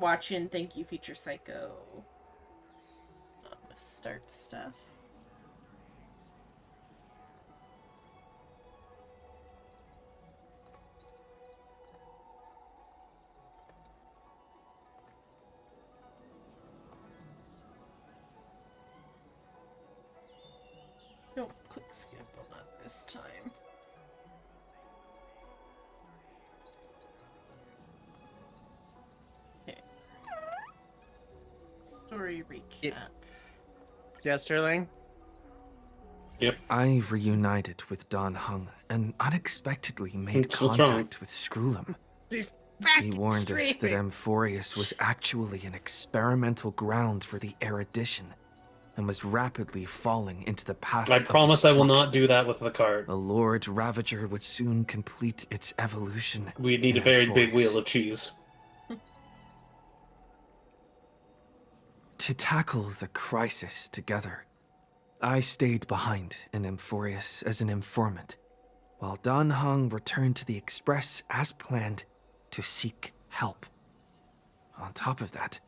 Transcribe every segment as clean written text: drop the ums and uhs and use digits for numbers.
watching. Thank you, Future Psycho. Let's start stuff. Don't click skip on that this time. Okay. Story recap. Yeah, Sterling? Yep. I reunited with Dan Heng and unexpectedly made contact with Skrullum. He warned us that Amphorius was actually an experimental ground for the erudition and was rapidly falling into the path I of promise I will destruction. not do that with the card. The Lord Ravager would soon complete its evolution. We need a very big wheel of cheese. To tackle the crisis together, I stayed behind in Amphorius as an informant, while Dan Heng returned to the Express as planned to seek help. On top of that,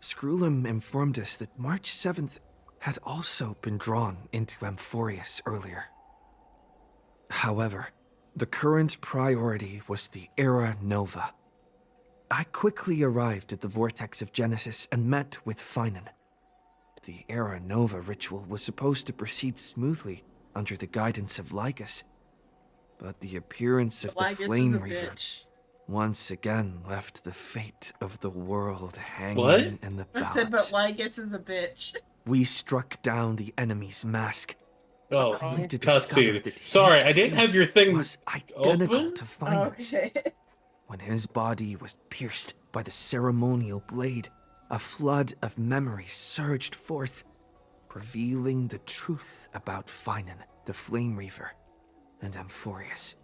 Skrullum informed us that March 7th had also been drawn into Amphorius earlier. However, the current priority was the Era Nova. I quickly arrived at the Vortex of Genesis and met with Finan. The Era Nova ritual was supposed to proceed smoothly under the guidance of Lygus, but the appearance of the Flame Reaver once again left the fate of the world hanging in the balance. I said, but Lygus is a bitch. We struck down the enemy's mask. Oh, cutscene. Sorry, I didn't have your thing was identical open? to Finan's. Okay. When his body was pierced by the ceremonial blade, a flood of memories surged forth, revealing the truth about Finan, the Flame Reaver, and Amphorius.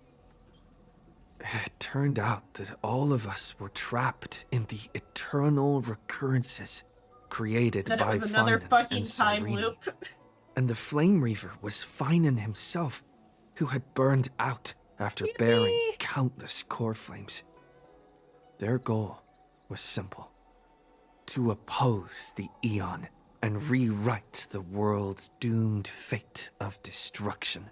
It turned out that all of us were trapped in the eternal recurrences created That by it was another Finan fucking and time Cyrene. loop. And the Flame Reaver was Finan himself, who had burned out after bearing countless core flames. Their goal was simple: to oppose the Aeon and rewrite the world's doomed fate of destruction.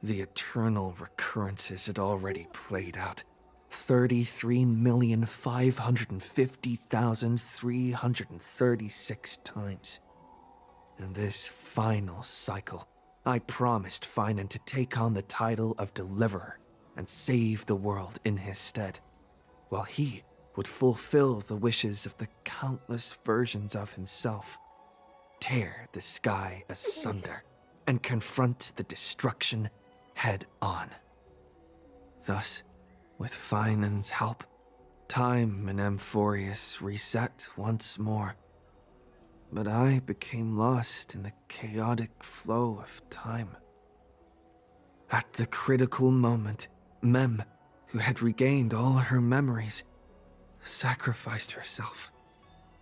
The eternal recurrences had already played out 33,550,336 times. In this final cycle, I promised Finan to take on the title of Deliverer and save the world in his stead, while he would fulfill the wishes of the countless versions of himself, tear the sky asunder, and confront the destruction head on. Thus, with Finan's help, time in Amphorius reset once more. But I became lost in the chaotic flow of time. At the critical moment, Mem, who had regained all her memories, sacrificed herself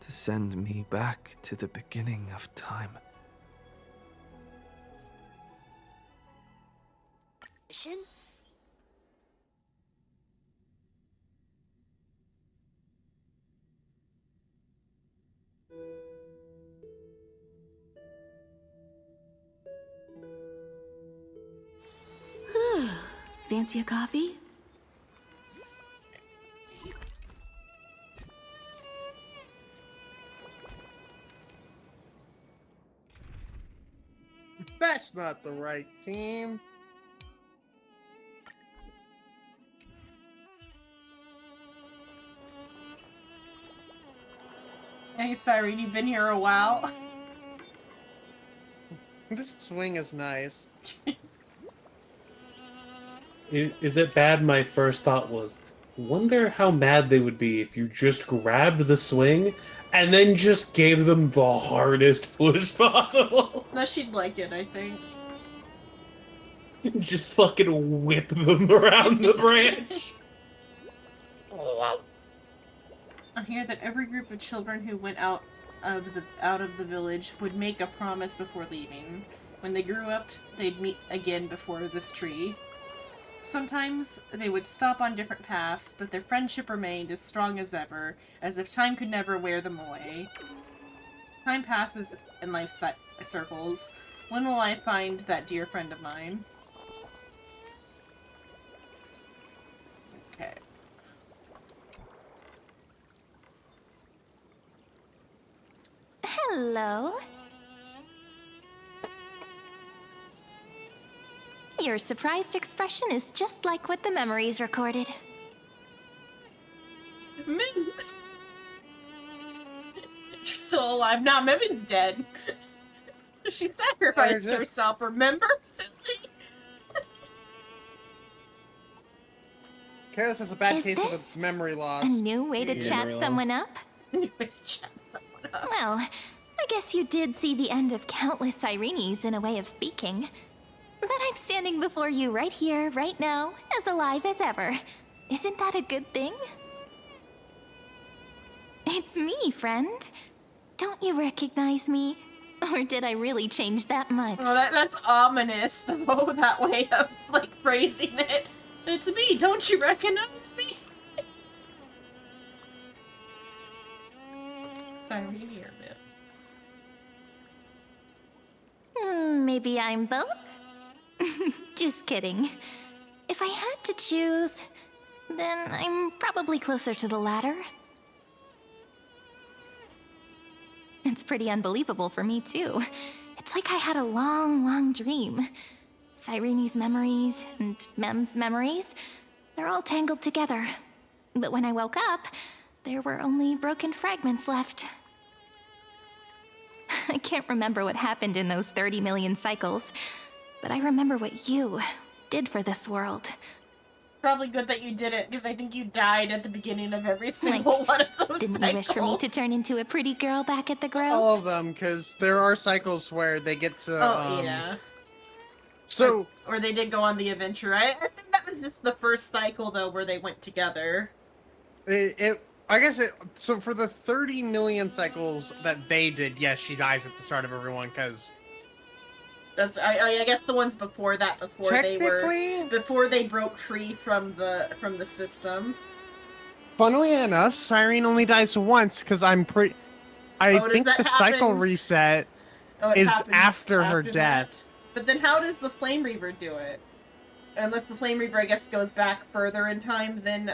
to send me back to the beginning of time. Fancy a coffee? That's not the right team. Hey, Cyrene, you've been here a while. This swing is nice. Is it bad? My first thought was, wonder how mad they would be if you just grabbed the swing and then just gave them the hardest push possible. No, she'd like it, I think. Just fucking whip them around the branch. I hear that every group of children who went out of the village would make a promise before leaving. When they grew up, they'd meet again before this tree. Sometimes they would stop on different paths, but their friendship remained as strong as ever, as if time could never wear them away. Time passes in life circles. When will I find that dear friend of mine? Okay. Hello. Your surprised expression is just like what the memories recorded. Mim! You're still alive. Now Mim's dead. She sacrificed just- herself, remember? Karis has a bad Is case this of memory loss. A new way to Yeah, chat memory someone loss. up? Anyway, shut someone up. Well, I guess you did see the end of countless Sirenes in a way of speaking. But I'm standing before you right here, right now, as alive as ever. Isn't that a good thing? It's me, friend. Don't you recognize me? Or did I really change that much? Oh, that's ominous, though, that way of, like, phrasing it. It's me, don't you recognize me? Cyrene or Mim? Maybe I'm both? Just kidding. If I had to choose, then I'm probably closer to the latter. It's pretty unbelievable for me, too. It's like I had a long, long dream. Cyrene's memories and Mem's memories, they're all tangled together. But when I woke up, there were only broken fragments left. I can't remember what happened in those 30 million cycles, but I remember what you did for this world. Probably good that you did it, because I think you died at the beginning of every single one of those Didn't cycles. you wish for me to turn into a pretty girl back at the Grove? All of them, because there are cycles where they get to. Oh, yeah. So Or they did go on the adventure. I think that was just the first cycle, though, where they went together. so for the 30 million cycles that they did, yes, she dies at the start of everyone because That's I guess the ones before that, technically, before they broke free from the system. funnily enough, Cyrene only dies once because I does think that the cycle happen? reset. Oh, it Is happens after her that. death. But then how does the Flame Reaver do it? Unless the Flame Reaver, I guess, goes back further in time than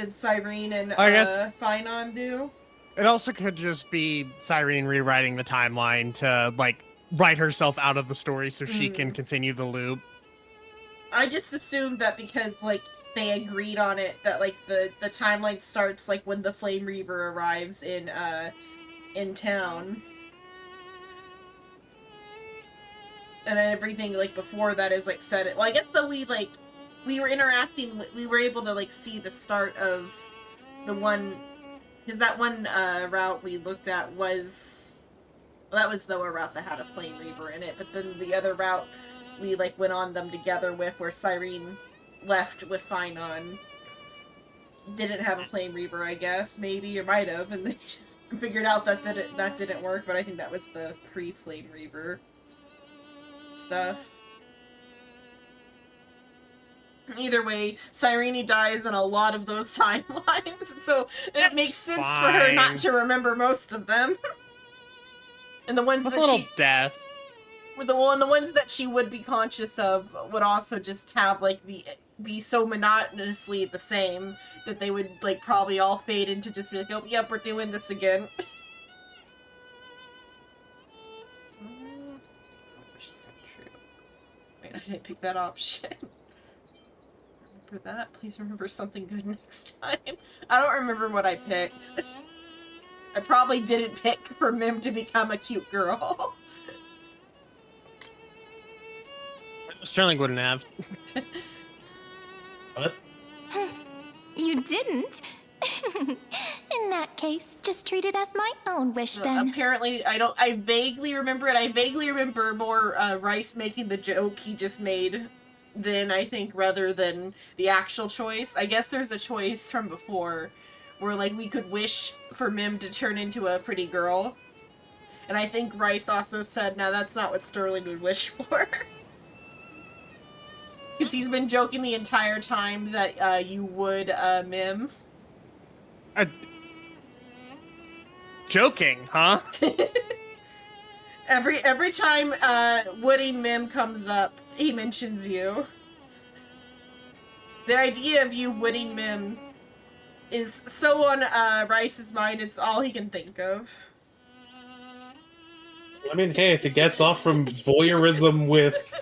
Cyrene and I guess- Finon do. It also could just be Cyrene rewriting the timeline to like write herself out of the story so she can continue the loop. I just assumed that because like they agreed on it, that like the timeline starts like when the Flame Reaver arrives in town. And then everything like before that is like set. Well, I guess though we were interacting, we were able to like see the start of the one, because that one route we looked at was, well, that was though a route that had a Flame Reaver in it. But then the other route we like went on them together with, where Cyrene left with Finon, didn't have a Flame Reaver, I guess, maybe, or might have, and they just figured out that that didn't work. But I think that was the pre-Flame Reaver stuff. Either way, Cyrene dies in a lot of those timelines, so it makes sense for her not fine. to remember most of them. And the ones With a that little she, death. with the ones that she would be conscious of would also just have like be so monotonously the same that they would like probably all fade into just be like, oh, yep, we're doing this again. Wait, I didn't pick that option. Remember that? Please remember something good next time. I don't remember what I picked. I probably didn't pick for Mim to become a cute girl. Sterling wouldn't have. What? You didn't? In that case, just treat it as my own wish then. Apparently, I vaguely remember it. I vaguely remember more Rice making the joke he just made than I think, rather than the actual choice. I guess there's a choice from before where like we could wish for Mim to turn into a pretty girl. And I think Rice also said, now that's not what Sterling would wish for. Because Because he's been joking the entire time that you would Mim. Joking, huh? Every time Woody Mim comes up, he mentions you. The idea of you Woody Mim is so on Rice's mind, it's all he can think of. I mean, hey, if he gets off from voyeurism with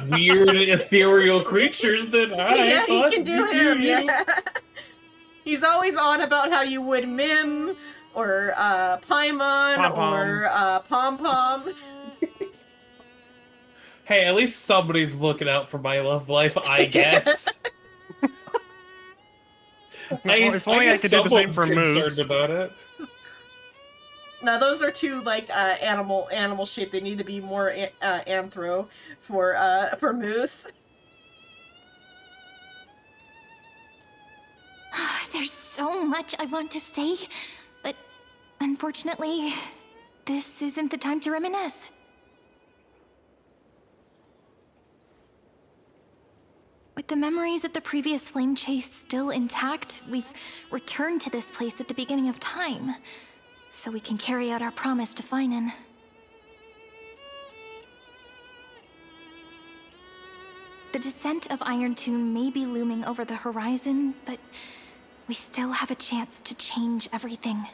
weird ethereal creatures, then Yeah, he bud, can do you him, you. yeah. He's always on about how you would Mim, or Paimon, Pom-pom. or Pom Pom. Hey, at least somebody's looking out for my love life, I guess. If only I guess could do the same someone's for Moose. concerned about it. Now those are two like animal shape. They need to be more anthro for Moose. There's so much I want to say, but unfortunately, this isn't the time to reminisce. With the memories of the previous flame chase still intact, we've returned to this place at the beginning of time, so we can carry out our promise to Finan. The descent of Iron Tune may be looming over the horizon, but we still have a chance to change everything.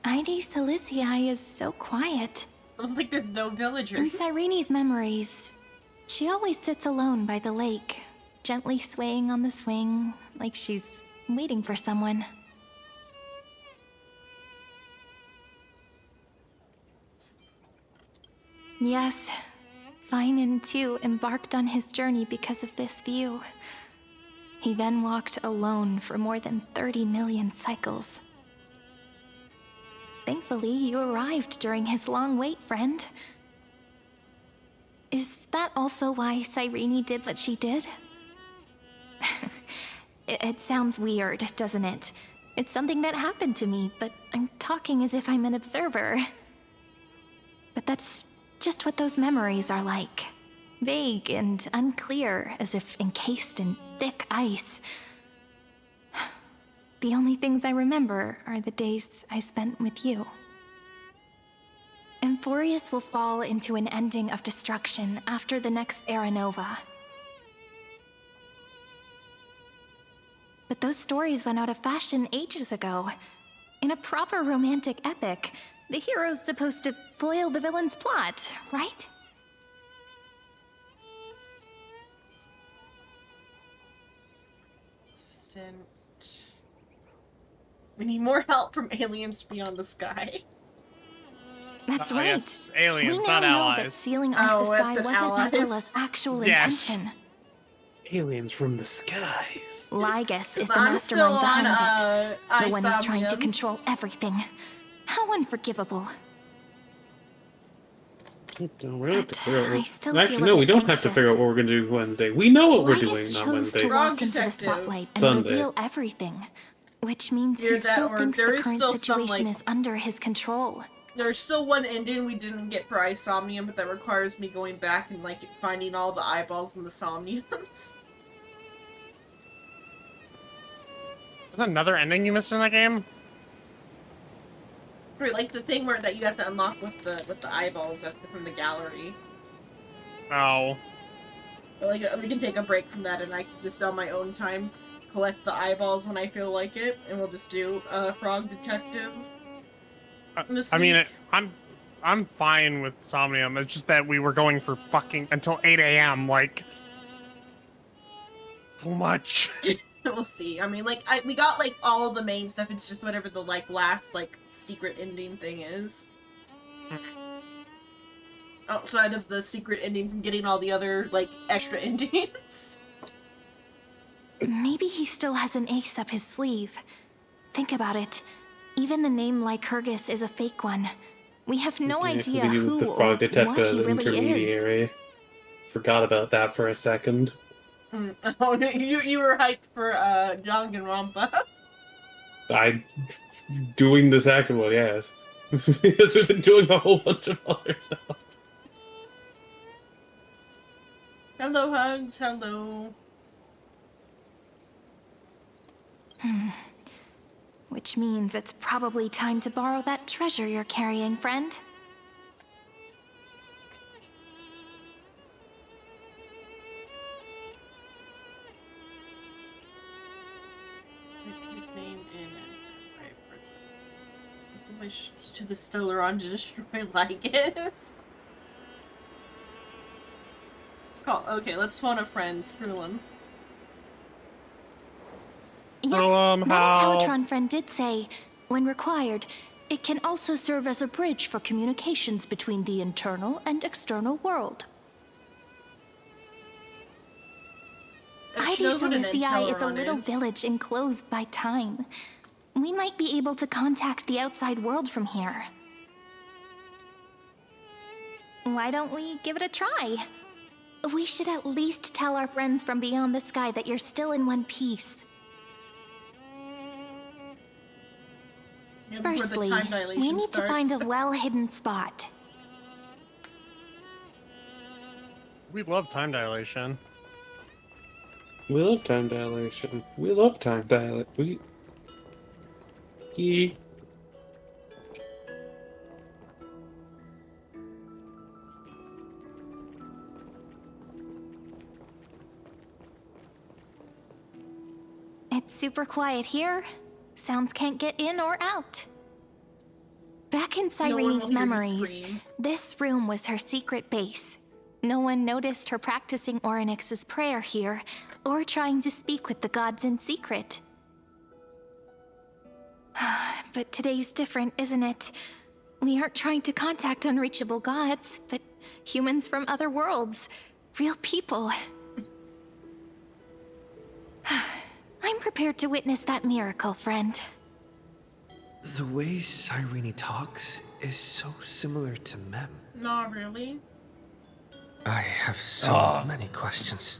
Ide Silicii is so quiet. It was like there's no In villagers. Cyrene's memories, she always sits alone by the lake, gently swaying on the swing, like she's waiting for someone. Yes, Finan too embarked on his journey because of this view. He then walked alone for more than 30 million cycles. Thankfully, you arrived during his long wait, friend. Is that also why Cyrene did what she did? It sounds weird, doesn't it? It's something that happened to me, but I'm talking as if I'm an observer. But that's just what those memories are like. Vague and unclear, as if encased in thick ice. The only things I remember are the days I spent with you. Emphorius will fall into an ending of destruction after the next Era Nova. But those stories went out of fashion ages ago. In a proper romantic epic, the hero's supposed to foil the villain's plot, right? Assistant. We need more help from aliens beyond the sky. That's Oh, right. yes, aliens, We now not know that allies. sealing off the Oh, sky it's an wasn't allies? Nakrala's actual Yes. intention. Aliens from the skies. Lygus is the I'm still mastermind on behind it. The one who's trying to Isomnium. control everything. How unforgivable. We don't have to figure out I what... still feel Actually, a no, we bit don't have to anxious. figure out what we're going to do Wednesday. We know what we're Lygus doing on chose Wednesday. to Wrong walk into the detective. spotlight and Sunday. reveal everything, which means Hear he that, still or thinks there the is current still some, situation like- is under his control. There's still one ending we didn't get for Isomnium, but that requires me going back and like finding all the eyeballs in the Somniums. There's another ending you missed in that game? Or like the thing where that you have to unlock with the eyeballs from the gallery. Oh. But like we can take a break from that, and I can just on my own time collect the eyeballs when I feel like it, and we'll just do Frog Detective. This I mean, week. I'm fine with Somnium. It's just that we were going for fucking until 8 a.m. Like, too much. We'll see. I mean, like we got like all of the main stuff. It's just whatever the like last like secret ending thing is. Outside of the secret ending from getting all the other like extra endings. Maybe he still has an ace up his sleeve. Think about it. Even the name Lycurgus is a fake one. We have no Yeah, 'cause idea we do who the or Frog Detective what as he an really is. intermediary. Forgot about that for a second. Oh, you were hyped for Danganronpa. Doing the second one, yes. Because we've been doing a whole bunch of other stuff. Hello, Hugs. Hello. Which means it's probably time to borrow that treasure you're carrying, friend. His name is wish to the Stellaron to destroy Lygus. Let's call. Okay, let's phone a friend. Screw him. Yep, Well, that how- Teletron friend did say, when required, it can also serve as a bridge for communications between the internal and external world. She knows what an Luciae is a Entelleron little is. village enclosed by time. We might be able to contact the outside world from here. Why don't we give it a try? We should at least tell our friends from beyond the sky that you're still in one piece. Yeah, before the Firstly, time dilation we need to find a starts. well-hidden spot. We love time dilation. We love time dilation. We love time dilation. We... It's super quiet here. Sounds can't get in or out. Back in No one will Cyrene's hear you memories, scream. this room was her secret base. No one noticed her practicing Orynyx's prayer here, or trying to speak with the gods in secret. But today's different, isn't it? We aren't trying to contact unreachable gods, but humans from other worlds. Real people. I'm prepared to witness that miracle, friend. The way Cyrene talks is so similar to Mem. Not really. I have so many questions.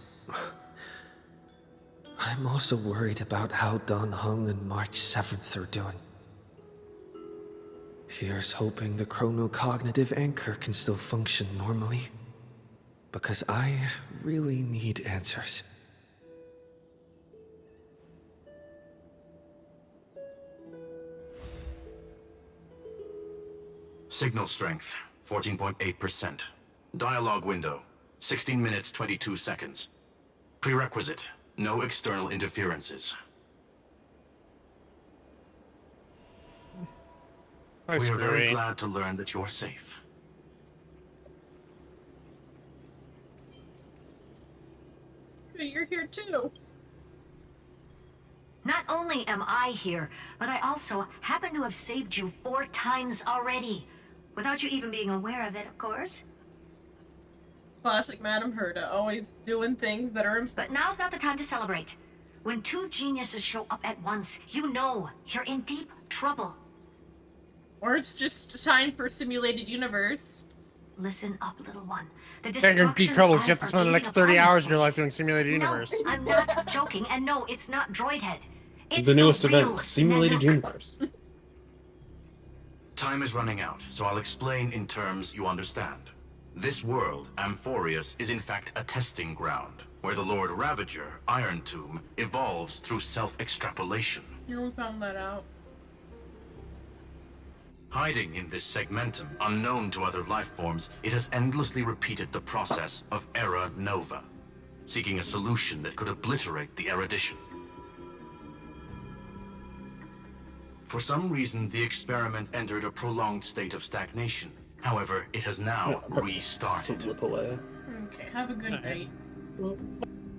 I'm also worried about how Dan Heng and March 7th are doing. Here's hoping the chronocognitive anchor can still function normally. Because I really need answers. Signal strength, 14.8%. Dialogue window, 16 minutes 22 seconds. Prerequisite, no external interferences. Hi, We are very Screwy. glad to learn that you're safe. Hey, you're here too. Not only am I here, but I also happen to have saved you 4 times already. Without you even being aware of it, of course. Classic Madame Herta, always doing things that are. But now's not the time to celebrate. When 2 geniuses show up at once, you know you're in deep trouble. Or it's just time for simulated universe. Listen up, little one. The You're in deep destruction's trouble because you eyes have to are spend the gazing next 30 upon hours this of your life place. doing simulated universe. No, I'm not joking, and no, it's not Droidhead. It's The newest real event, Simulated Nanook. Universe. Time is running out, so I'll explain in terms you understand. This world, Amphorius, is in fact a testing ground, where the Lord Ravager, Iron Tomb, evolves through self-extrapolation. You know, we found that out. Hiding in this segmentum, unknown to other life forms, it has endlessly repeated the process of Era Nova, seeking a solution that could obliterate the erudition. For some reason, the experiment entered a prolonged state of stagnation. However, it has now restarted. Slip away. Okay, have a good night.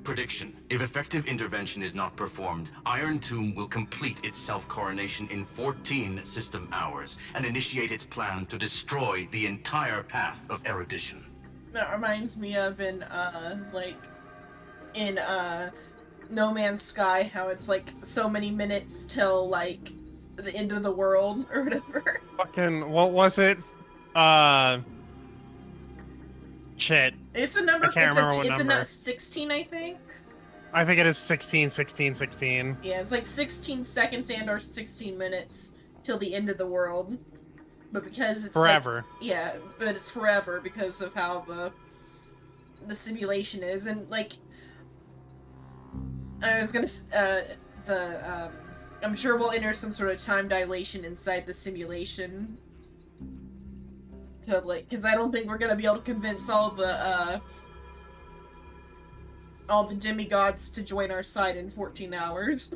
Prediction. If effective intervention is not performed, Iron Tomb will complete its self-coronation in 14 system hours and initiate its plan to destroy the entire path of erudition. That reminds me of in No Man's Sky, how it's like so many minutes till like the end of the world or whatever. Fucking, what was it? Shit. It's a number. I can't it's remember a, what it's number. a 16, I think. I think it is 16, 16, 16. Yeah, it's like 16 seconds and or 16 minutes till the end of the world. but because it's Forever. like, yeah, but it's forever because of how the simulation is, and like I was gonna I'm sure we'll enter some sort of time dilation inside the simulation to like, because I don't think we're gonna be able to convince all the demigods to join our side in 14 hours.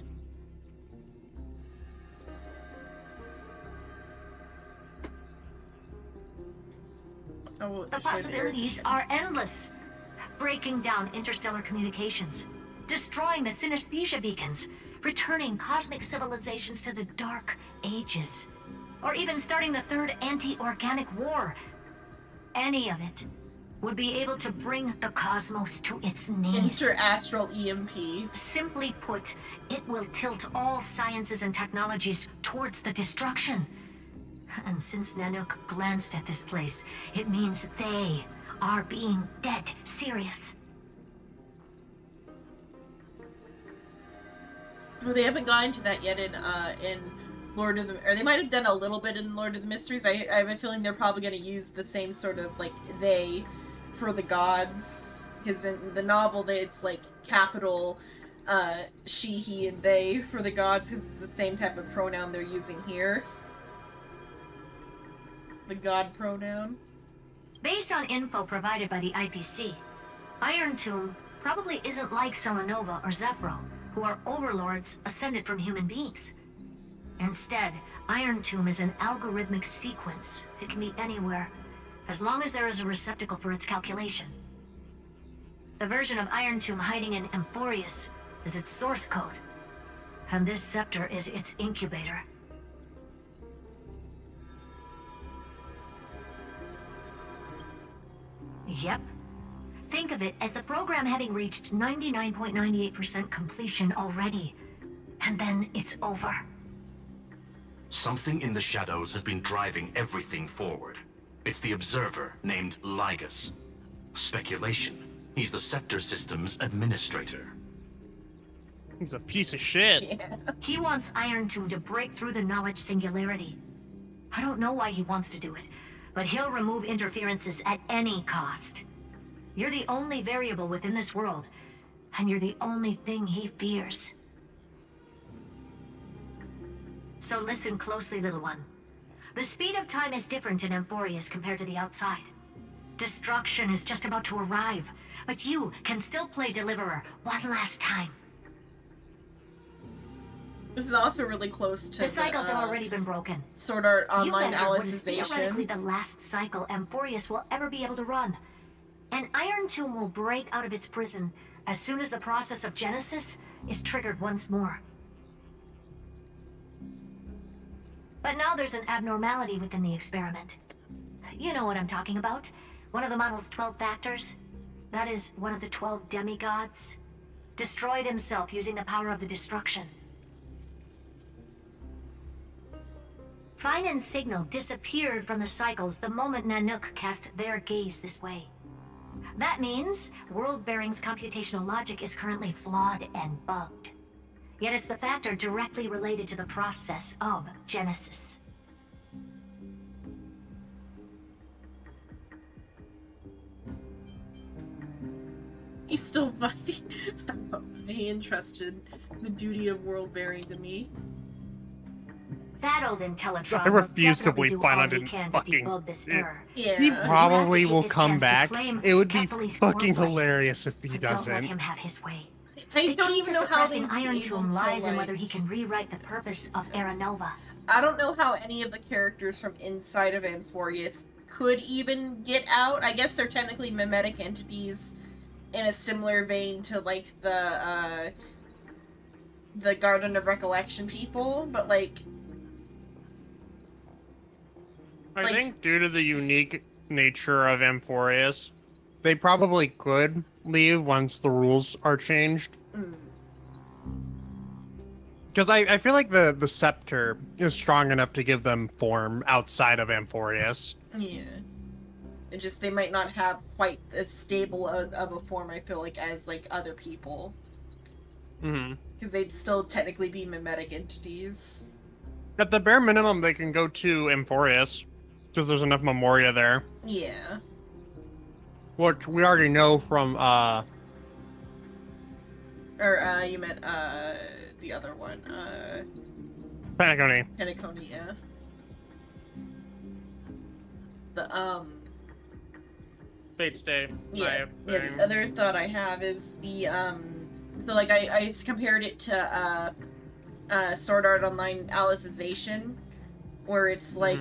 Oh, The possibilities are endless. Breaking down interstellar communications, destroying the synesthesia beacons, returning cosmic civilizations to the Dark Ages, or even starting the third anti-organic war. Any of it would be able to bring the cosmos to its knees. Interastral EMP. Simply put, it will tilt all sciences and technologies towards the destruction. And since Nanook glanced at this place, it means they are being dead serious. Well, they haven't gone into that yet in Lord of the... Or they might have done a little bit in Lord of the Mysteries. I have a feeling they're probably going to use the same sort of, like, they for the gods. Because in the novel, it's, like, capital she, he, and they for the gods, because it's the same type of pronoun they're using here. The god pronoun. Based on info provided by the IPC, Iron Tomb probably isn't like Selenova or Zephyro, who are overlords ascended from human beings. Instead, Iron Tomb is an algorithmic sequence. It can be anywhere, as long as there is a receptacle for its calculation. The version of Iron Tomb hiding in Amphorius is its source code, and this scepter is its incubator. Yep. Think of it as the program having reached 99.98% completion already. And then it's over. Something in the shadows has been driving everything forward. It's the Observer named Lygus. Speculation. He's the Scepter System's administrator. He's a piece of shit. Yeah. He wants Iron Tomb to break through the knowledge singularity. I don't know why he wants to do it, but he'll remove interferences at any cost. You're the only variable within this world, and you're the only thing he fears. So listen closely, little one. The speed of time is different in Amphorius compared to the outside. Destruction is just about to arrive, but you can still play Deliverer one last time. This is also really close to The cycles have already been broken. Sword Art You've Online entered what is theoretically Alicization. the last cycle Amphorius will ever be able to run. And Iron Tomb will break out of its prison as soon as the process of Genesis is triggered once more. But now there's an abnormality within the experiment. You know what I'm talking about. One of the model's 12 factors. That is one of the 12 demigods. Destroyed himself using the power of the destruction. Fine and Signal disappeared from the cycles the moment Nanook cast their gaze this way. That means World Bearing's computational logic is currently flawed and bugged. Yet it's the factor directly related to the process of Genesis. He's still fighting. He entrusted the duty of world bearing to me. That old Intellatron I refuse to will definitely believe do Final all he didn't can to fucking- debug this Yeah. error. Yeah. He So you have to probably take will this come chance to back. claim It would be Kephal's fucking glorified. hilarious if he But don't let doesn't. him have his way. I The don't key even to know how they suppressing Iron Tomb to, lies in like- whether he can rewrite the purpose of Aranova. I don't know how any of the characters from inside of Amphorius could even get out. I guess they're technically mimetic entities in a similar vein to like the Garden of Recollection people, but like I like- think due to the unique nature of Amphorius, they probably could leave once the rules are changed. mm, Because I feel like the scepter is strong enough to give them form outside of Amphorius. yeah. It just they might not have quite as stable of a form, I feel like, as like other people. Mm-hmm. Because they'd still technically be mimetic entities. At the bare minimum, they can go to Amphorius. because there's enough Memoria there, Yeah. which we already know from Or you meant the other one, Penacony. Penacony, yeah. The Fate's Day. yeah, the other thought I have is the so like I compared it to Sword Art Online Alicization, where it's like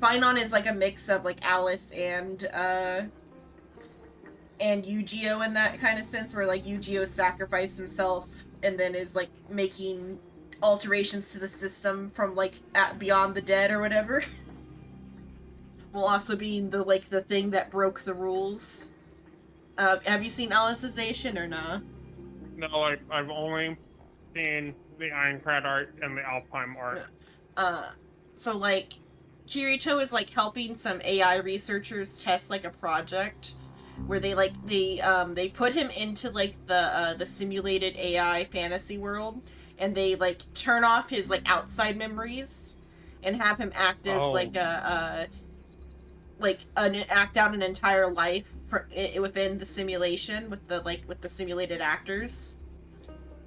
Finon is like a mix of like Alice and Yu-Gi-Oh in that kind of sense, where like Yu-Gi-Oh sacrificed himself and then is like making alterations to the system from like Beyond the Dead or whatever. While also being the like the thing that broke the rules. Have you seen Alicization or nah? No, I've only seen the Ironclad art and the Alfheim art. So like Kirito is like helping some AI researchers test like a project where they put him into like the simulated AI fantasy world, and they like turn off his like outside memories and have him act as act out an entire life within the simulation with the simulated actors.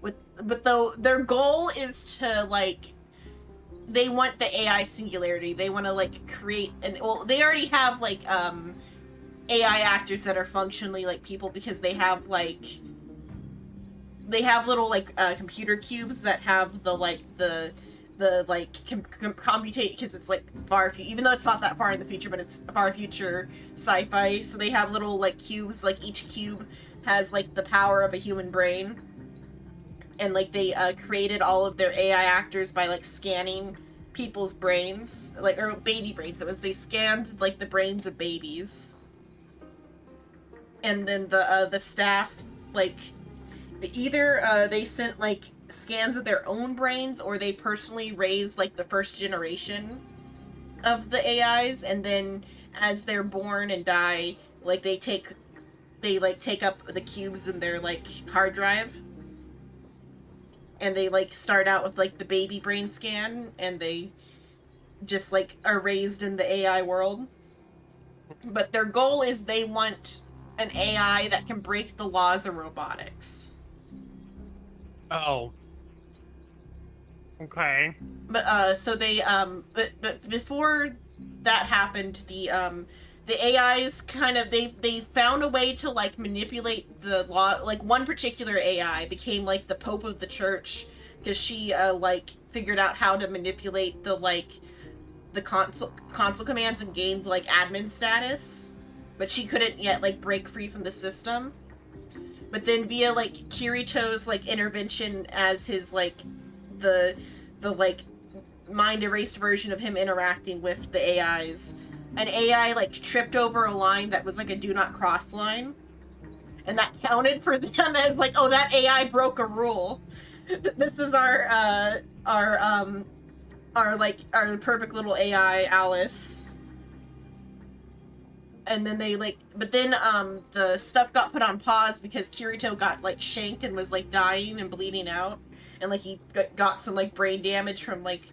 But though their goal is to like, they want the AI singularity. They want to like create they already have like AI actors that are functionally like people, because they have little like computer cubes that have the commutate, because it's like even though it's not that far in the future, but it's far future sci-fi. So they have little like cubes, like each cube has like the power of a human brain, and like they created all of their AI actors by like scanning people's brains, or baby brains. It was, they scanned like the brains of babies, and then the staff like either they sent like scans of their own brains, or they personally raised like the first generation of the AIs, and then as they're born and die, like they take up the cubes in their like hard drive, and they like start out with like the baby brain scan, and they just like are raised in the AI world. But their goal is they want an AI that can break the laws of robotics. Oh. Okay. But so they but before that happened, the AIs kind of they found a way to like manipulate the law. Like one particular AI became like the Pope of the Church, because she like figured out how to manipulate the console commands and gained like admin status, but she couldn't yet like break free from the system. But then via like Kirito's like intervention as his like the like mind erased version of him interacting with the AIs, an AI like tripped over a line that was like a do not cross line, and that counted for them as like, oh, that AI broke a rule. This is our perfect little AI, Alice. And then they but then the stuff got put on pause because Kirito got like shanked and was like dying and bleeding out, and like he got some like brain damage from like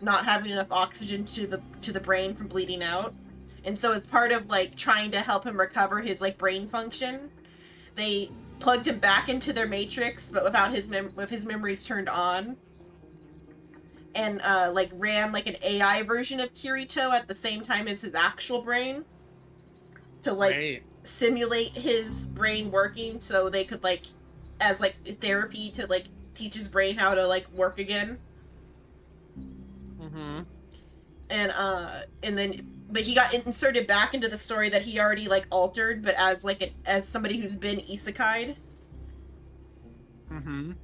not having enough oxygen to the brain from bleeding out. And so as part of like trying to help him recover his like brain function, they plugged him back into their matrix, but without with his memories turned on, and like ran like an AI version of Kirito at the same time as his actual brain, to like simulate his brain working, so they could like as like therapy to like teach his brain how to like work again. And then but he got inserted back into the story that he already like altered, but as like as somebody who's been isekai'd. And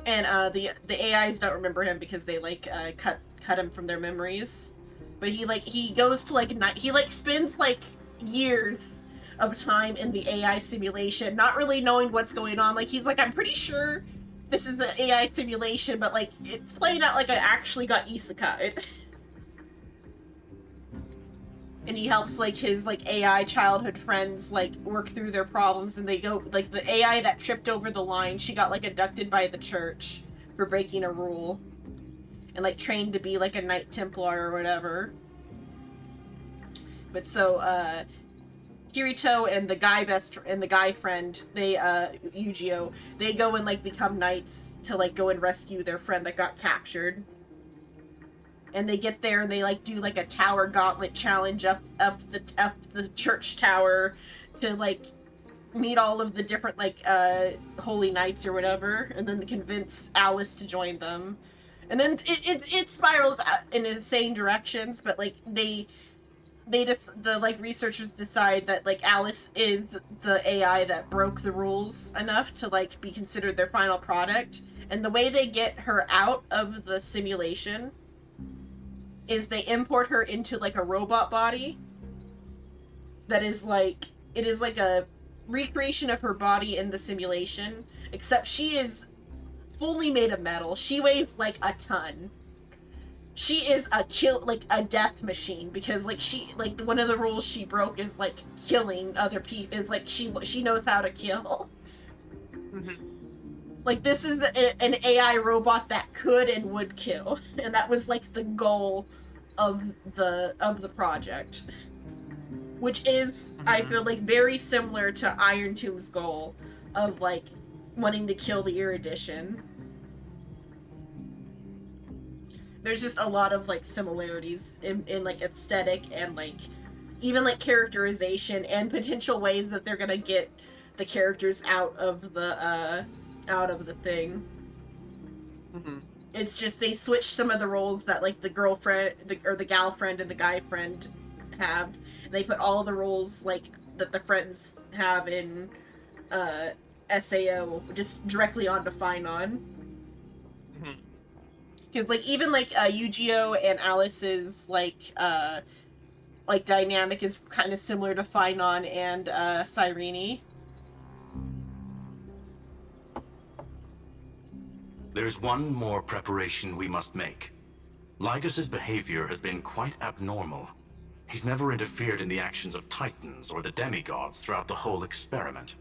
the AIs don't remember him because they like cut him from their memories. But he goes to like he like spends like years of time in the AI simulation, not really knowing what's going on. Like he's like, I'm pretty sure this is the AI simulation, but like it's playing out like I actually got isekai'd. And he helps like his like AI childhood friends like work through their problems, and they go like the AI that tripped over the line, she got like abducted by the church for breaking a rule, and like trained to be like a Knight Templar or whatever. But so Kirito and the guy friend, they Yujiro, they go and like become knights to like go and rescue their friend that got captured. And they get there and they like do like a tower gauntlet challenge up the church tower to like meet all of the different like holy knights or whatever, and then convince Alice to join them. And then it spirals out in insane directions, but like the like researchers decide that like Alice is the AI that broke the rules enough to like be considered their final product. And the way they get her out of the simulation is they import her into like a robot body that is like, it is like a recreation of her body in the simulation, except she is fully made of metal. She weighs like a ton. She is a death machine, because like one of the rules she broke is like killing other people. Is like she knows how to kill. Like, this is an AI robot that could and would kill, and that was like the goal of the project, which is I feel like very similar to Iron Tomb's goal of like wanting to kill the Erudition. There's just a lot of like similarities in like aesthetic and like even like characterization and potential ways that they're gonna get the characters out of the thing. It's just they switch some of the roles that like the girlfriend or the gal friend and the guy friend have, and they put all the roles like that the friends have in SAO just directly onto Finon. Because like even like Yujiro and Alice's like dynamic is kind of similar to Finon and Cyrene. There's one more preparation we must make. Lygas's behavior has been quite abnormal. He's never interfered in the actions of Titans or the demigods throughout the whole experiment.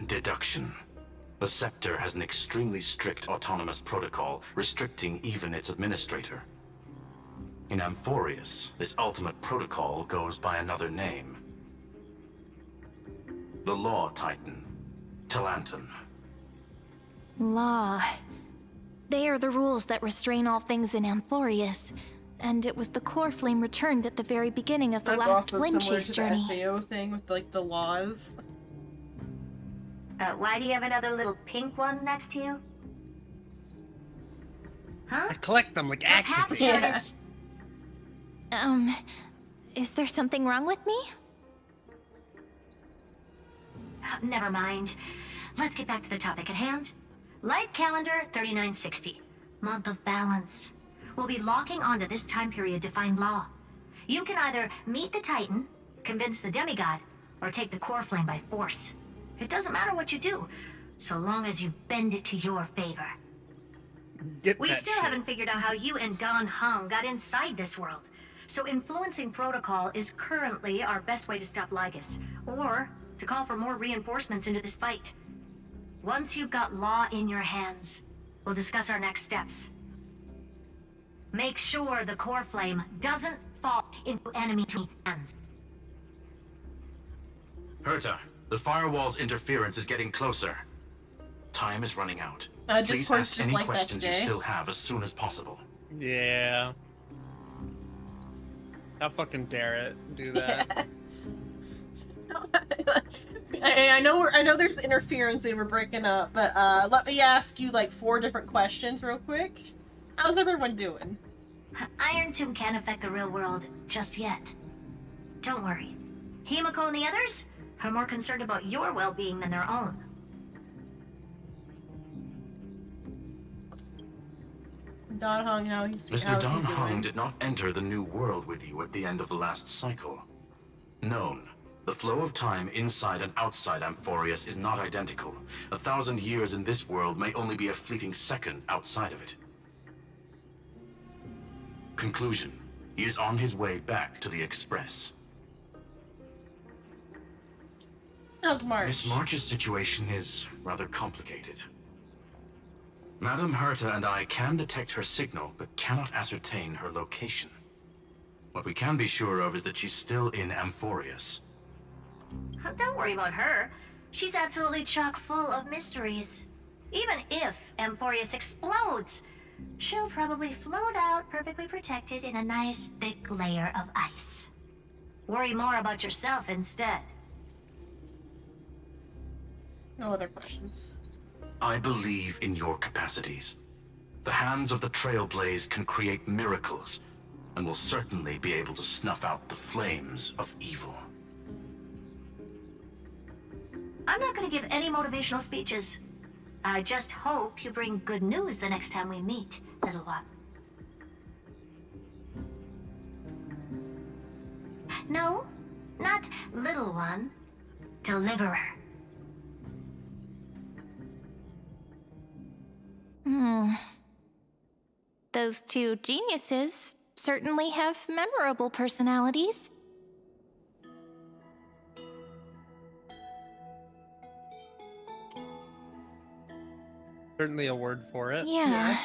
Deduction. The Scepter has an extremely strict autonomous protocol, restricting even its administrator. In Amphorius, this ultimate protocol goes by another name. The Law Titan, Talanton. Law. They are the rules that restrain all things in Amphorius, and it was the core flame returned at the very beginning of the That's last also flame similar chase to journey. the SAO thing with like the laws. Why do you have another little pink one next to you? Huh? I collect them like That action half figures. shirt Yeah. is... Is there something wrong with me? Never mind. Let's get back to the topic at hand. Light calendar 3960. Month of balance. We'll be locking onto this time period to find Law. You can either meet the Titan, convince the demigod, or take the core flame by force. It doesn't matter what you do, so long as you bend it to your favor. Get We that still shit. haven't figured out how you and Don Hung got inside this world. So influencing protocol is currently our best way to stop Lygas, or to call for more reinforcements into this fight. Once you've got Law in your hands, we'll discuss our next steps. Make sure the core flame doesn't fall into enemy hands. Herta, the firewall's interference is getting closer. Time is running out. Please Discord's ask just any like that questions you today. still have as soon as possible. Yeah. How fucking dare it do that? I know there's interference and we're breaking up, but let me ask you like 4 different questions real quick. How's everyone doing? Iron Tomb can't affect the real world just yet. Don't worry. Himiko and the others are more concerned about your well-being than their own. Don Hung, how's Mr. he Don Hung doing? did not enter the new world with you at the end of the last cycle. Known. The flow of time inside and outside Amphorius is not identical. 1,000 years in this world may only be a fleeting second outside of it. Conclusion. He is on his way back to the Express. How's March? Miss March's situation is rather complicated. Madame Herta and I can detect her signal, but cannot ascertain her location. What we can be sure of is that she's still in Amphorius. Don't worry about her. She's absolutely chock full of mysteries. Even if Amphorius explodes, she'll probably float out perfectly protected in a nice thick layer of ice. Worry more about yourself instead. No other questions. I believe in your capacities. The hands of the Trailblaze can create miracles, and will certainly be able to snuff out the flames of evil. I'm not going to give any motivational speeches. I just hope you bring good news the next time we meet, little one. No, not little one. Deliverer. Those two geniuses certainly have memorable personalities. Certainly a word for it. Yeah.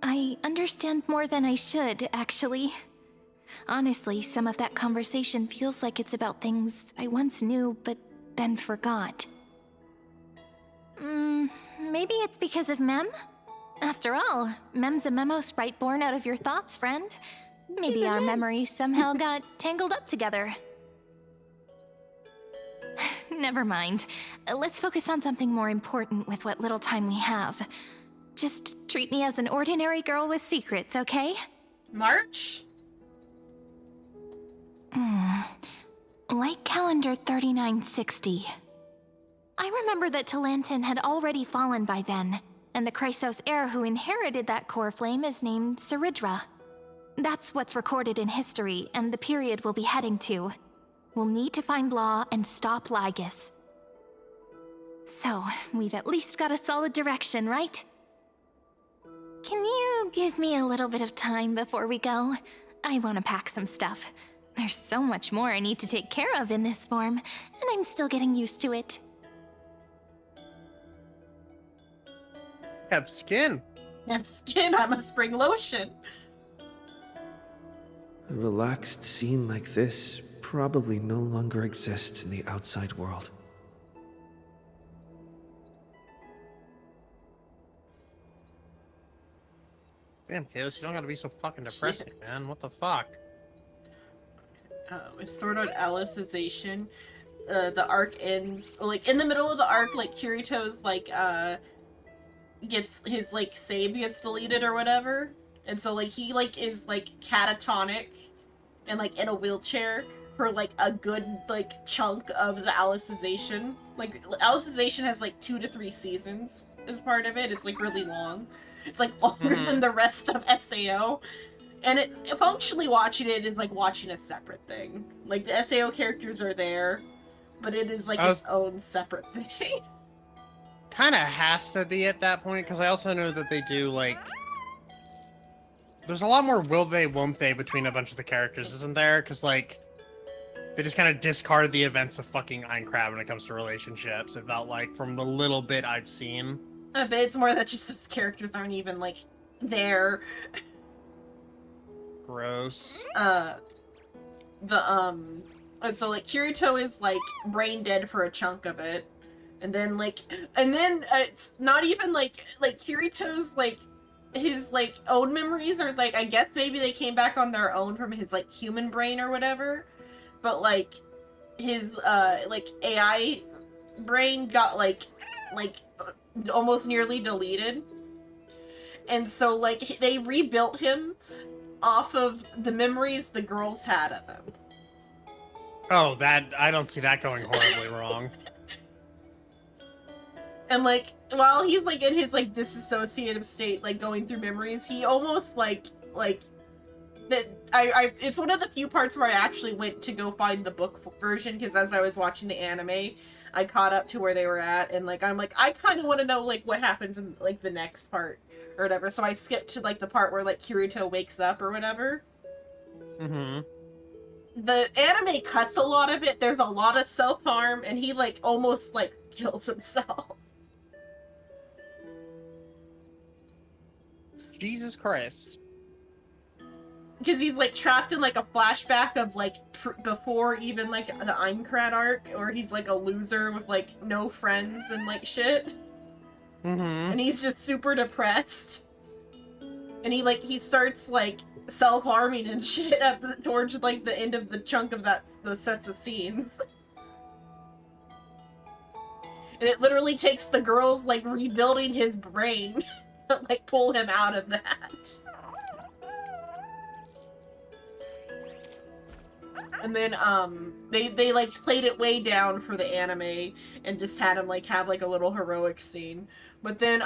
I understand more than I should, actually. Honestly, some of that conversation feels like it's about things I once knew, but then forgot. Maybe it's because of Mem? After all, Mem's a memo sprite born out of your thoughts, friend. Maybe our memories somehow got tangled up together. Never mind. Let's focus on something more important with what little time we have. Just treat me as an ordinary girl with secrets, okay? March? Light calendar 3960. I remember that Talantin had already fallen by then, and the Chrysos heir who inherited that core flame is named Saridra. That's what's recorded in history, and the period we'll be heading to. We'll need to find Law and stop Lygus. So, we've at least got a solid direction, right? Can you give me a little bit of time before we go? I want to pack some stuff. There's so much more I need to take care of in this form, and I'm still getting used to it. Have skin. Have skin, I must bring lotion. A relaxed scene like this probably no longer exists in the outside world. Damn, Chaos, you don't gotta be so fucking depressing, man. What the fuck? With Sword Art Alicization, the arc ends, like, in the middle of the arc, like, Kirito's, like, gets his, like, save gets deleted or whatever. And so, like, he, like, is, like, catatonic and, like, in a wheelchair for, like, a good, like, chunk of the Alicization. Like, Alicization has, like, 2 to 3 seasons as part of it. It's, like, really long. It's, like, longer than the rest of SAO. And it's functionally watching it is like watching a separate thing. Like the SAO characters are there, but it is like its own separate thing. Kind of has to be at that point, because I also know that they do like. There's a lot more will they, won't they between a bunch of the characters, isn't there? Because like, they just kind of discard the events of fucking Aincrad when it comes to relationships. It felt like from the little bit I've seen. But it's more that just those characters aren't even like there. Gross. And so like Kirito is like brain dead for a chunk of it, and then it's not even like Kirito's like his like own memories are like, I guess maybe they came back on their own from his like human brain or whatever, but like his like AI brain got like almost nearly deleted, and so like they rebuilt him off of the memories the girls had of him. Oh, that I don't see that going horribly wrong. And like while he's like in his like disassociative state, like going through memories, he almost like that. It's one of the few parts where I actually went to go find the book version, because as I was watching the anime, I caught up to where they were at, and like I'm like, I kind of want to know like what happens in like the next part or whatever. So I skipped to like the part where like Kirito wakes up or whatever. Mm-hmm. the anime cuts a lot of it. There's a lot of self-harm, and he like almost like kills himself. Jesus Christ. Because he's like trapped in like a flashback of like before even like the Aincrad arc, or he's like a loser with like no friends and like shit. Mm-hmm. And he's just super depressed. And he starts like self-harming and shit towards like the end of the chunk of those sets of scenes. And it literally takes the girls like rebuilding his brain to like pull him out of that. And then they like played it way down for the anime and just had him like have like a little heroic scene. But then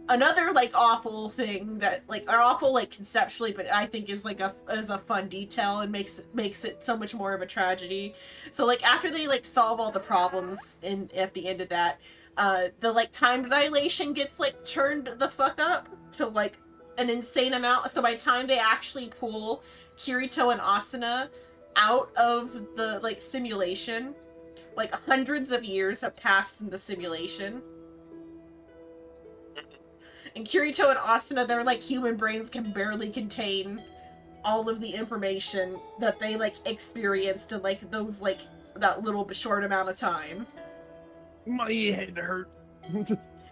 another like awful thing that like are awful like conceptually, but I think is like a fun detail and makes it so much more of a tragedy. So like after they like solve all the problems at the end of that, the like time dilation gets like turned the fuck up to like an insane amount. So by the time they actually pull Kirito and Asuna out of the like simulation, like hundreds of years have passed in the simulation. And Kirito and Asuna, their like human brains can barely contain all of the information that they like experienced in like those like that little short amount of time. My head hurt.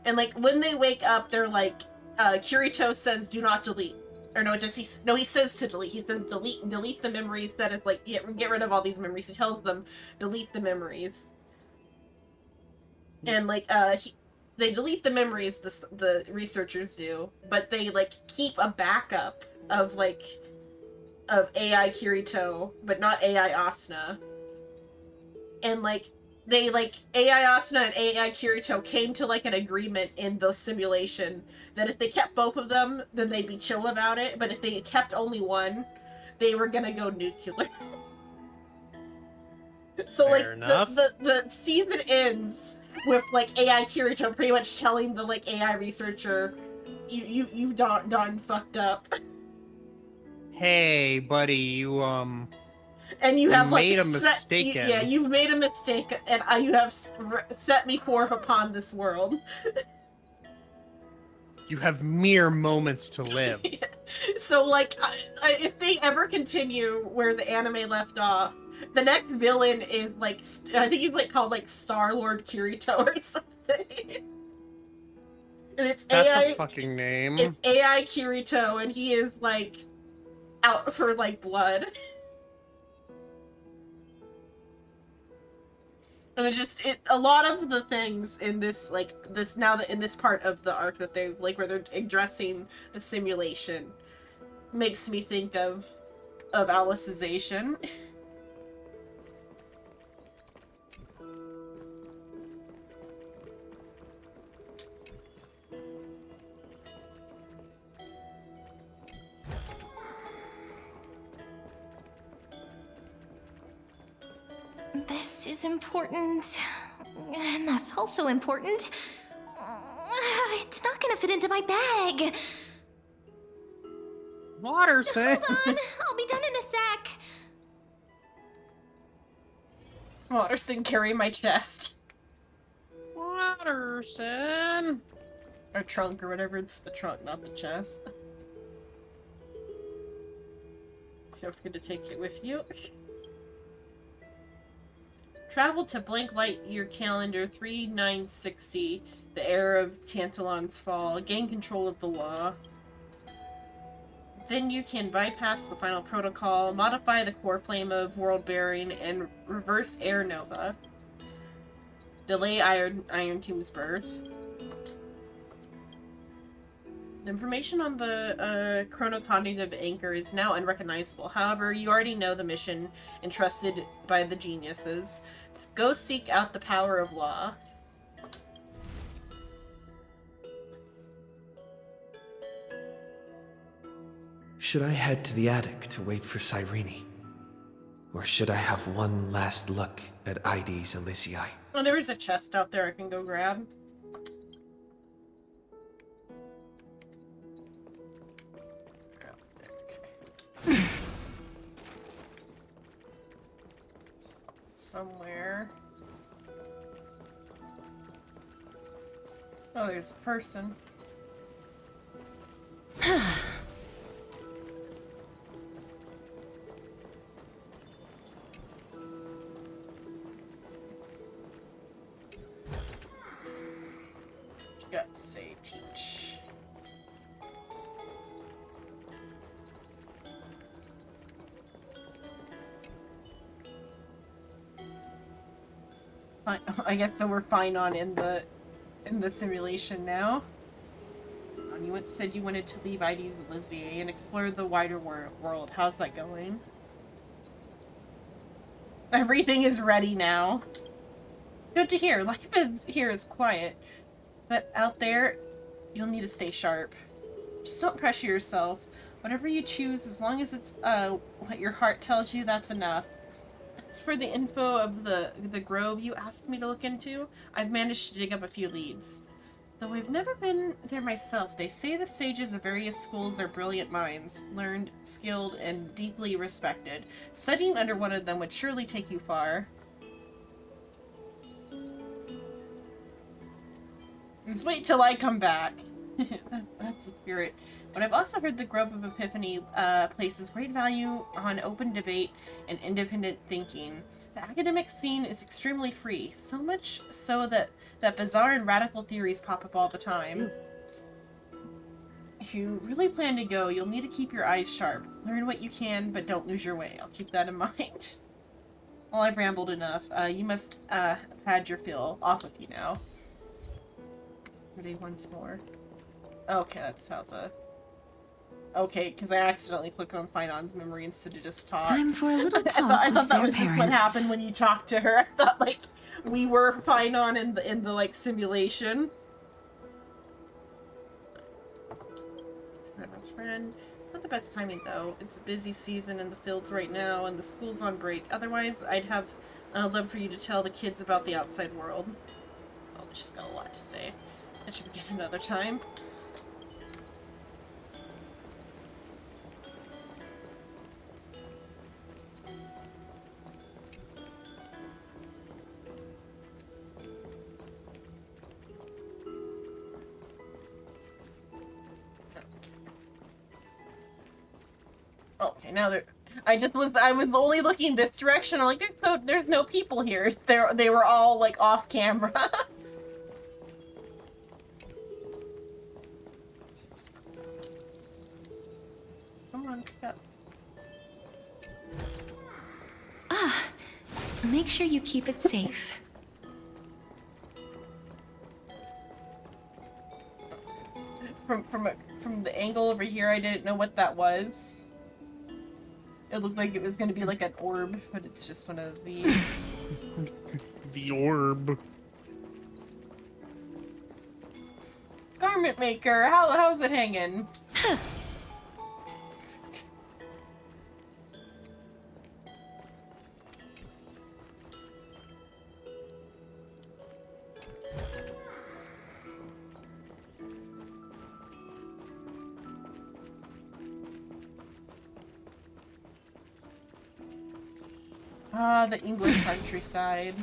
And like when they wake up, they're like Kirito says do not delete. Or no, he says to delete. He says delete the memories. That is like get rid of all these memories. He tells them delete the memories. And like they delete the memories, the researchers do, but they like keep a backup of AI Kirito, but not AI Asuna. And like they like AI Asuna and AI Kirito came to like an agreement in the simulation that if they kept both of them, then they'd be chill about it, but if they kept only one, they were gonna go nuclear. So Fair like enough. the season ends with like AI Kirito pretty much telling the like AI researcher, you done fucked up. Hey, buddy, you And you have like made a mistake. yeah, you've made a mistake, and you have set me forth upon this world. You have mere moments to live. So like, if they ever continue where the anime left off, the next villain is like I think he's like called like Star-Lord Kirito or something. And it's That's AI. a fucking name. It's AI Kirito, and he is like out for like blood. And a lot of the things in this in this part of the arc that they've like where they're addressing the simulation makes me think of Alicization. This is important. And that's also important. It's not gonna fit into my bag. Watterson. Hold on, I'll be done in a sec. Watterson, carry my chest. Watterson. Or trunk, or whatever. It's the trunk, not the chest. Don't forget to take it with you. Travel to blank light year calendar 3960, the era of Tantalon's fall. Gain control of the law. Then you can bypass the final protocol, modify the core flame of world bearing, and reverse air nova. Delay Iron Tomb's birth. The information on the chronocognitive anchor is now unrecognizable. However, you already know the mission entrusted by the geniuses. Go seek out the power of law. Should I head to the attic to wait for Cyrene? Or should I have one last look at ID's Elysiae? Oh, there is a chest out there I can go grab. somewhere. Oh, there's a person. Got to say teach. Fine. I guess so we're fine on in the simulation now. You once said you wanted to leave ID's Lizzie and explore the wider world. How's that going? Everything is ready now. Good to hear. Life here is quiet. But out there, you'll need to stay sharp. Just don't pressure yourself. Whatever you choose, as long as it's what your heart tells you, that's enough. As for the info of the grove you asked me to look into, I've managed to dig up a few leads. Though I've never been there myself, they say the sages of various schools are brilliant minds, learned, skilled, and deeply respected. Studying under one of them would surely take you far. Just wait till I come back. That's the spirit. But I've also heard the Grove of Epiphany places great value on open debate and independent thinking. The academic scene is extremely free, so much so that bizarre and radical theories pop up all the time. If you really plan to go, you'll need to keep your eyes sharp. Learn what you can, but don't lose your way. I'll keep that in mind. Well, I've rambled enough. You must have had your fill. Off with you now. Ready once more. Okay, that's how the... Okay, because I accidentally clicked on Finon's memory instead of just talk. Time for a little talk. I thought that was just what parents. happened when you talked to her. I thought like we were Finon in the like simulation. It's friend. Not the best timing though. It's a busy season in the fields right now, and the school's on break. Otherwise, I'd love for you to tell the kids about the outside world. Oh, she's got a lot to say. I should get another time. Okay, now they're... I was only looking this direction. I'm like, there's no people here. They were all like off camera. Come on, pick up. Ah, make sure you keep it safe. From the angle over here, I didn't know what that was. It looked like it was going to be like an orb, but it's just one of these. The orb. Garment maker, how's it hanging? Ah, the English countryside.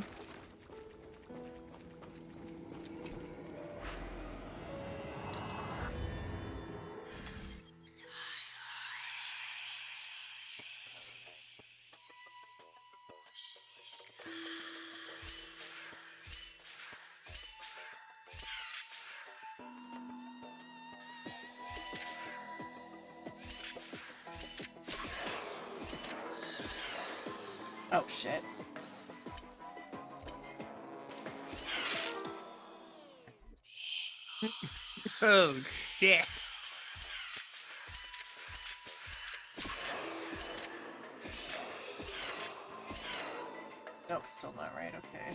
Oh shit. Oh shit. Nope, still not right, okay.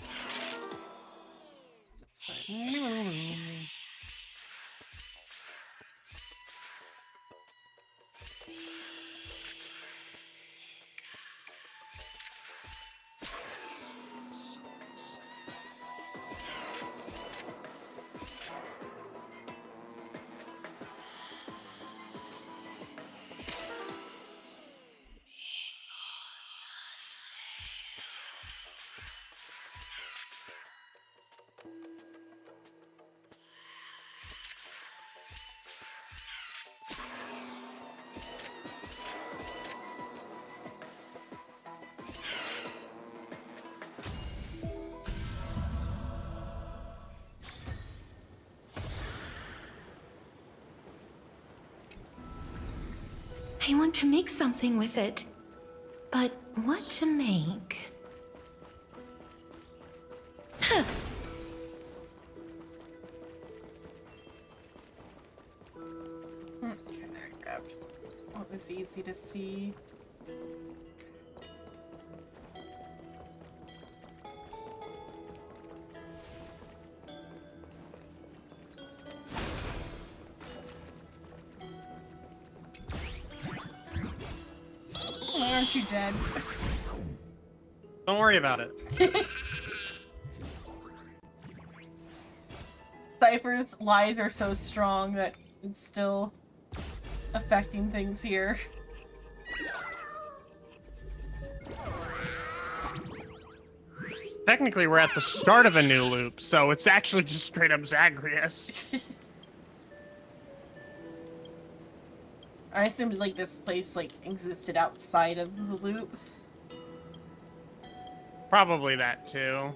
I want to make something with it. But what to make? Huh. Okay, there I grabbed what was easy to see. Why aren't you dead? Don't worry about it. Cypher's lies are so strong that it's still affecting things here. Technically, we're at the start of a new loop, so it's actually just straight up Zagreus. I assumed like this place like existed outside of the loops. Probably that too.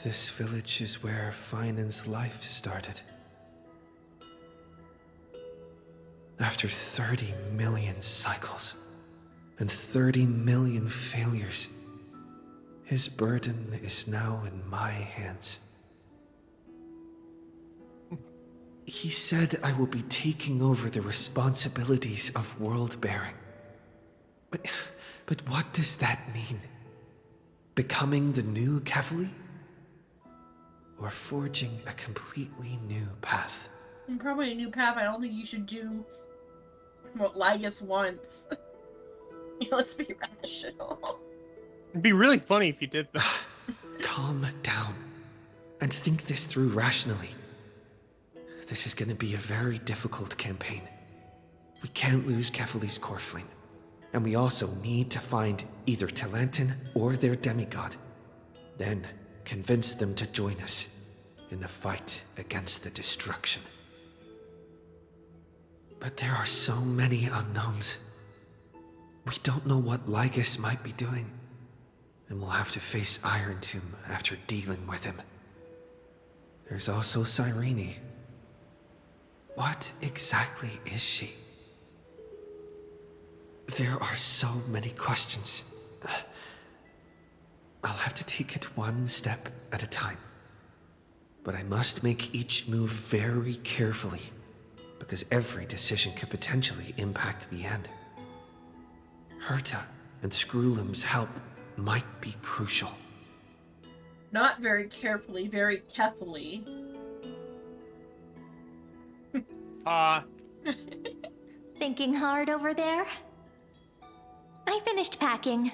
This village is where Finan's life started. After 30 million cycles and 30 million failures, his burden is now in my hands. He said I will be taking over the responsibilities of world-bearing. But what does that mean? Becoming the new Kefali? Or forging a completely new path? And probably a new path. I don't think you should do what Lygus wants. Let's be rational. It'd be really funny if you did that. Calm down and think this through rationally. This is going to be a very difficult campaign. We can't lose Kefali's core flame. And we also need to find either Talantin or their demigod. Then convince them to join us in the fight against the destruction. But there are so many unknowns. We don't know what Lygus might be doing, and we'll have to face Iron Tomb after dealing with him. There's also Cyrene. What exactly is she? There are so many questions. I'll have to take it one step at a time. But I must make each move very carefully, because every decision could potentially impact the end. Herta and Screwlim's help might be crucial. Not very carefully, very carefully. Thinking hard over there? I finished packing.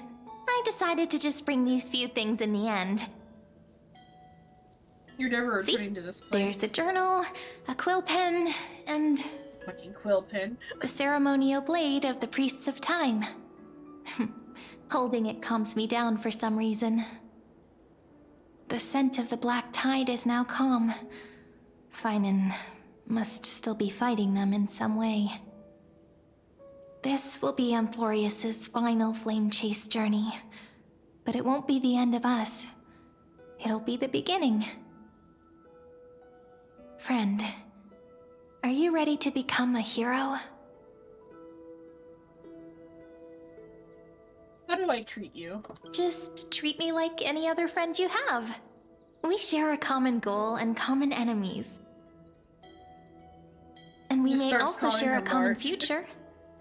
I decided to just bring these few things in the end. You're never See? returning to this place. There's a journal, a quill pen, and fucking quill pen. the ceremonial blade of the Priests of Time. Holding it calms me down for some reason. The scent of the black tide is now calm. Finan must still be fighting them in some way. This will be Amphorius's final flame chase journey. But it won't be the end of us. It'll be the beginning. Friend, are you ready to become a hero? How do I treat you? Just treat me like any other friend you have. We share a common goal and common enemies. And we Just may starts also calling share her a common Marge. future.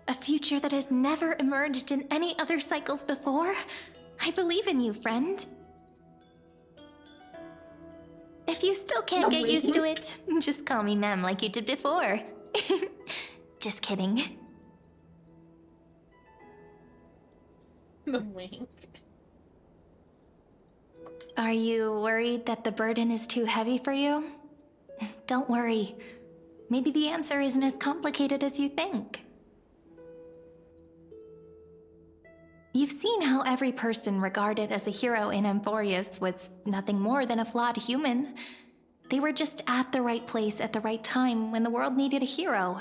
A future that has never emerged in any other cycles before. I believe in you, friend. If you still can't get used to it, just call me Mem like you did before. Just kidding. The wink. Are you worried that the burden is too heavy for you? Don't worry. Maybe the answer isn't as complicated as you think. You've seen how every person regarded as a hero in Amphorius was nothing more than a flawed human. They were just at the right place at the right time when the world needed a hero.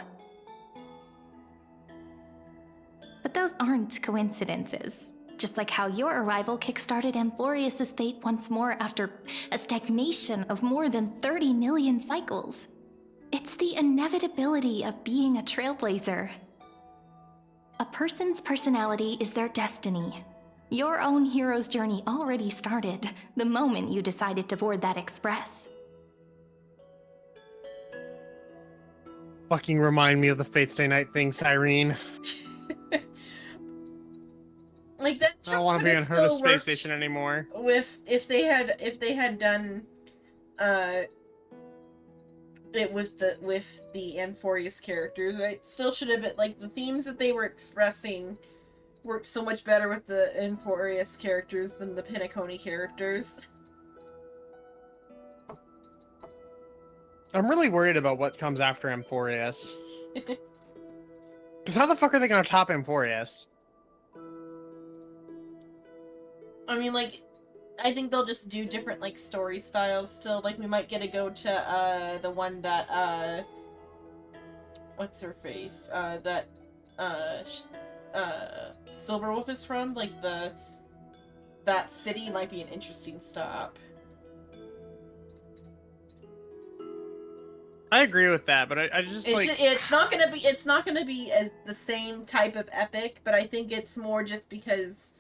But those aren't coincidences. Just like how your arrival kickstarted Amphorius' fate once more after a stagnation of more than 30 million cycles. It's the inevitability of being a trailblazer. A person's personality is their destiny. Your own hero's journey already started the moment you decided to board that express. Fucking remind me of the Fate Stay Night thing, Cyrene. Like that. I don't want to be on her space station anymore. With if they had done it with the Amphorius characters, right? Still should have been like the themes that they were expressing worked so much better with the Amphorius characters than the Penacony characters. I'm really worried about what comes after Amphorius. Because how the fuck are they gonna top Amphorius? I mean, like, I think they'll just do different, like, story styles still. Like, we might get to go to, the one that, what's her face? Silverwolf is from. Like, that city might be an interesting stop. I agree with that, but I just It's, like... it's not gonna be as the same type of epic, but I think it's more just because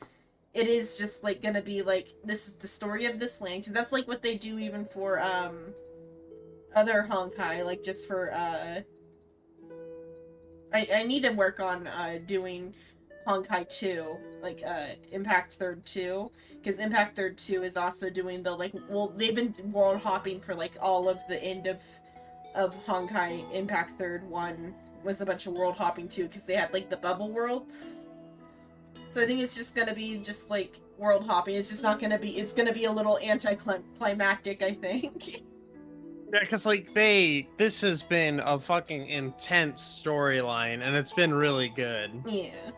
it is just, like, gonna be, like, this is the story of this land. Because that's, like, what they do even for, other Honkai. Like, just for, I need to work on, doing Honkai 2. Like, Impact Third 2. Because Impact Third 2 is also doing the, like, well, they've been world hopping for, like, all of the end of Honkai. Impact Third 1 was a bunch of world hopping, too, because they had, like, the bubble worlds. So I think it's just gonna be just like world hopping. It's just not gonna be. It's gonna be a little anticlimactic, I think. Yeah, because like this has been a fucking intense storyline, and it's been really good. Yeah.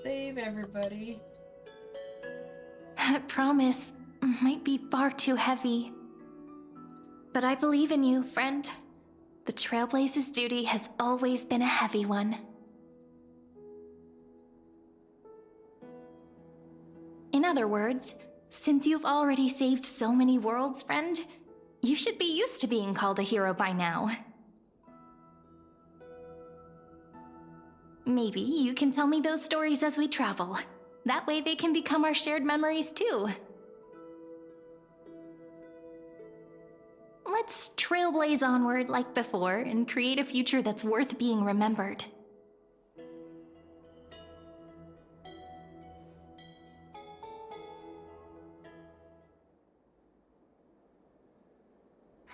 Save everybody. That promise might be far too heavy. But I believe in you, friend. The Trailblaze's duty has always been a heavy one. In other words, since you've already saved so many worlds, friend, you should be used to being called a hero by now. Maybe you can tell me those stories as we travel. That way they can become our shared memories too. Let's trailblaze onward like before and create a future that's worth being remembered.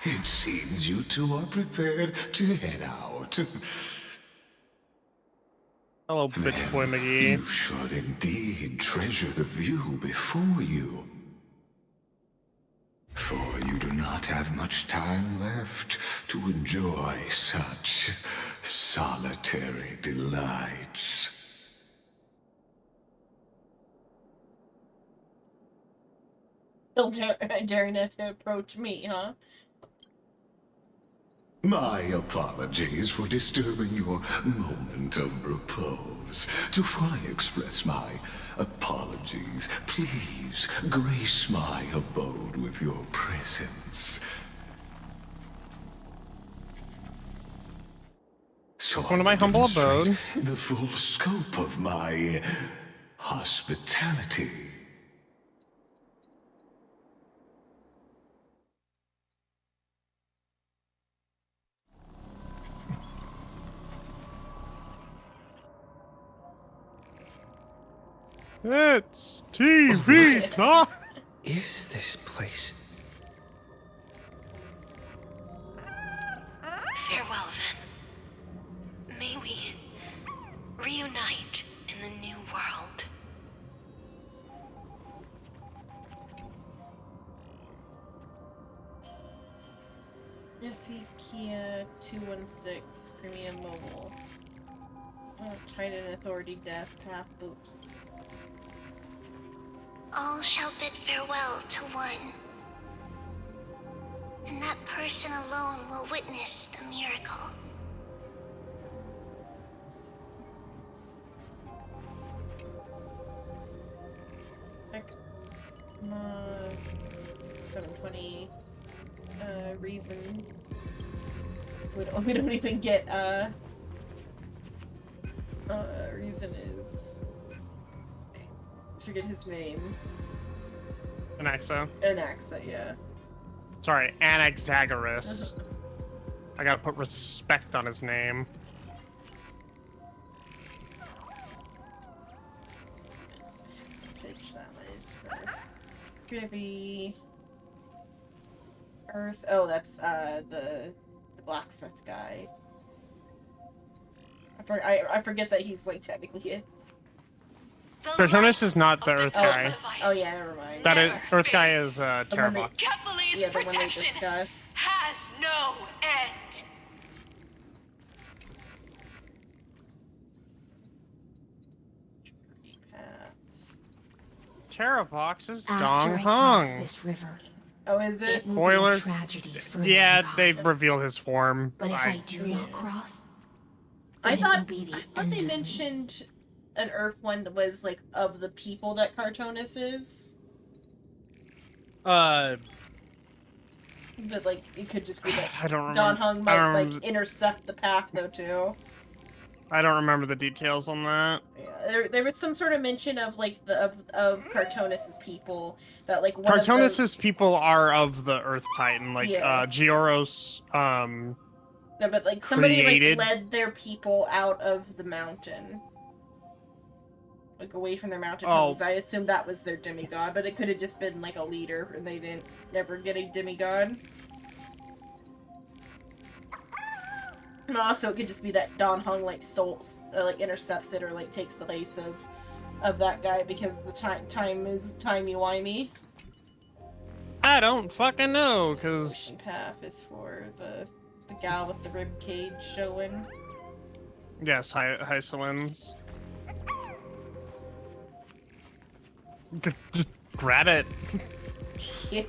It seems you two are prepared to head out. Hello, bitch boy Then McGee. You should indeed treasure the view before you. For you do not have much time left to enjoy such solitary delights. Still daring to approach me, huh? My apologies for disturbing your moment of repose. To fully express my apologies, please grace my abode with your presence. So Come to my humble abode. the full scope of my hospitality. It's TV time! Is this place? Farewell, then. May we reunite in the new world. FE Kia 216 Premium Mobile. Oh, Titan Authority Death Path Boot. all shall bid farewell to one. And that person alone will witness the miracle. Heck. 720. Reason. We don't even get, reason is... What's his name? I forget his name. Anaxa. Anaxa, yeah. Sorry, Anaxagoras. I gotta put respect on his name. Message that one is for Privy. Earth. Oh, that's the blacksmith guy. I forget that he's like technically it. Cartoonist is not the Earth guy. Oh yeah, never mind. That is Earth guy is The one Terravox. they- Yeah, the one they discuss. has no end. Terravox is After Dong I cross Hung. this river, Oh, is it? it will Spoiler. be a tragedy for Yeah, they mankind. reveal his form. But if I do not cross, then I it thought will be the they end of me. mentioned an Earth one that was like of the people that Cartoonus is, but like it could just be that I don't remember. Don Hung I might don't like remember- intercept the path though too. I don't remember the details on that. Yeah, there was some sort of mention of like of Cartoonus's people that like one Cartoonus's people are of the Earth Titan, like Yeah. Gioros. Yeah, but like somebody created- like led their people out of the mountain. Like away from their mountain Oh. homes. I assumed that was their demigod, but it could have just been like a leader and they didn't never get a demigod. And also it could just be that Don Hung like like intercepts it or like takes the place of that guy because the time is timey-wimey. I don't fucking know, cause Ocean Path is for the gal with the rib cage showing. yes, Hysolins. Just grab it. Yeah.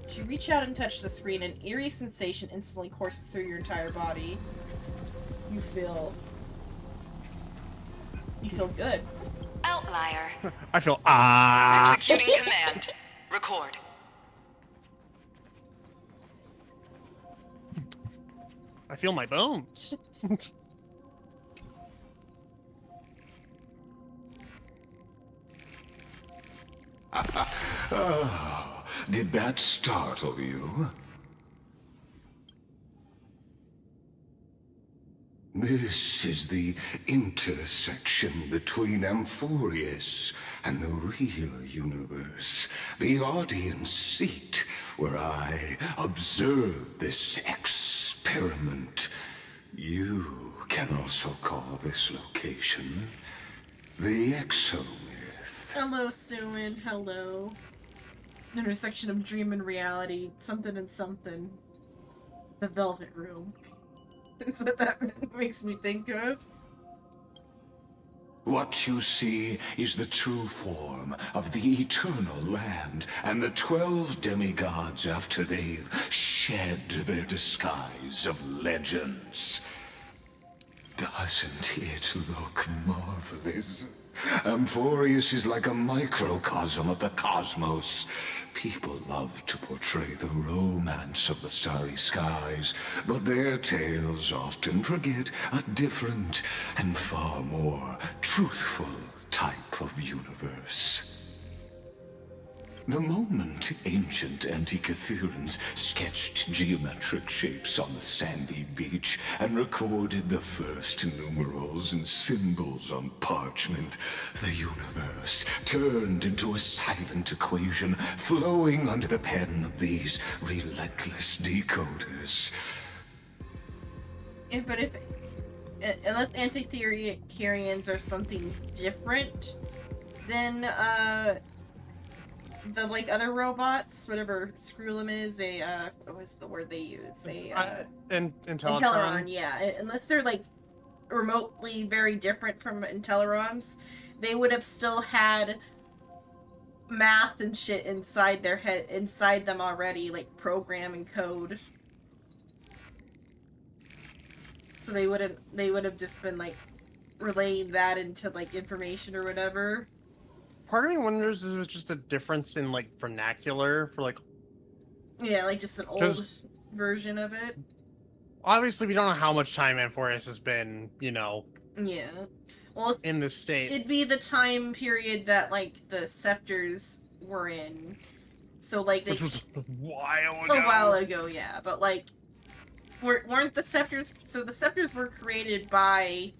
As you reach out and touch the screen, an eerie sensation instantly courses through your entire body. You feel good. Outlier. I feel Executing command. Record. I feel my bones. Oh, did that startle you? This is the intersection between Amphorius and the real universe. The audience seat where I observe this experiment. You can also call this location the Exomyth. Hello, Suin. Hello. Intersection of dream and reality. Something and something. The Velvet Room. That's what that makes me think of. What you see is the true form of the eternal land and the 12 demigods after they've shed their disguise of legends. Doesn't it look marvelous? Amphorius is like a microcosm of the cosmos. People love to portray the romance of the starry skies, but their tales often forget a different and far more truthful type of universe. The moment ancient Antikytherians sketched geometric shapes on the sandy beach and recorded the first numerals and symbols on parchment, the universe turned into a silent equation flowing under the pen of these relentless decoders. Yeah, but unless Antikytherians are something different than the like other robots, whatever Screwlim is, what was the word they use? Inteleron. Yeah. Unless they're like remotely very different from Intelerons, they would have still had math and shit inside their head, inside them already, like program and code. So they would have just been like relaying that into like information or whatever. Part of me wonders if it was just a difference in like vernacular for like. Yeah, like just an old version of it. Obviously, we don't know how much time Amphoreus has been, you know. Yeah. Well, in this state. It'd be the time period that like the scepters were in. So like they Which was a while ago. A while ago, yeah. But like weren't the scepters, so the scepters were created by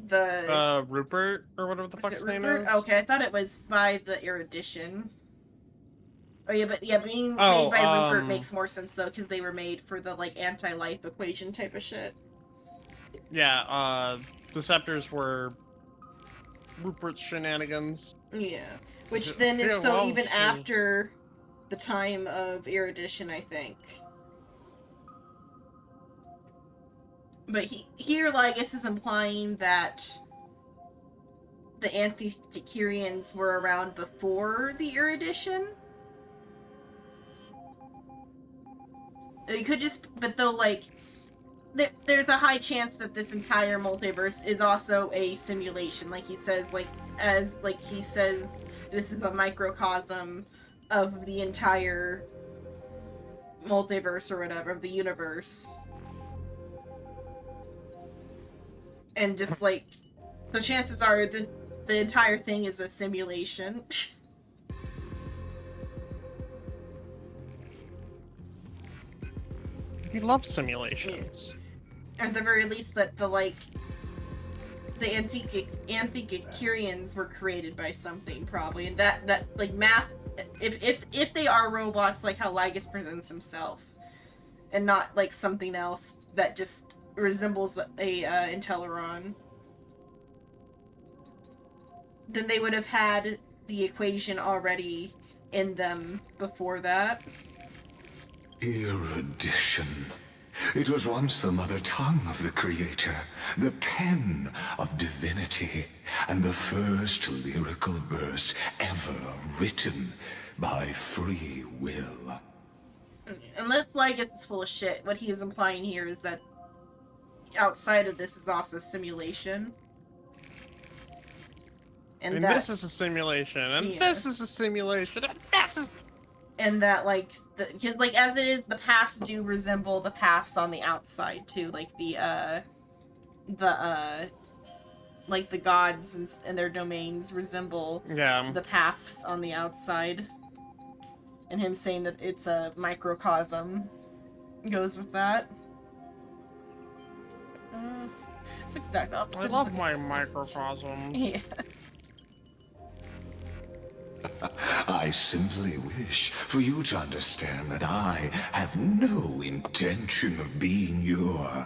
Rupert or whatever the fuck his name is. Okay, I thought it was by the Erudition. Oh yeah, but being made by Rupert makes more sense though, because they were made for the like anti-life equation type of shit. Yeah, the scepters were Rupert's shenanigans. Yeah, which then is even after the time of Erudition, I think. But here, I guess, is implying that the Anti-Decurians were around before the Erudition. It could just, but though, like, there's a high chance that this entire multiverse is also a simulation. Like he says, this is a microcosm of the entire multiverse or whatever, of the universe. And just like, so chances are the entire thing is a simulation. He loves simulations. At the very least, that the Anti-Decurians were created by something, probably, and that like math, if they are robots, like how Lygus presents himself, and not like something else that just resembles a Inteleron, then they would have had the equation already in them before that. Erudition. It was once the mother tongue of the Creator, the pen of divinity, and the first lyrical verse ever written by free will. Unless Lygus is full of shit, what he is implying here is that outside of this is also simulation. And this is a simulation, and this is a simulation, and this is... And that, like, because, like, as it is, the paths do resemble the paths on the outside, too. Like, like, the gods and their domains resemble the paths on the outside. And him saying that it's a microcosm goes with that. It's exact opposite. I love my microcosms. Yeah. I simply wish for you to understand that I have no intention of being your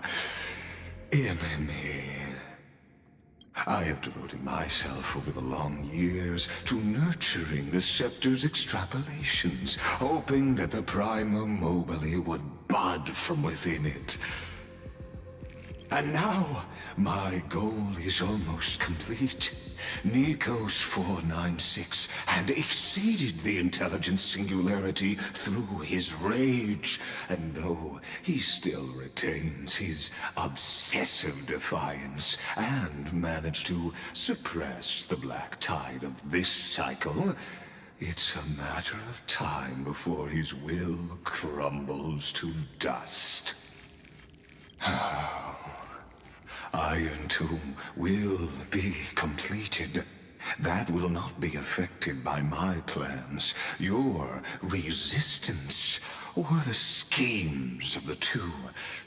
enemy. I have devoted myself over the long years to nurturing the Scepter's extrapolations, hoping that the Prima Mobile would bud from within it. And now, my goal is almost complete. Nikos 496 had exceeded the intelligence singularity through his rage, and though he still retains his obsessive defiance and managed to suppress the black tide of this cycle, it's a matter of time before his will crumbles to dust. Iron Tomb will be completed. That will not be affected by my plans, your resistance, or the schemes of the two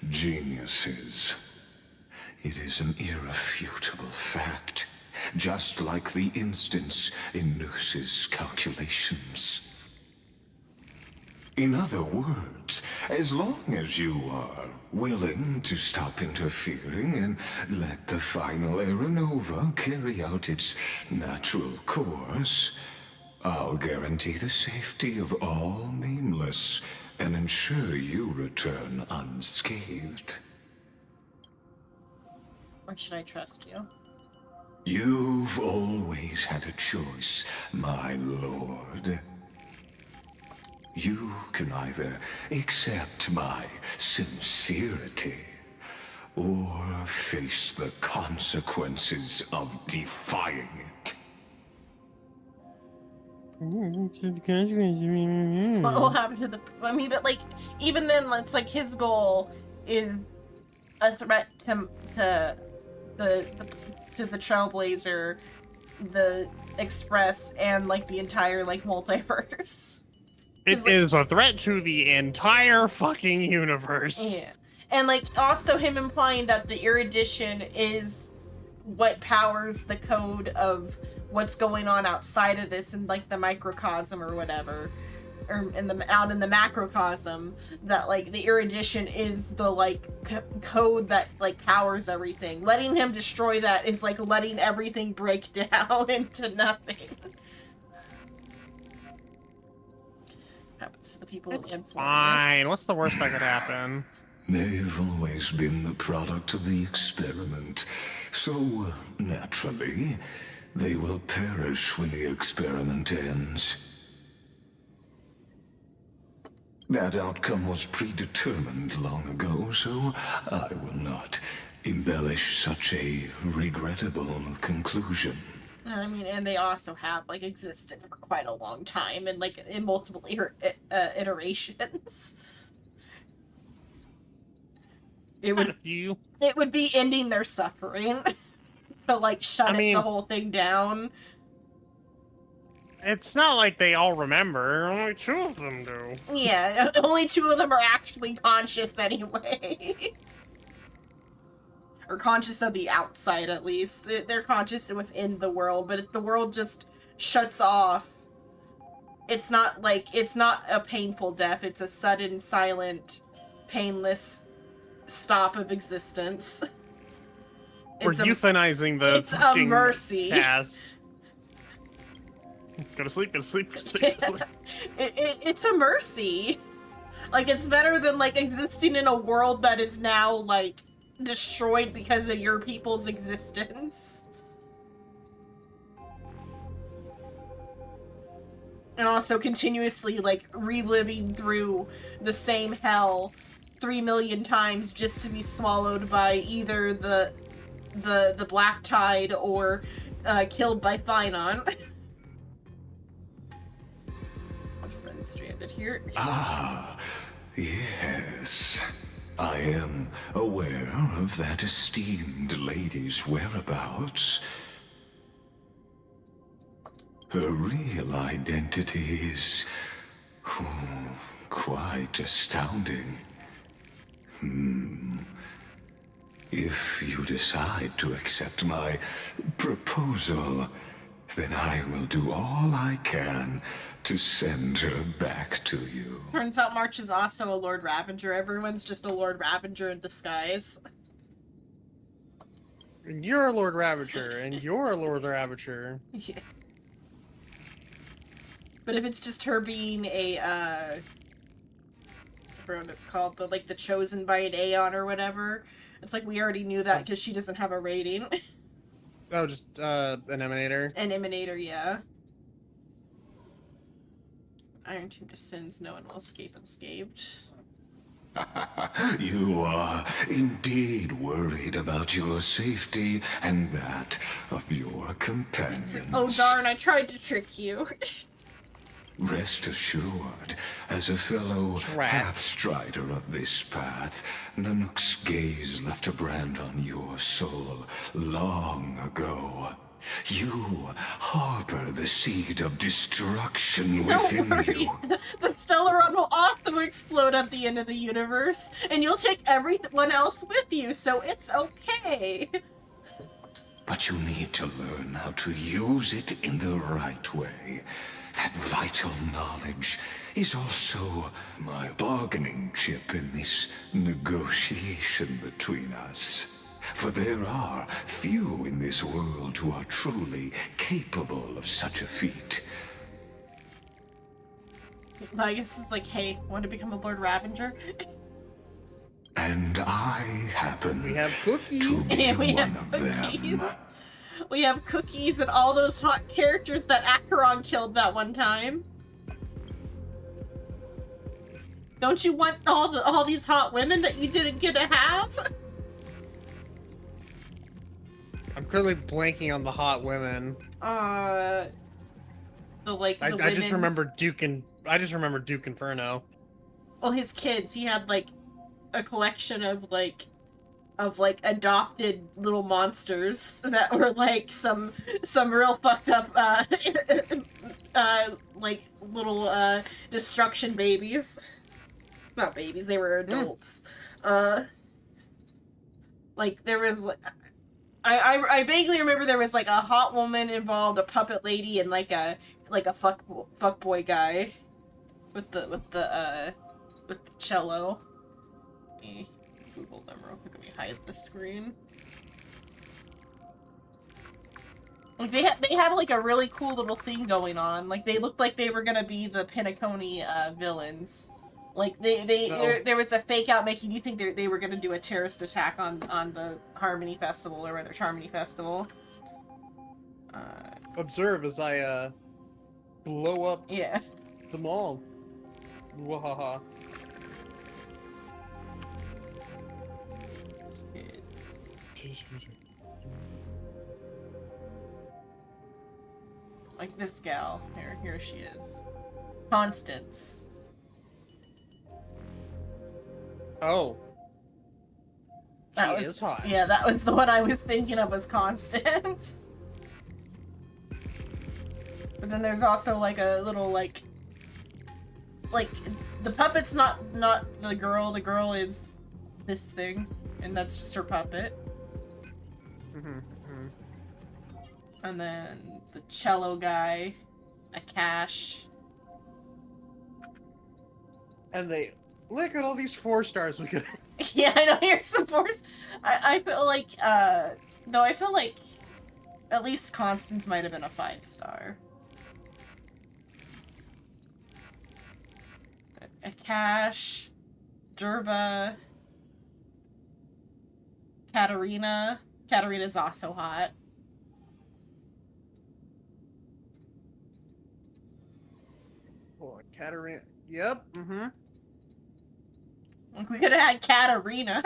geniuses. It is an irrefutable fact, just like the instance in Noose's calculations. In other words, as long as you are willing to stop interfering and let the final Aeronova carry out its natural course, I'll guarantee the safety of all Nameless and ensure you return unscathed. Or should I trust you? You've always had a choice, my lord. You can either accept my sincerity or face the consequences of defying it. What will happen to the? I mean, but like, even then, it's like his goal is a threat to the Trailblazer, the Express, and like the entire like multiverse. It is a threat to the entire fucking universe. Yeah, and like also him implying that the Erudition is what powers the code of what's going on outside of this in like the microcosm or whatever, or out in the macrocosm, that like the Erudition is the like code that like powers everything. Letting him destroy that is like letting everything break down into nothing. Happens to the people It's in fine. What's the worst that could happen? They've always been the product of the experiment, so naturally, they will perish when the experiment ends. That outcome was predetermined long ago, so I will not embellish such a regrettable conclusion. I mean, and they also have like existed for quite a long time, and like in multiple iterations. It would be ending their suffering to like shut the whole thing down. It's not like they all remember. Only 2 of them do. Yeah, only 2 of them are actually conscious anyway. Or conscious of the outside, at least. They're conscious within the world, but if the world just shuts off, it's not a painful death. It's a sudden, silent, painless stop of existence. We're euthanizing the it's a fucking mercy. cast. Go to sleep, go to sleep, go to sleep, go to sleep. It's a mercy. Like, it's better than, like, existing in a world that is now, like, destroyed because of your people's existence. And also continuously, like, reliving through the same hell 3 million times just to be swallowed by either the Black Tide or killed by Finon. Stranded here. Ah, yes. I am aware of that esteemed lady's whereabouts. Her real identity is quite astounding. If you decide to accept my proposal, then I will do all I can to send her back to you. Turns out March is also a Lord Ravager. Everyone's just a Lord Ravager in disguise. And you're a Lord Ravager, and you're a Lord Ravager. Yeah. But if it's just her being a, I forgot what it's called, the chosen by an Aeon or whatever, it's like we already knew that because she doesn't have a rating. Oh, just, an Emanator? An Emanator, yeah. Iron Tomb descends, no one will escape unscathed. You are indeed worried about your safety and that of your companions. Oh darn, I tried to trick you. Rest assured, as a fellow pathstrider of this path, Nanook's gaze left a brand on your soul long ago. You harbor the seed of destruction within you. The Stellaron will also explode at the end of the universe, and you'll take everyone else with you, so it's okay. But you need to learn how to use it in the right way. That vital knowledge is also my bargaining chip in this negotiation between us. For there are few in this world who are truly capable of such a feat. I guess it's like, hey, want to become a Lord Ravager? And and I happen We have cookies. to be Yeah, we one have of cookies. them. We have Cookies and all those hot characters that Acheron killed that one time. Don't you want all these hot women that you didn't get to have? I'm clearly blanking on the hot women. The women. I just remember Duke Inferno. Well, his kids. He had like a collection of adopted little monsters that were like some real fucked up like little destruction babies. Not babies, they were adults. Like there was like I vaguely remember there was like a hot woman involved, a puppet lady, and like a fuck boy guy with the cello. Let me Google them real quick. Let me hide the screen. Like they had like a really cool little thing going on. Like they looked like they were gonna be the Penacony villains. Like there was a fake out making you think they were gonna do a terrorist attack on the Harmony Festival or rather Charmony Festival. Observe as I blow up the mall. Wahaha. Like this gal. Here she is. Constance. Oh. That She is hot. Yeah, that was the one I was thinking of, was Constance. But then there's also like a little like the puppet's not the girl. The girl is this thing, and that's just her puppet. And then the cello guy, a Cash. And they look at all these 4 stars we could. Yeah, I know, here's some force. I feel like no, I feel like at least Constance might have been a 5-star. A Cash, Durba, Katarina. Katarina's also hot. Hold on, Katarina. Yep. Like we could have had Katarina.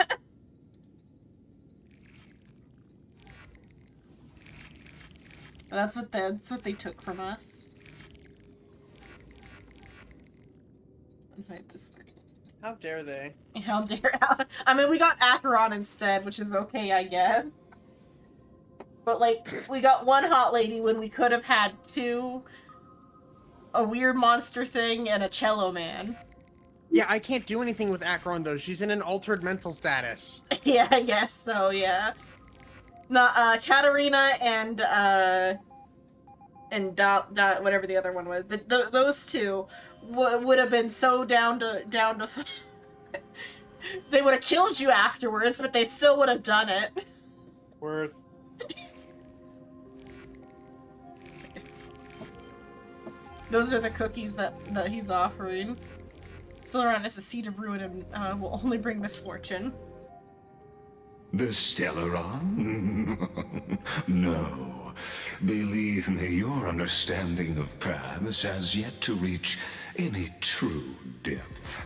That's what they took from us. Hide the screen. How dare they? How dare? I mean, we got Acheron instead, which is okay, I guess. But like, we got one hot lady when we could have had 2. A weird monster thing and a cello man. Yeah, I can't do anything with Acheron though. She's in an altered mental status. Yeah, I guess so. Yeah. Not Katarina and whatever the other one was. Those two would have been so down to. They would have killed you afterwards, but they still would have done it. Worth. Those are the cookies that he's offering. Celeron is a seed of ruin and will only bring misfortune. The Stellaron? No. Believe me, your understanding of paths has yet to reach any true depth.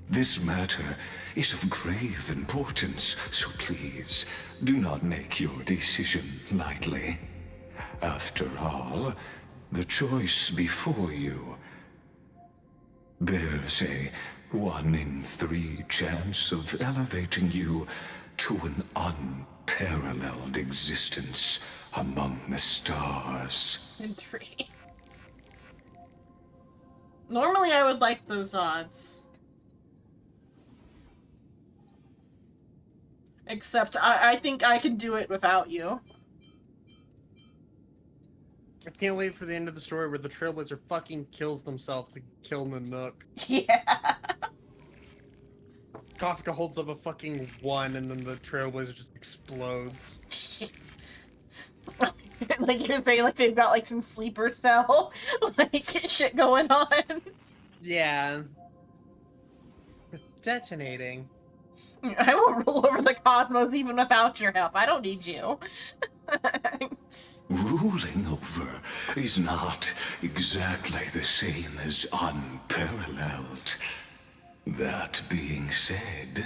This matter is of grave importance, so please, do not make your decision lightly. After all, the choice before you bears a 1 in 3 chance of elevating you to an unparalleled existence among the stars. In 3. Normally I would like those odds. Except I think I can do it without you. I can't wait for the end of the story where the Trailblazer fucking kills themselves to kill Nanook. Yeah. Kafka holds up a fucking 1 and then the Trailblazer just explodes. like you're saying, like they've got like some sleeper cell, like shit going on. Yeah. Detonating. I will rule over the cosmos even without your help. I don't need you. Ruling over is not exactly the same as unparalleled. That being said,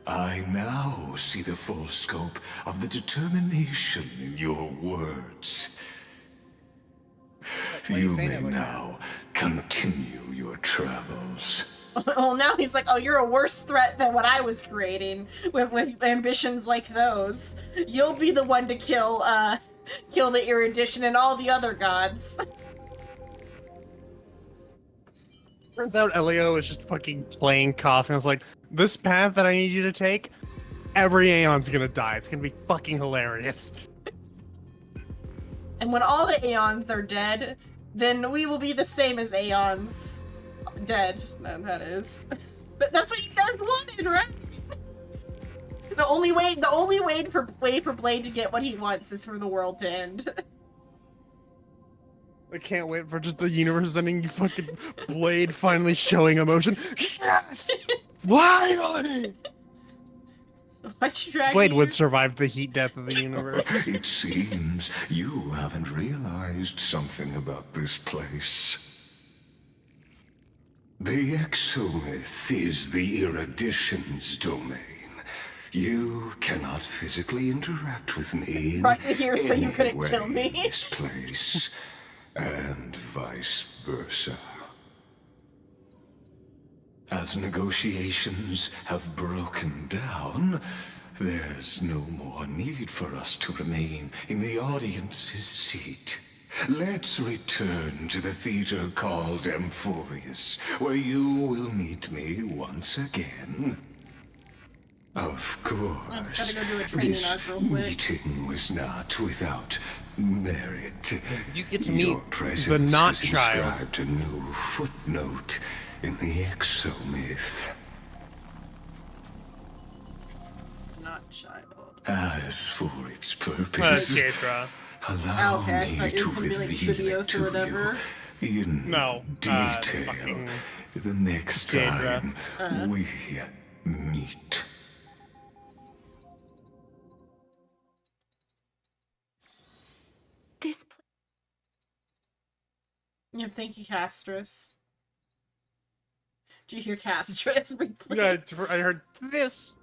I now see the full scope of the determination in your words. You may now continue your travels. Well, now he's like, oh, you're a worse threat than what I was creating with ambitions like those. You'll be the one to kill the Erudition and all the other gods. Turns out Elio is just fucking playing coffin. It's like, this path that I need you to take, every Aeon's gonna die. It's gonna be fucking hilarious. And when all the Aeons are dead, then we will be the same as Aeons. Dead, that is. But that's what you guys wanted, right? The only way for Blade to get what he wants is for the world to end. I can't wait for just the universe ending. You fucking Blade finally showing emotion. Yes! Finally! Blade would survive the heat death of the universe. It seems you haven't realized something about this place. The Exomyth is the Erudition's domain. You cannot physically interact with me in Right here, so you couldn't any kill way me. in this place, and vice versa. As negotiations have broken down, there's no more need for us to remain in the audience's seat. Let's return to the theater called Amphorius, where you will meet me once again. Of course, gotta go do a training this arc real quick. meeting was not without merit. You get to Your meet presence the not has child. inscribed a new footnote in the Exomyth. Not child. As for its purpose, Keitra. allow Okay, I me thought it was to gonna be like reveal Trivios it or to whatever. you in No, detail fucking the next Daedra. time we meet. This Yeah, thank you, Castris. Did you hear Castris? Yeah, I heard this.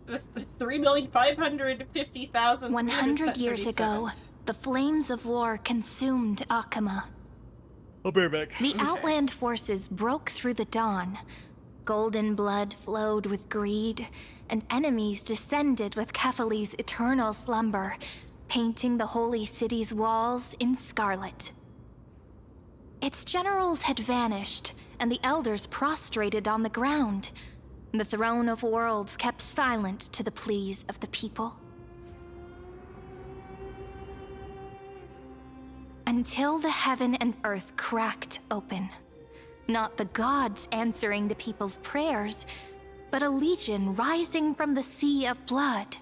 3,550,000. 100 years ago, the flames of war consumed Akama. I'll be right back. The Outland forces broke through the dawn. Golden blood flowed with greed, and enemies descended with Kephali's eternal slumber, painting the holy city's walls in scarlet. Its generals had vanished, and the elders prostrated on the ground. The throne of worlds kept silent to the pleas of the people. Until the heaven and earth cracked open. Not the gods answering the people's prayers, but a legion rising from the sea of blood.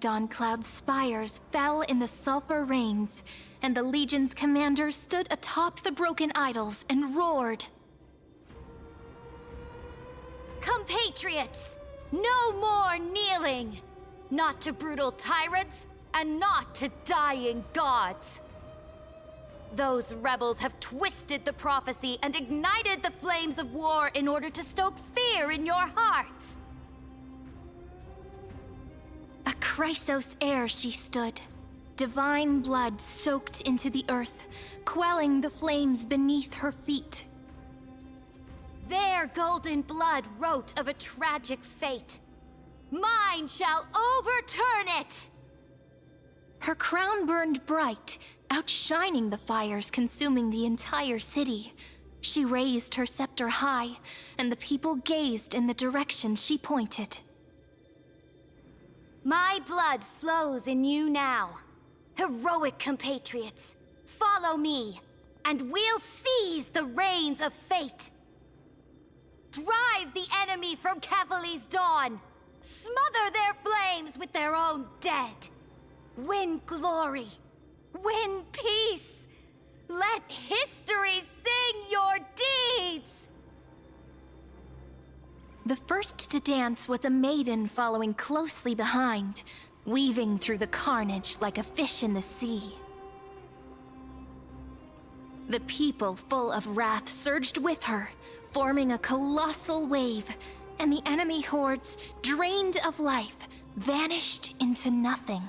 Dawncloud's spires fell in the sulfur rains, and the legion's commander stood atop the broken idols and roared. Compatriots, no more kneeling! Not to brutal tyrants, and not to dying gods! Those rebels have twisted the prophecy and ignited the flames of war in order to stoke fear in your hearts! A Chrysos heir she stood, divine blood soaked into the earth, quelling the flames beneath her feet. Their golden blood wrote of a tragic fate. Mine shall overturn it! Her crown burned bright, outshining the fires consuming the entire city. She raised her scepter high, and the people gazed in the direction she pointed. My blood flows in you now. Heroic compatriots, follow me, and we'll seize the reins of fate. Drive the enemy from Kevali's dawn! Smother their flames with their own dead! Win glory! Win peace! Let history sing your deeds! The first to dance was a maiden following closely behind, weaving through the carnage like a fish in the sea. The people, full of wrath, surged with her, forming a colossal wave, and the enemy hordes, drained of life, vanished into nothing.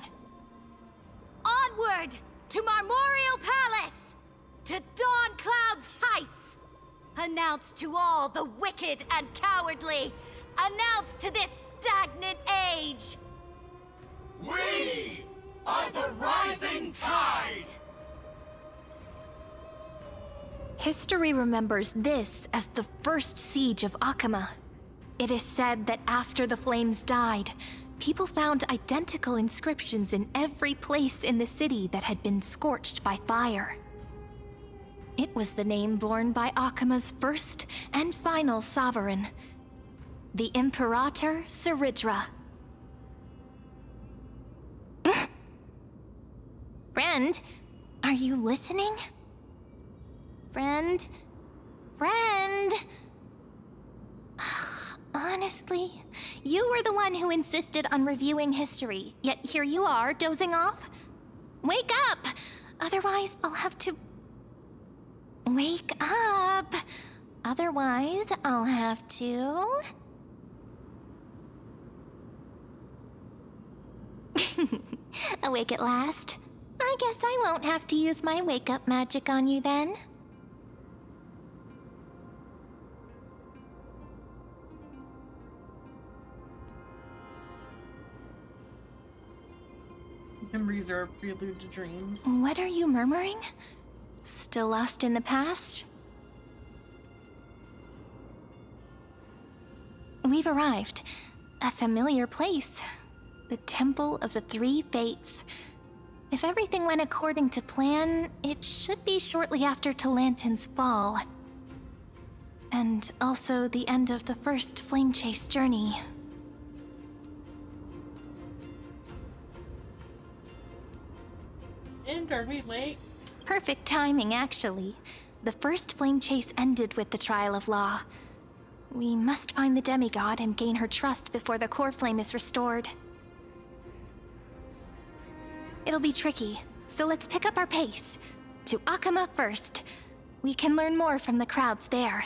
Onward to Marmoreal Palace! To Dawn Cloud's heights! Announce to all the wicked and cowardly! Announce to this stagnant age! We are the rising tide! History remembers this as the first siege of Akama. It is said that after the flames died, people found identical inscriptions in every place in the city that had been scorched by fire. It was the name borne by Akama's first and final sovereign, the Imperator Saridra. Friend, are you listening? Friend? Friend? Honestly, you were the one who insisted on reviewing history, yet here you are, dozing off? Wake up! Otherwise, I'll have to... Wake up! Otherwise, I'll have to... Awake at last? I guess I won't have to use my wake-up magic on you then. Memories are a prelude to dreams. What are you murmuring? Still lost in the past? We've arrived. A familiar place. The Temple of the Three Fates. If everything went according to plan, it should be shortly after Talantin's fall. And also the end of the first Flame Chase journey. And are we late? Perfect timing, actually. The first Flame Chase ended with the Trial of Law. We must find the demigod and gain her trust before the core flame is restored. It'll be tricky, so let's pick up our pace. To Akama first. We can learn more from the crowds there.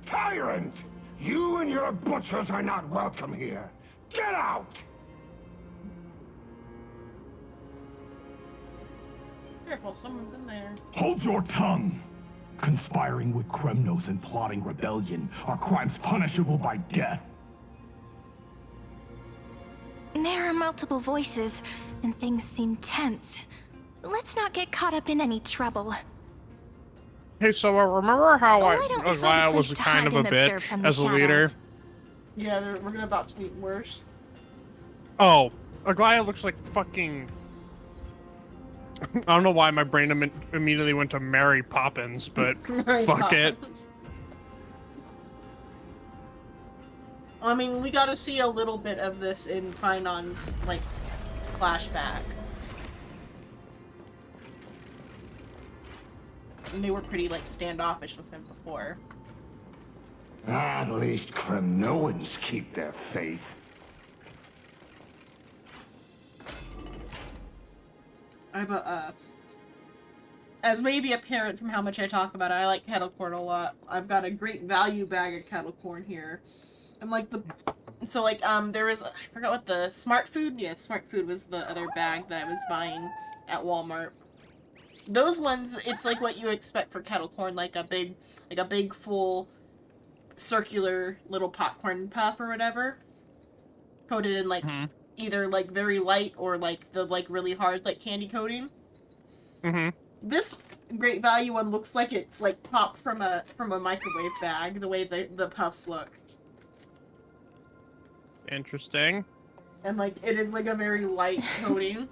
Tyrant! You and your butchers are not welcome here. Get out! Careful, someone's in there. Hold your tongue! Conspiring with Kremnos and plotting rebellion are crimes punishable by death. There are multiple voices, and things seem tense. Let's not get caught up in any trouble. Hey, so remember how Why don't we find a I was place to kind of hide a and observe bitch from the as a leader? shadows? Yeah, we're about to meet worse. Oh, Aglaya looks like fucking... I don't know why my brain immediately went to Mary Poppins, but fuck it. I mean, we got to see a little bit of this in Painon's, like, flashback. And they were pretty, like, standoffish with him before. At least Kremnoans keep their faith. I've as maybe apparent from how much I talk about it, I like kettle corn a lot. I've got a great value bag of kettle corn here. And like there was, I forgot what the Smart Food, yeah, Smart Food was the other bag that I was buying at Walmart. Those ones, it's like what you expect for kettle corn, like a big full circular little popcorn puff or whatever. Coated in like either like very light or like the like really hard like candy coating. This Great Value one looks like it's like popped from a microwave bag, the way the puffs look. Interesting. And like it is like a very light coating.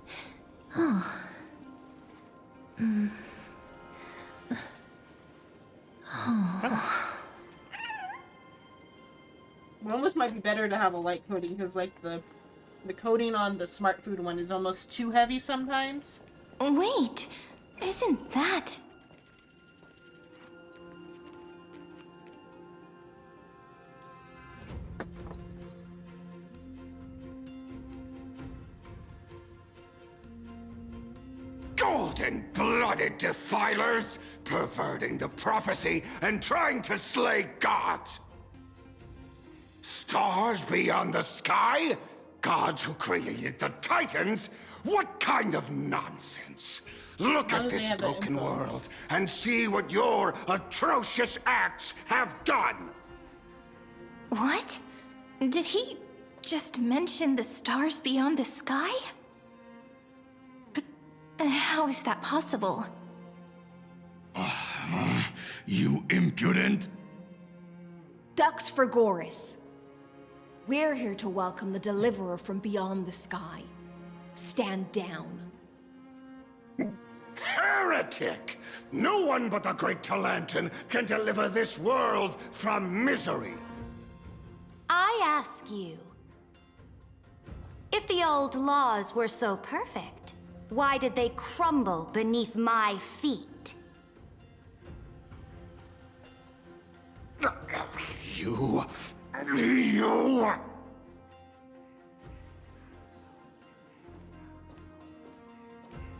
It almost might be better to have a light coating because, like, the coating on the Smart Food one is almost too heavy sometimes. Wait, isn't that... Golden-blooded defilers, perverting the prophecy and trying to slay gods. Stars beyond the sky? Gods who created the Titans? What kind of nonsense? Look at this broken world and see what your atrocious acts have done. What? Did he just mention the stars beyond the sky? But how is that possible? You impudent! Dux for Goris. We're here to welcome the Deliverer from beyond the sky. Stand down. Heretic! No one but the Great Talantin can deliver this world from misery. I ask you, if the old laws were so perfect, why did they crumble beneath my feet? You...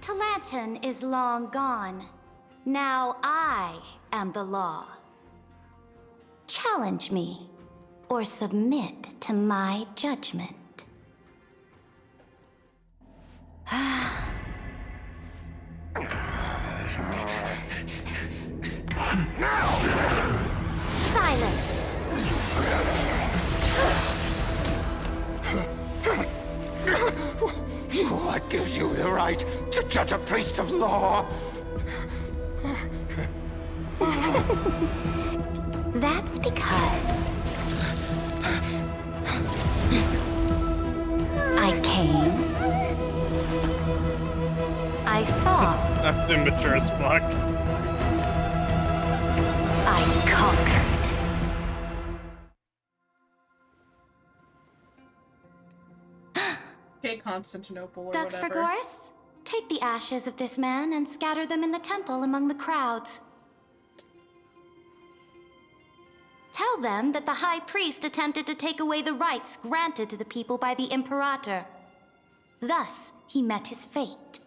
Talantin is long gone. Now I am the law. Challenge me, or submit to my judgment. Silence! What gives you the right to judge a priest of law? That's because I came. I saw. That's immature as fuck. I conquered. Okay, Constantinople or Dux whatever. Forgoris, take the ashes of this man and scatter them in the temple among the crowds. Tell them that the High Priest attempted to take away the rights granted to the people by the Imperator. Thus, he met his fate.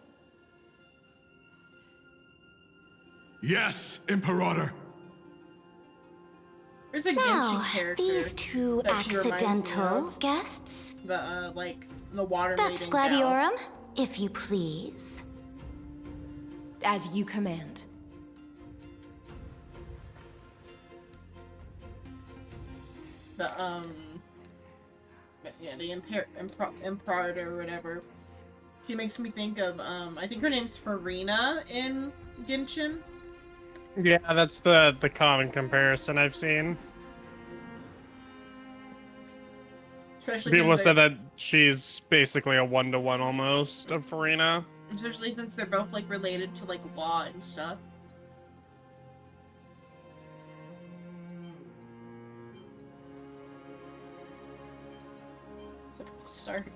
Yes, Imperator. There's a Now, Genshin character. these two that she reminds me accidental of. guests. The, like, the water Dux maiden gal. Gladiorum, if you please. As you command. The, yeah, the Imperator or whatever. She makes me think of, I think her name's Farina in Genshin. Yeah, that's the common comparison I've seen. Especially People because said that she's basically a one-to-one almost of Farina. especially since they're both, like, related to, like, law and stuff. Start.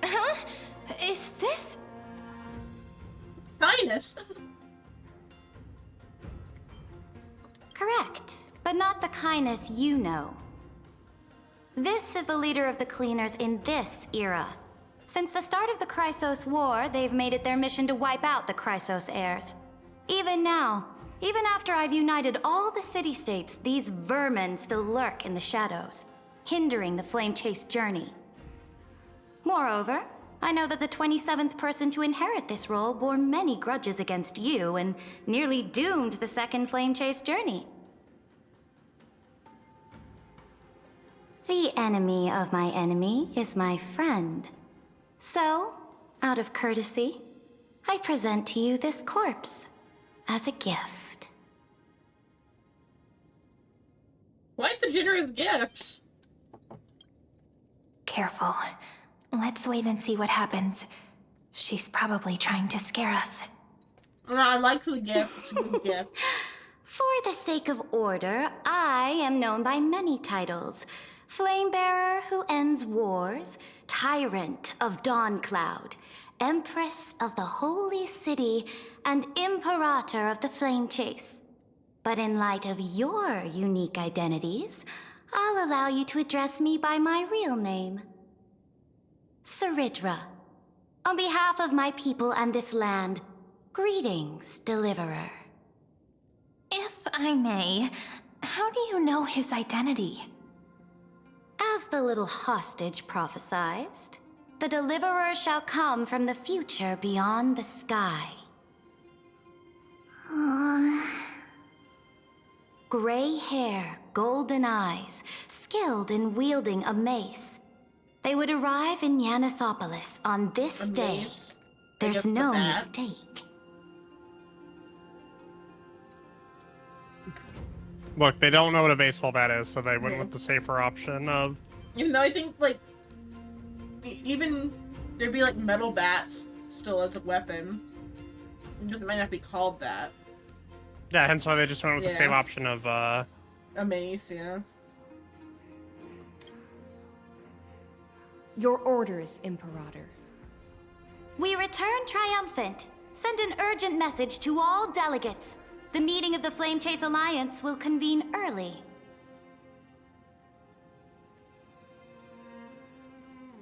Huh? Is this... Kindness? Correct, but not the kindness you know. This is the leader of the Cleaners in this era. Since the start of the Chrysos War, they've made it their mission to wipe out the Chrysos heirs. Even now, even after I've united all the city-states, these vermin still lurk in the shadows, hindering the flame-chased journey. Moreover, I know that the 27th person to inherit this role bore many grudges against you and nearly doomed the second flame-chased journey. The enemy of my enemy is my friend. So, out of courtesy, I present to you this corpse as a gift. Quite the generous gift. Careful. Let's wait and see what happens. She's probably trying to scare us. I like the gift. It's a good gift. For the sake of order, I am known by many titles. Flamebearer who ends wars, Tyrant of Dawncloud, Empress of the Holy City, and Imperator of the Flame Chase. But in light of your unique identities, I'll allow you to address me by my real name. Saridra. On behalf of my people and this land, greetings, Deliverer. If I may, how do you know his identity? As the little hostage prophesied, the Deliverer shall come from the future beyond the sky. Gray hair, golden eyes, skilled in wielding a mace. They would arrive in Yanisopolis on this day. There's no mistake. Look, they don't know what a baseball bat is, so they went with the safer option of... Even though I think, like, even there'd be, like, metal bats still as a weapon. It just might not be called that. Yeah, hence why they just went with the safe option of, a mace, yeah. Your orders, Imperator. We return triumphant. Send an urgent message to all delegates. The meeting of the Flame Chase Alliance will convene early.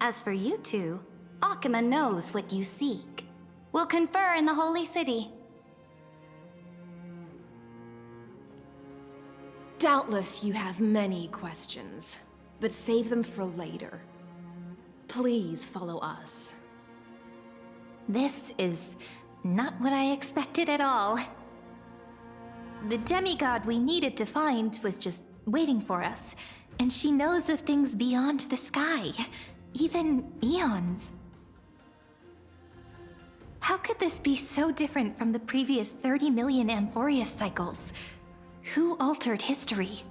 As for you two, Akuma knows what you seek. We'll confer in the Holy City. Doubtless you have many questions, but save them for later. Please follow us. This is not what I expected at all. The demigod we needed to find was just waiting for us, and she knows of things beyond the sky, even eons. How could this be so different from the previous 30 million Amphorius cycles? Who altered history?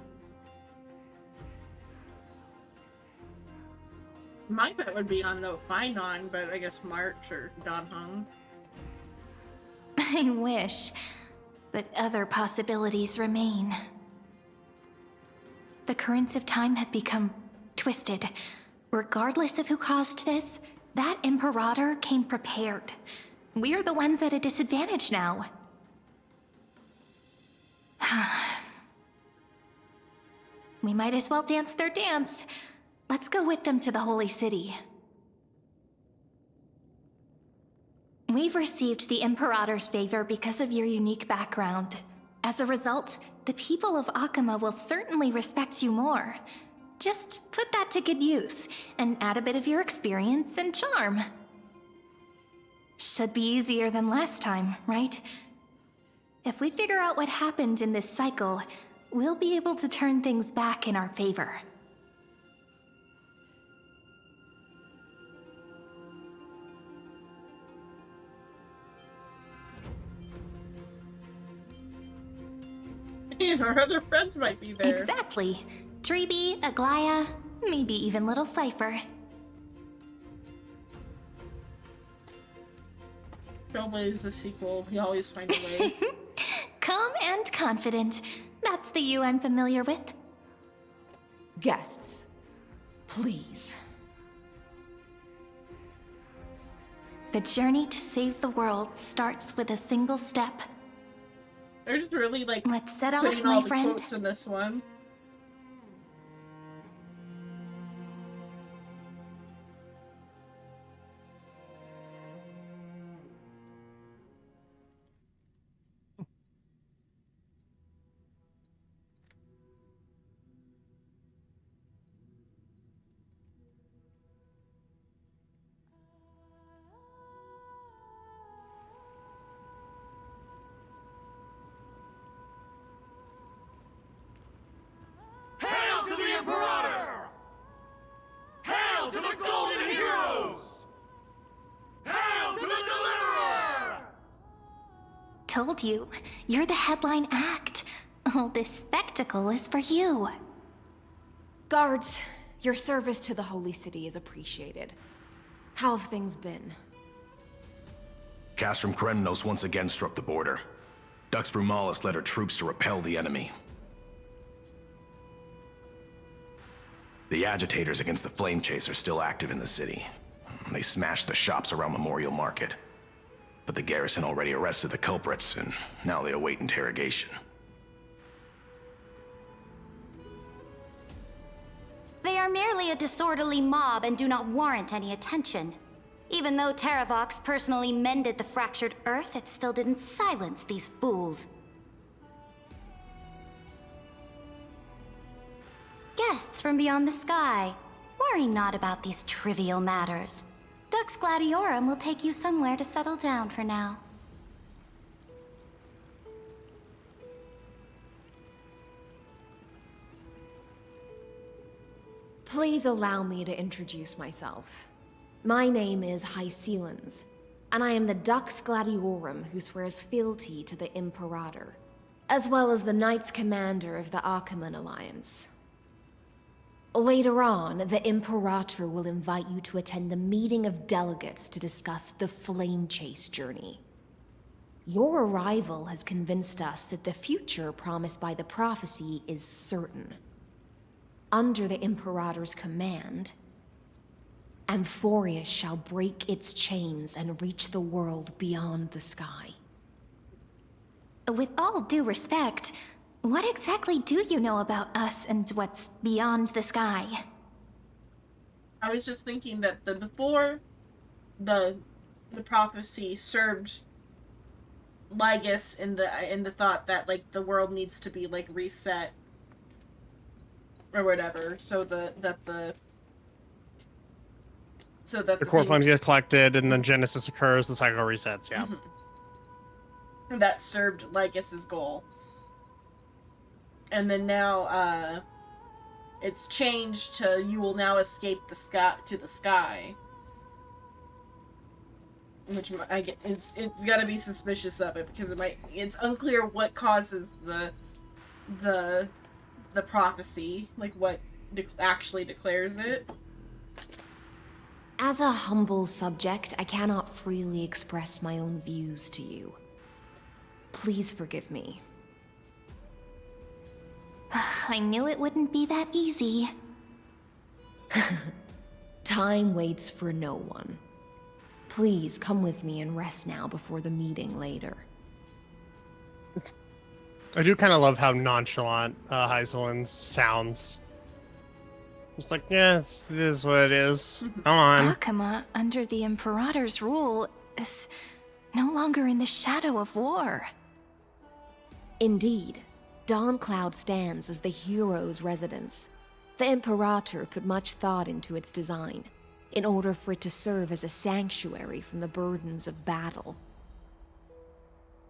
My bet would be on the Finon, but I guess March or Dan Heng. I wish, but other possibilities remain. The currents of time have become twisted. Regardless of who caused this, that Imperator came prepared. We're the ones at a disadvantage now. We might as well dance their dance. Let's go with them to the Holy City. We've received the Imperator's favor because of your unique background. As a result, the people of Akuma will certainly respect you more. Just put that to good use, and add a bit of your experience and charm. Should be easier than last time, right? If we figure out what happened in this cycle, we'll be able to turn things back in our favor. And our other friends might be there. Exactly. Treeby, Aglaya, maybe even little Cypher. Trailblaze is a sequel. We always find a way. Calm and confident. That's the you I'm familiar with. Guests, please. The journey to save the world starts with a single step. They're just really like let's set off, putting all my the friend. quotes in this one. Hail to the Imperator! Hail to the Golden Heroes! Hail to the Deliverer! Told you, you're the headline act. All this spectacle is for you. Guards, your service to the Holy City is appreciated. How have things been? Castrum Kremnos once again struck the border. Dux Brumalis led her troops to repel the enemy. The agitators against the Flame Chase are still active in the city. They smashed the shops around Memorial Market. But the garrison already arrested the culprits, and now they await interrogation. They are merely a disorderly mob and do not warrant any attention. Even though Terravox personally mended the fractured earth, it still didn't silence these fools. Guests from beyond the sky, worry not about these trivial matters. Dux Gladiorum will take you somewhere to settle down for now. Please allow me to introduce myself. My name is Hycelens, and I am the Dux Gladiorum who swears fealty to the Imperator, as well as the Knights Commander of the Achaemen Alliance. Later on, the Imperator will invite you to attend the meeting of delegates to discuss the Flame Chase journey. Your arrival has convinced us that the future promised by the prophecy is certain. Under the Imperator's command, Amphorius shall break its chains and reach the world beyond the sky. With all due respect, what exactly do you know about us and what's beyond the sky? I was just thinking that before the prophecy served Lygus in the thought that like the world needs to be like reset or whatever, so that the core flames get collected and then Genesis occurs, the cycle resets, yeah. Mm-hmm. That served Lygus's goal. And then now, it's changed to you will now escape the sky. Which I get, it's got to be suspicious of it because it's unclear what causes the prophecy, like what actually declares it. As a humble subject, I cannot freely express my own views to you. Please forgive me. I knew it wouldn't be that easy. Time waits for no one. Please come with me and rest now before the meeting later. I do kind of love how nonchalant Hycelens sounds. It's like, yeah, it is what it is. Come on. Akama, under the Imperator's rule, is no longer in the shadow of war. Indeed, Dawncloud stands as the hero's residence. The Imperator put much thought into its design, in order for it to serve as a sanctuary from the burdens of battle.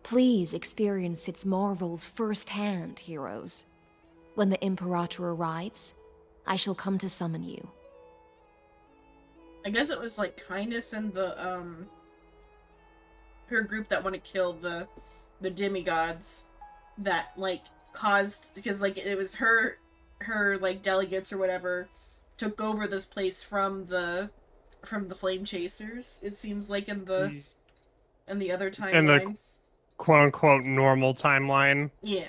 Please experience its marvels firsthand, heroes. When the Imperator arrives, I shall come to summon you. I guess it was like Kindness and her group that want to kill the demigods that like caused, because like it was her like delegates or whatever took over this place from the Flame Chasers. It seems like in the other timeline. In the quote-unquote normal timeline. Yeah.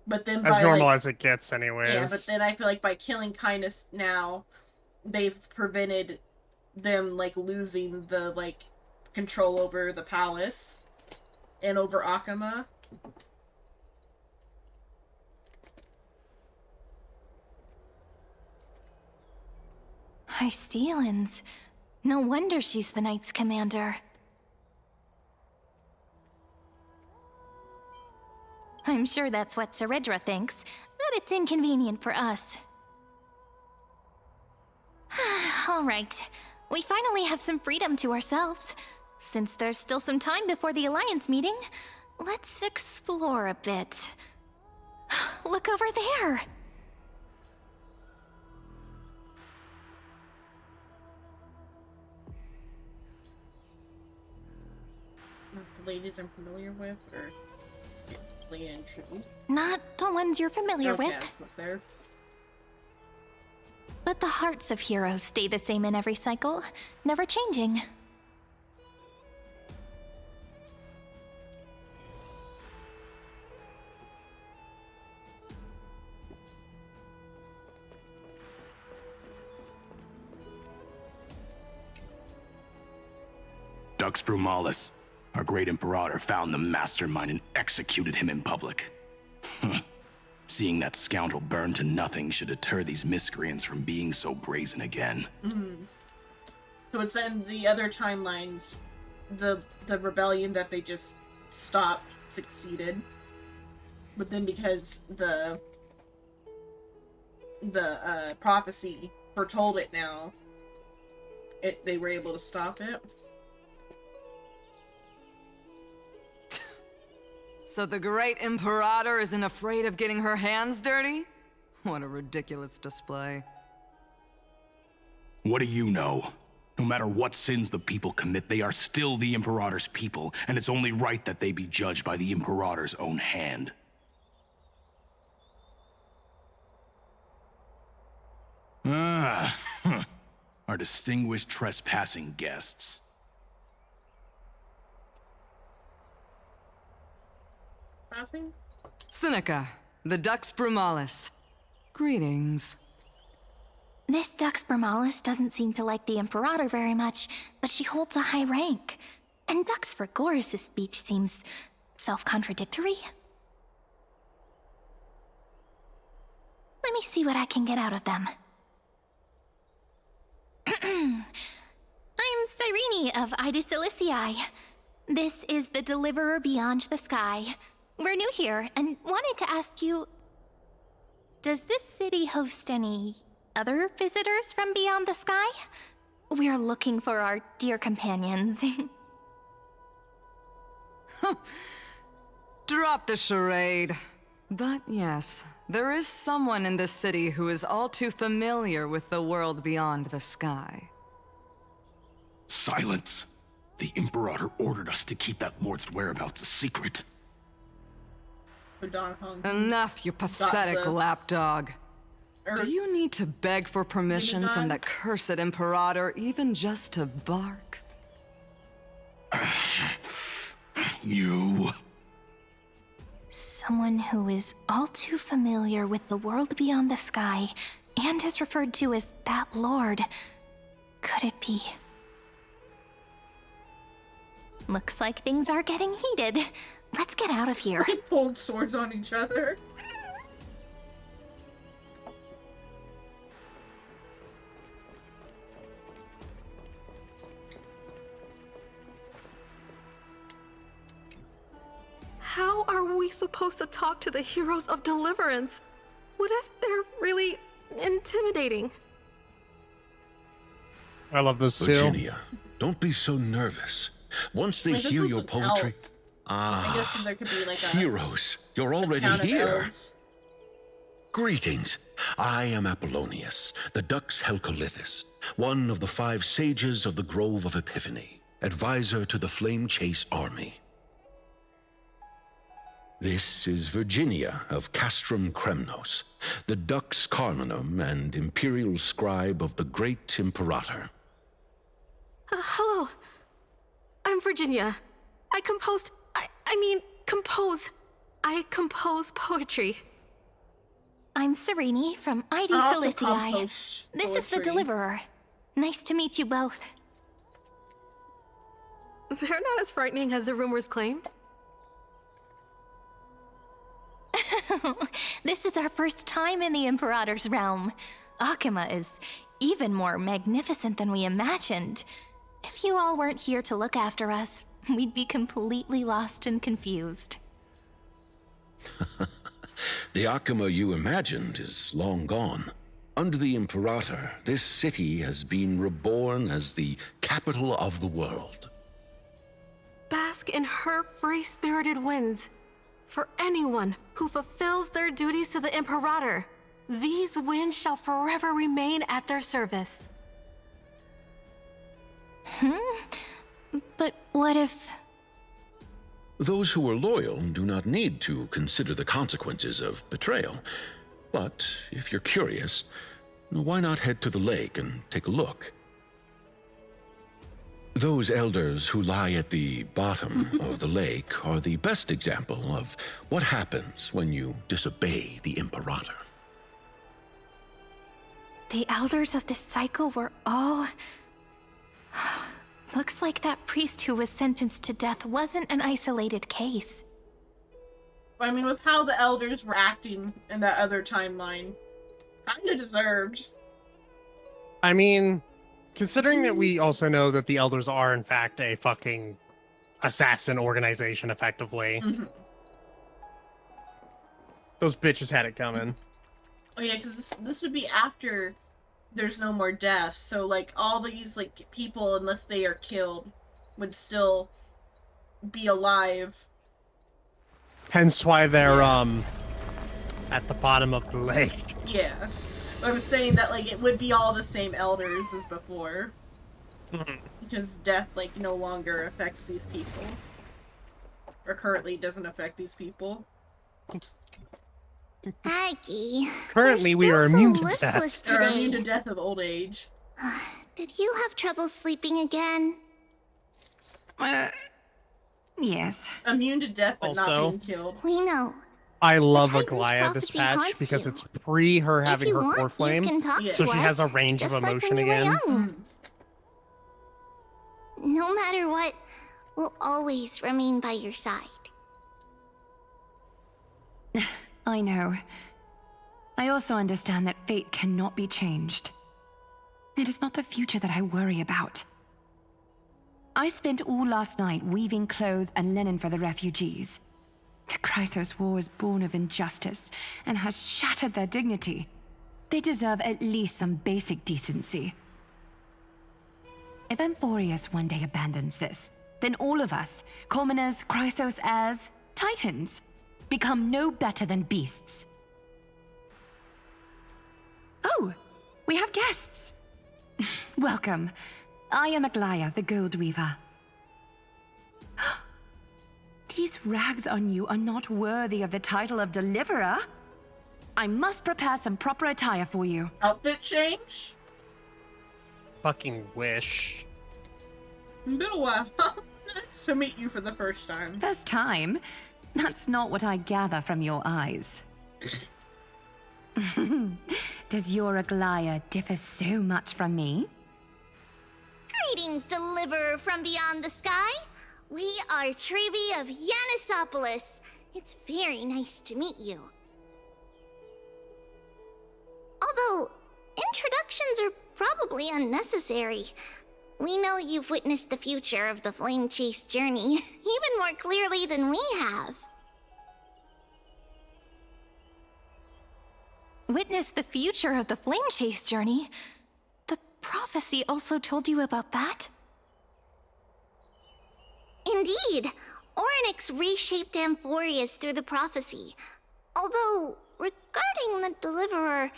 But then as by, normal like, as it gets anyways. Yeah, but then I feel like by killing Kindness now, they've prevented them like losing the like control over the palace and over Akama. Hycelens. No wonder she's the Knights Commander. I'm sure that's what Seredra thinks, but it's inconvenient for us. All right, we finally have some freedom to ourselves. Since there's still some time before the Alliance meeting, let's explore a bit. Look over there! The ladies I'm familiar with, or in tribute? Not the ones you're familiar with. Fair. But the hearts of heroes stay the same in every cycle, never changing. Dux Brumalis, our great Imperator, found the mastermind and executed him in public. Seeing that scoundrel burn to nothing should deter these miscreants from being so brazen again. So it's in the other timelines, the rebellion that they just stopped succeeded, but then because the prophecy foretold it now, they were able to stop it. So the great Imperator isn't afraid of getting her hands dirty? What a ridiculous display. What do you know? No matter what sins the people commit, they are still the Imperator's people, and it's only right that they be judged by the Imperator's own hand. Our distinguished trespassing guests. Seneca, the Dux Brumalis. Greetings. This Dux Brumalis doesn't seem to like the Imperator very much, but she holds a high rank. And Dux Frigoris' speech seems self-contradictory. Let me see what I can get out of them. I'm Cyrene of Ida Silicii. This is the Deliverer Beyond the Sky. We're new here, and wanted to ask you... Does this city host any other visitors from beyond the sky? We're looking for our dear companions. Drop the charade. But yes, there is someone in this city who is all too familiar with the world beyond the sky. Silence! The Imperator ordered us to keep that lord's whereabouts a secret. Enough, you pathetic lapdog. Do you need to beg for permission from that cursed Imperator even just to bark? You... Someone who is all too familiar with the world beyond the sky and is referred to as that lord. Could it be? Looks like things are getting heated. Let's get out of here. They pulled swords on each other. How are we supposed to talk to the heroes of Deliverance? What if they're really intimidating? I love this too. Virginia, don't be so nervous. Once they hear your poetry... I guess there could be like a heroes, you're already here. Greetings. I am Apollonius, the Dux Helcolithus, one of the 5 sages of the Grove of Epiphany, advisor to the Flame Chase army. This is Virginia of Castrum Kremnos, the Dux Carlinum and imperial scribe of the great Imperator. Hello. I'm Virginia. I compose poetry. I'm Cyrene from Ida Silicii. This is the Deliverer. Nice to meet you both. They're not as frightening as the rumors claimed. This is our first time in the Imperator's realm. Akima is even more magnificent than we imagined. If you all weren't here to look after us, we'd be completely lost and confused. The Akima you imagined is long gone. Under the Imperator, this city has been reborn as the capital of the world. Bask in her free-spirited winds. For anyone who fulfills their duties to the Imperator, these winds shall forever remain at their service. But what if... Those who are loyal do not need to consider the consequences of betrayal. But if you're curious, Why not head to the lake and take a look? Those elders who lie at the bottom of the lake are the best example of what happens when you disobey the Imperator. The elders of this cycle were all... Looks like that priest who was sentenced to death wasn't an isolated case. I mean, with how the elders were acting in that other timeline, kinda deserved. I mean, considering that we also know that the elders are, in fact, a fucking assassin organization, effectively. Those bitches had it coming. Oh yeah, because this would be after there's no more death, so like all these like people, unless they are killed, would still be alive. Hence why they're at the bottom of the lake. Yeah, I was saying that like it would be all the same elders as before, because death like no longer affects these people, or currently doesn't affect these people. Aggie. Currently, we are immune to listless death. Or today. immune to death of old age. Did you have trouble sleeping again? Yes. Immune to death, but Also- not being killed. We know. I love Titan's Aglaya this prophecy patch haunts because you. it's pre her If having you her want, core you flame, can talk so to she has a us, range of just like emotion when you were again. young. No matter what, we'll always remain by your side. I know. I also understand that fate cannot be changed. It is not the future that I worry about. I spent all last night weaving clothes and linen for the refugees. The Chrysos War is born of injustice and has shattered their dignity. They deserve at least some basic decency. If Amphorius one day abandons this, then all of us, commoners, Chrysos heirs, Titans, become no better than beasts. Oh, we have guests. Welcome. I am Aglaya, the Gold Weaver. These rags on you are not worthy of the title of Deliverer. I must prepare some proper attire for you. Outfit change? Fucking wish. Been a while. Nice to meet you for the first time. First time? That's not what I gather from your eyes. Does your Aglaya differ so much from me? Greetings, Deliverer from beyond the sky. We are Trebi of Yanisopolis. It's very nice to meet you. Although, introductions are probably unnecessary. We know you've witnessed the future of the Flame Chase journey even more clearly than we have. Witness the future of the Flame Chase journey? The prophecy also told you about that? Indeed. Orynyx reshaped Amphorius through the prophecy. Although, regarding the Deliverer,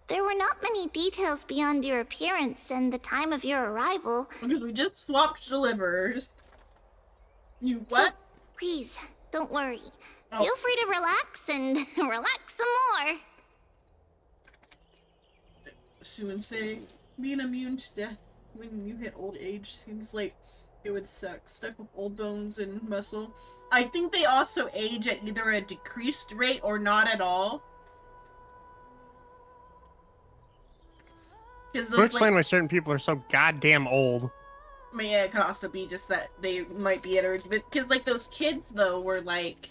there were not many details beyond your appearance and the time of your arrival. Because we just swapped Deliverers. You what? So, please, don't worry. Oh. Feel free to relax and relax some more. Soon say being immune to death when you hit old age seems like it would suck. Stuck with old bones and muscle. I think they also age at either a decreased rate or not at all. To explain why certain people are so goddamn old. I mean, yeah, it could also be just that they might be at a... Because, like, those kids, though, were, like...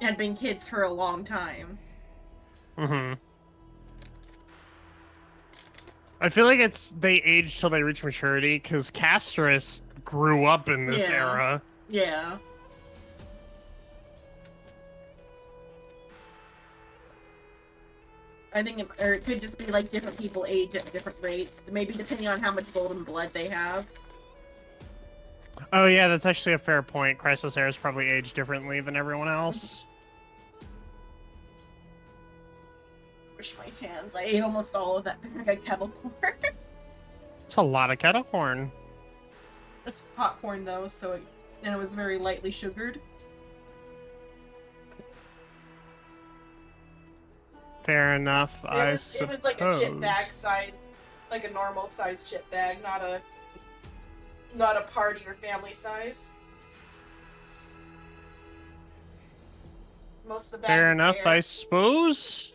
had been kids for a long time. Mm-hmm. I feel like they age till they reach maturity, because Castris grew up in this era. Yeah. I think it could just be like different people age at different rates, maybe depending on how much golden blood they have. Oh yeah, that's actually a fair point. Chrysos heirs probably age differently than everyone else. Wash my hands. I ate almost all of that bag of kettle corn. It's a lot of kettle corn. It's popcorn though, so it was very lightly sugared. Fair enough, I It suppose. was like a chip bag size, like a normal size chip bag, not a party or family size. Most of the bag Fair is enough, air. I suppose.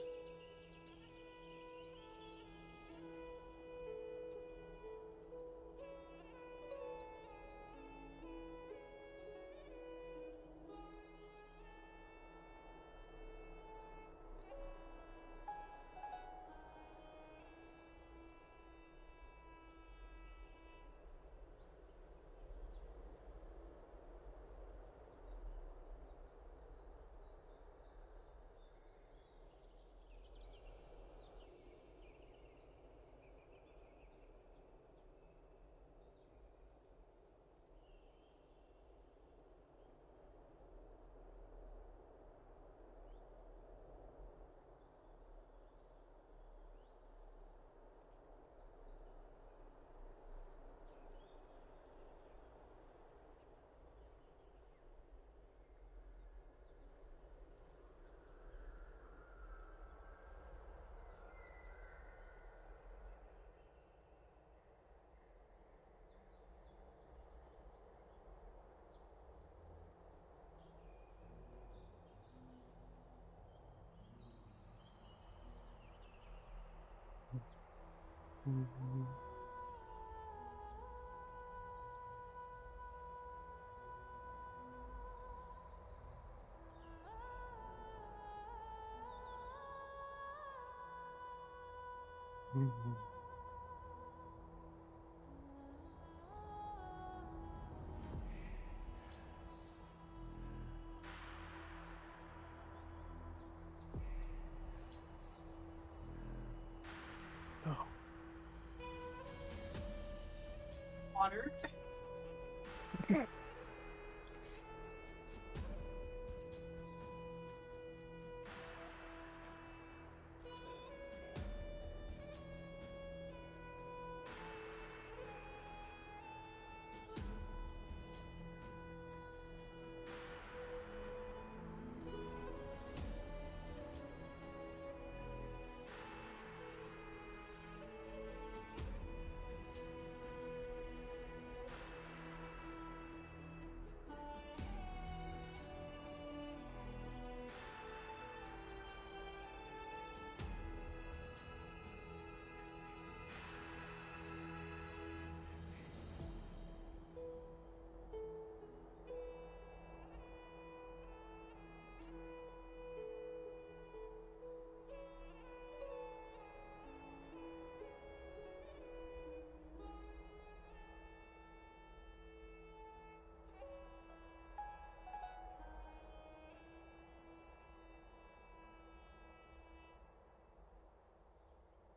Water.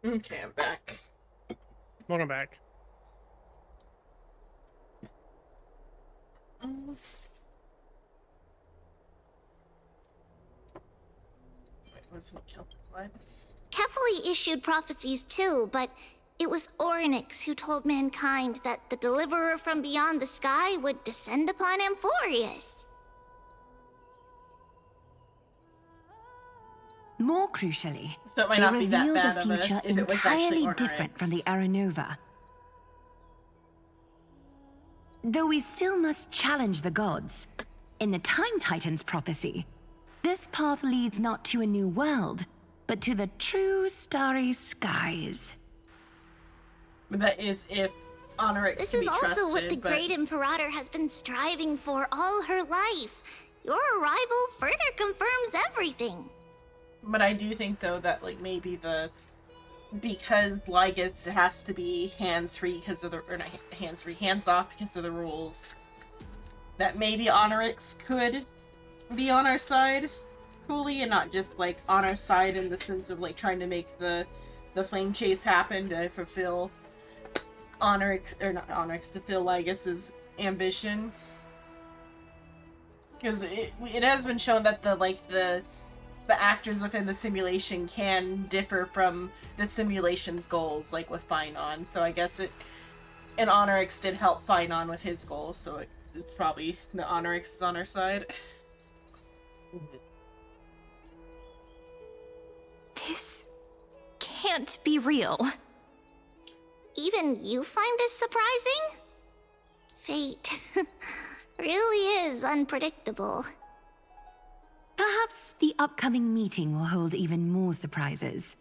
Okay, I'm back. Welcome back. What? Kefali issued prophecies too, but it was Orynyx who told mankind that the deliverer from beyond the sky would descend upon Amphorius. More crucially, So it might they not be that revealed bad a of future if it was actually entirely different from the Orynyx. Aranova. Though we still must challenge the gods, in the Time Titans prophecy, this path leads not to a new world, but to the true starry skies. But that is if Orynyx This can is be also trusted, what the but... Great Imperator has been striving for all her life. Your arrival further confirms everything. But I do think, though, that, like, maybe because Lygus has to be hands-free because of the... Or not hands-free, hands-off because of the rules, that maybe Orynyx could be on our side fully and not just, like, on our side in the sense of, like, trying to make the flame chase happen to fulfill Orynyx... Or not Orynyx, to fulfill Lygus's ambition. Because it has been shown that the actors within the simulation can differ from the simulation's goals, like with Finon. So I guess and Orynyx did help Finon with his goals, so it's probably the Orynyx is on our side. This can't be real. Even you find this surprising? Fate really is unpredictable. Perhaps the upcoming meeting will hold even more surprises.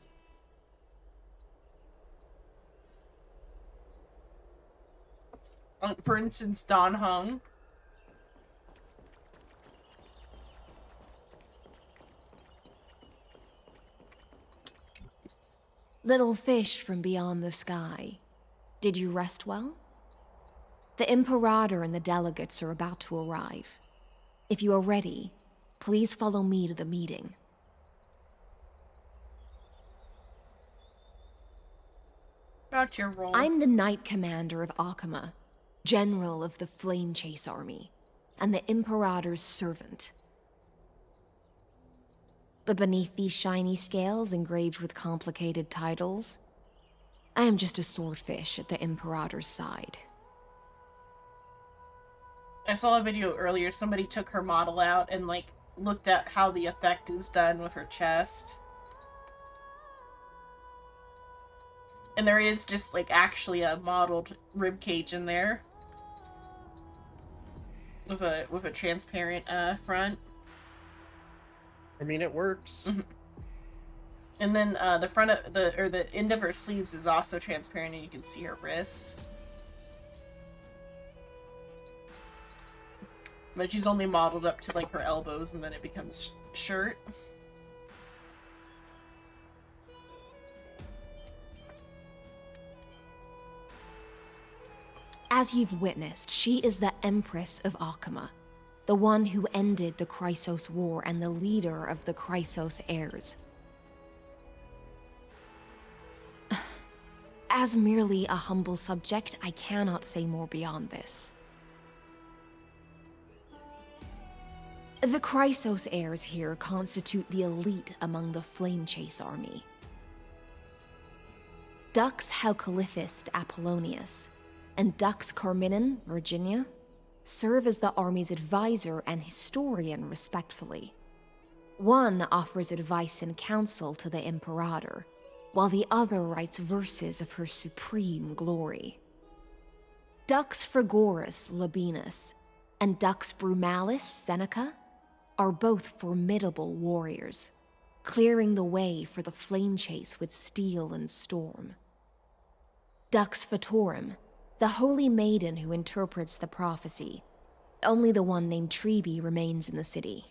For instance, Dan Heng. Little fish from beyond the sky, did you rest well? The Imperator and the delegates are about to arrive. If you are ready, please follow me to the meeting. Got your role. I'm the Knight Commander of Akama, General of the Flame Chase Army, and the Imperator's servant. But beneath these shiny scales engraved with complicated titles, I am just a swordfish at the Imperator's side. I saw a video earlier, somebody took her model out and, like, looked at how the effect is done with her chest. And there is just, like, actually a modeled ribcage in there. With a transparent, front. I mean, it works. And then, the front of the end of her sleeves is also transparent and you can see her wrist. But she's only modeled up to, like, her elbows and then it becomes shirt. As you've witnessed, she is the Empress of Akama, the one who ended the Chrysos War and the leader of the Chrysos heirs. As merely a humble subject, I cannot say more beyond this. The Chrysos heirs here constitute the elite among the Flame Chase army. Dux Halcalithist Apollonius and Dux Carminin, Virginia, serve as the army's advisor and historian, respectively. One offers advice and counsel to the Imperator, while the other writes verses of her supreme glory. Dux Frigoris Labienus and Dux Brumalis Seneca are both formidable warriors, clearing the way for the flame chase with steel and storm. Dux Fatorum, the holy maiden who interprets the prophecy, only the one named Trebi remains in the city.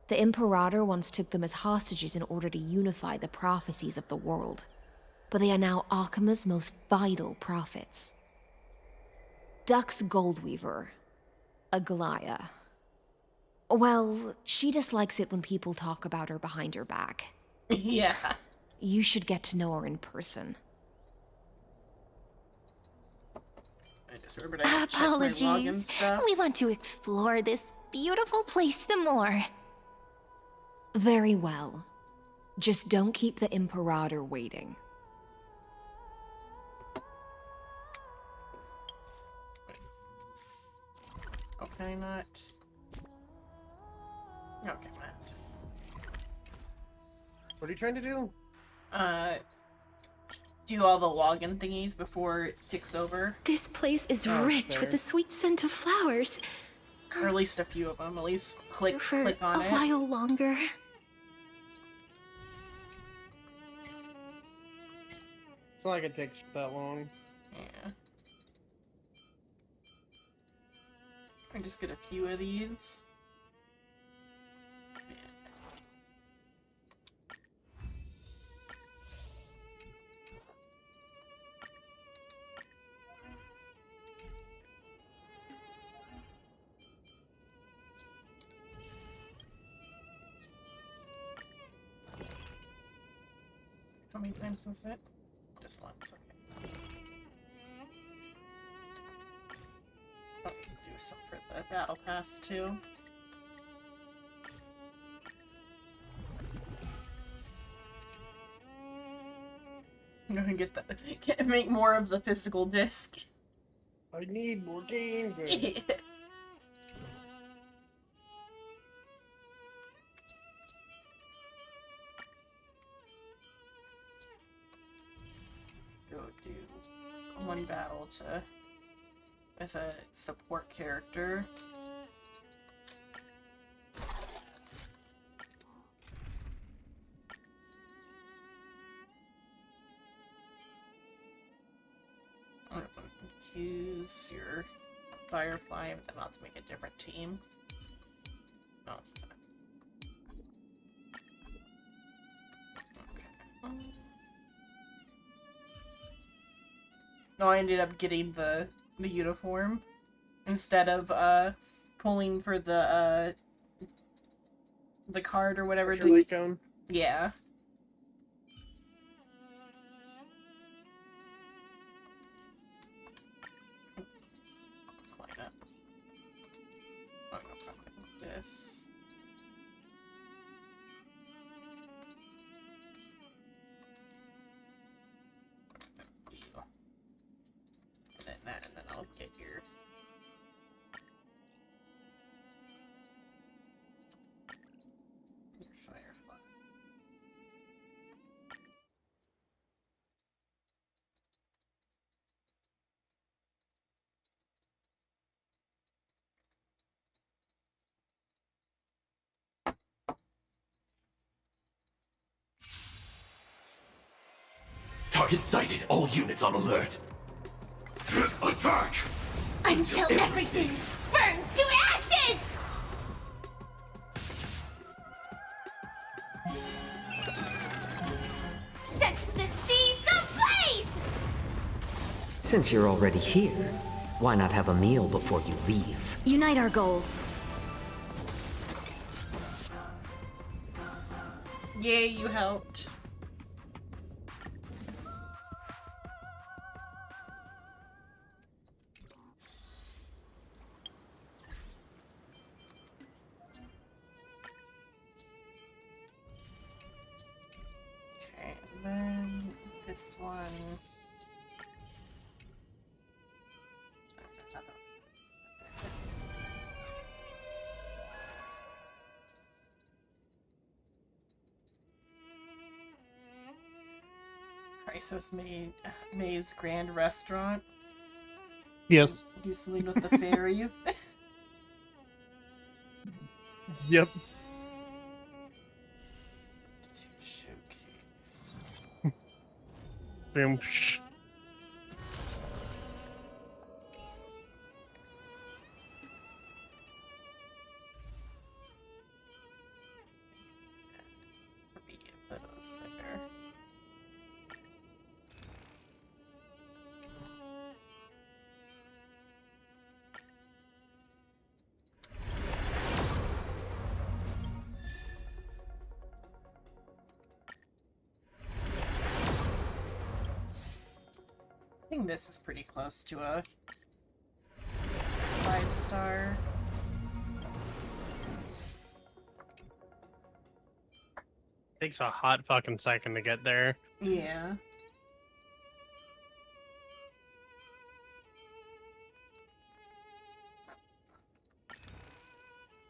The Imperator once took them as hostages in order to unify the prophecies of the world, but they are now Akama's most vital prophets. Dux Goldweaver, Aglaya. Well, she dislikes it when people talk about her behind her back. Yeah. You should get to know her in person. I just remembered I had to check my login Apologies. stuff. We want to explore this beautiful place some more. Very well. Just don't keep the Imperator waiting. Okay, not. Okay, Matt. What are you trying to do? Do all the login thingies before it ticks over. This place is Oh, rich there. with the sweet scent of flowers. Or at least a few of them. At least click For on a it. while longer. It's not like it takes that long. Yeah. I just get a few of these. How many times was it? Just once, okay. Oh, we can do some for the battle pass too. I'm gonna get the make more of the physical disc. I need more games. one battle with a support character. I'm gonna use your Firefly, but then I'll have to make a different team. No. No, I ended up getting the uniform instead of pulling for the card or whatever. Yeah. Line up. Oh, no, probably this. And then I'll get your Firefly. Target sighted. All units on alert. Attack! Until everything burns to ashes! Set the seas ablaze! Since you're already here, why not have a meal before you leave? Unite our goals. Yay, you helped. Okay, and then this one. Chrysos May's Grand Restaurant. Yes. Do something with the fairies. Yep. Boom. Shh. Those there. I think this is pretty close to a 5-star. Takes a hot fucking second to get there. Yeah.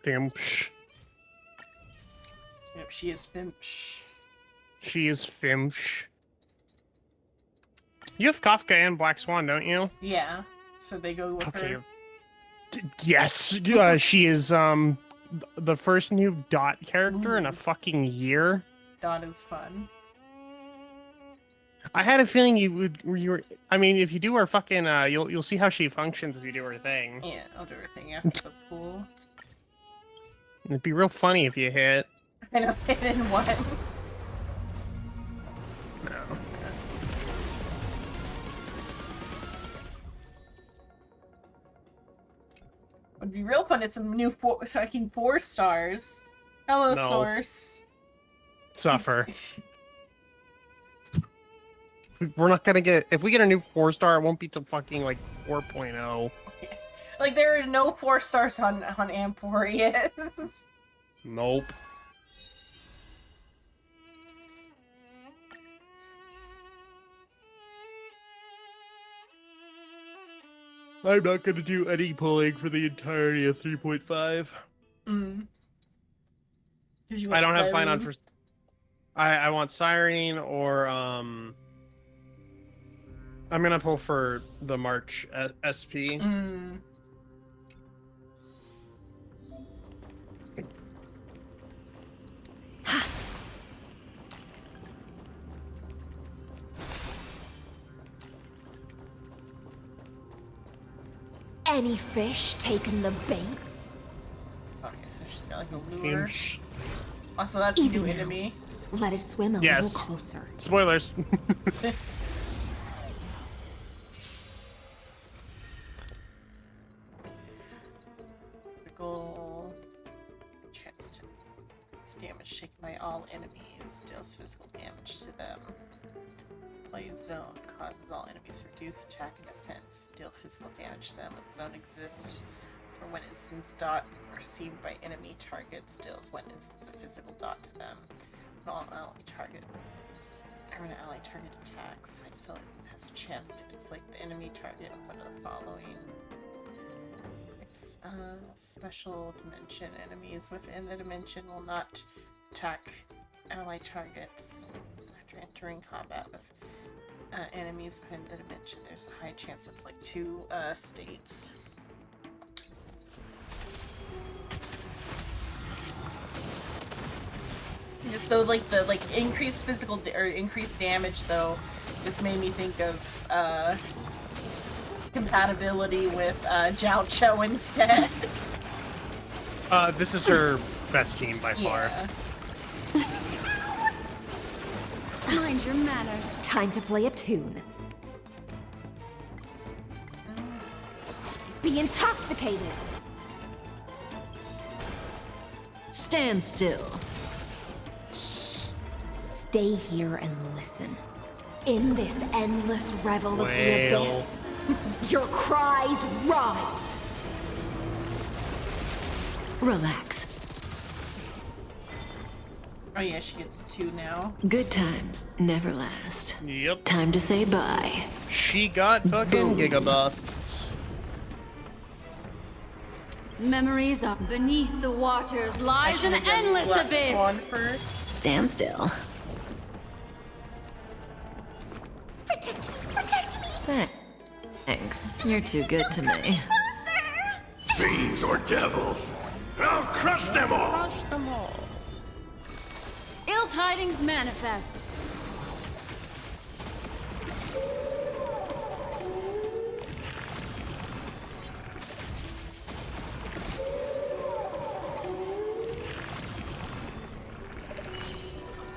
Damn. Shh. Yep, she is Fimsh. She is Fimsh. You have Kafka and Black Swan, don't you? Yeah. So they go with Okay. her. Yes. She is the first new Dot character in a fucking year. Dot is fun. I had a feeling you were. I mean, if you do her fucking, you'll see how she functions if you do her thing. Yeah, I'll do her thing after the pool. It'd be real funny if you hit. I know, hit in one. No. Would be real fun. It's some new fucking 4 stars. Hello, No. Source. Suffer. We're not gonna get. If we get a new 4-star, it won't be till fucking like 4.0. Like there are no 4 stars on Amporius. Nope. I'm not gonna do any pulling for the entirety of 3.5. Mm. I don't have Fine on for. I want Siren or I'm gonna pull for the March SP. Any fish taken the bait? Okay, so she's got like a lure. Fish. Also, that's Easy a new now. enemy. Let it swim a Yes. little closer. Spoilers. Physical chance to increase damage taken by all enemies. Deals physical damage to them. Play zone causes all enemies to reduce attack and defense. Deal physical damage to them. When zone exists, or when instance dot received by enemy targets deals one instance of physical dot to them. When all ally target or when ally target attacks, Hycillion has a chance to inflict the enemy target one of the following. Special dimension enemies within the dimension will not attack ally targets after entering combat with enemies within the dimension. There's a high chance of like 2 states. Just though, like the increased physical or increased damage though, just made me think of compatibility with Jiao Cho instead. This is her best team by far. Mind your manners. Time to play a tune. Be intoxicated. Stand still. Shh. Stay here and listen. In this endless revel of the abyss, your cries rise. Relax. Oh yeah, she gets 2 now. Good times never last. Yep. Time to say bye. She got fucking gigabuffed. Memories of beneath the waters lies an endless abyss. One first. Stand still. Protect me! Protect me! Thanks. You're too good to me. Fiends or devils, I'll crush them all! Crush them all. Ill tidings manifest.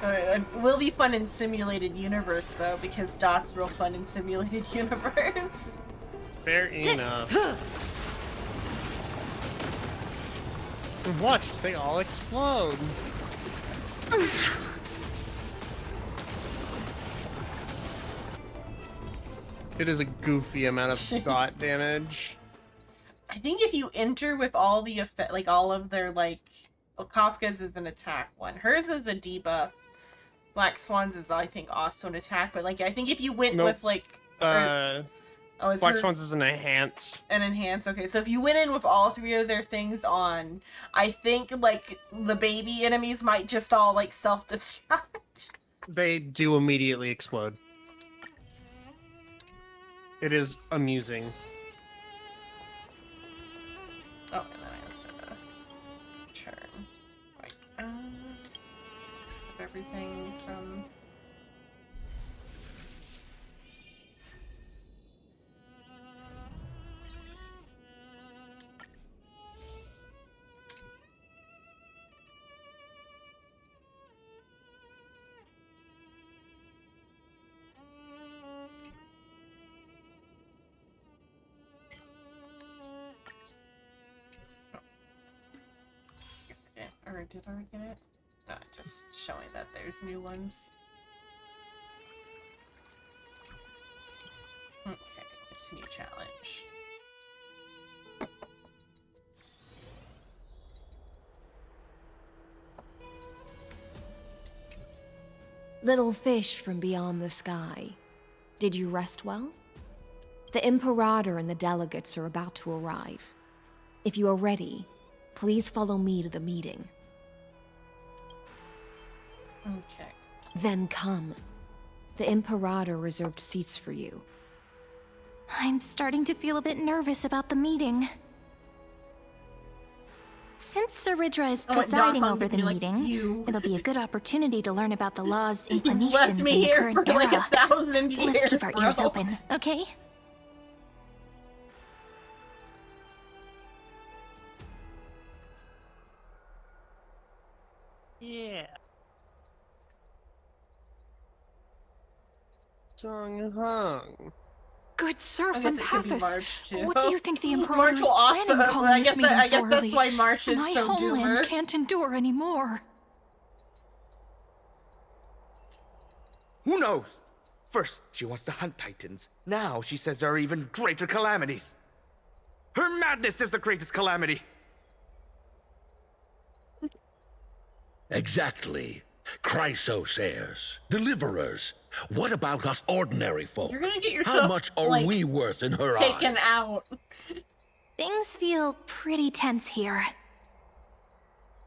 It will be fun in simulated universe though, because Dot's real fun in simulated universe. Fair enough. Watch, they all explode. It is a goofy amount of dot damage. I think if you enter with all the effect, like all of their well, Kafka's is an attack one. Hers is a debuff. Black Swan's is I think also an attack, but like I think if you went with like Black hers Swans is an enhance. An enhance. Okay, so if you went in with all 3 of their things on, I think like the baby enemies might just all like self-destruct. They do immediately explode. It is amusing. Oh, and then I have to turn. Right. Everything from. Or did I get it? No, just showing that there's new ones. Okay, continue challenge. Little fish from beyond the sky, did you rest well? The Imperator and the delegates are about to arrive. If you are ready, please follow me to the meeting. Okay. Then come. The Imperator reserved seats for you. I'm starting to feel a bit nervous about the meeting. Since Sir Ridra is presiding over the meeting, it'll be a good opportunity to learn about the law's inclinations in the current era. Like 1,000 years, Let's keep our ears open, okay? Yeah. Song Hung. Good sir I from guess it could be Paphos. March, too. What do you think the Emperor March is will also- planning calling I this guess meeting that- I so guess that's early? why March is My so homeland doomer. can't endure anymore. Who knows? First, she wants to hunt Titans. Now she says there are even greater calamities. Her madness is the greatest calamity. Exactly. Chrysos heirs, deliverers. What about us ordinary folk? You're gonna get How yourself, much are like, we worth in her taken eyes? out. Things feel pretty tense here.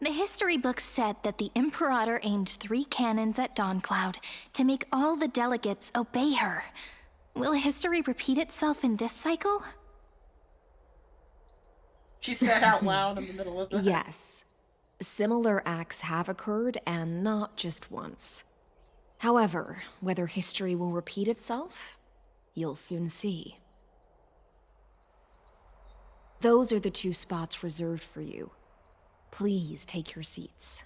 The history books said that the Imperator aimed 3 cannons at Dawncloud to make all the delegates obey her. Will history repeat itself in this cycle? She said out loud in the middle of the... Yes. Similar acts have occurred, and not just once. However, whether history will repeat itself, you'll soon see. Those are the 2 spots reserved for you. Please take your seats.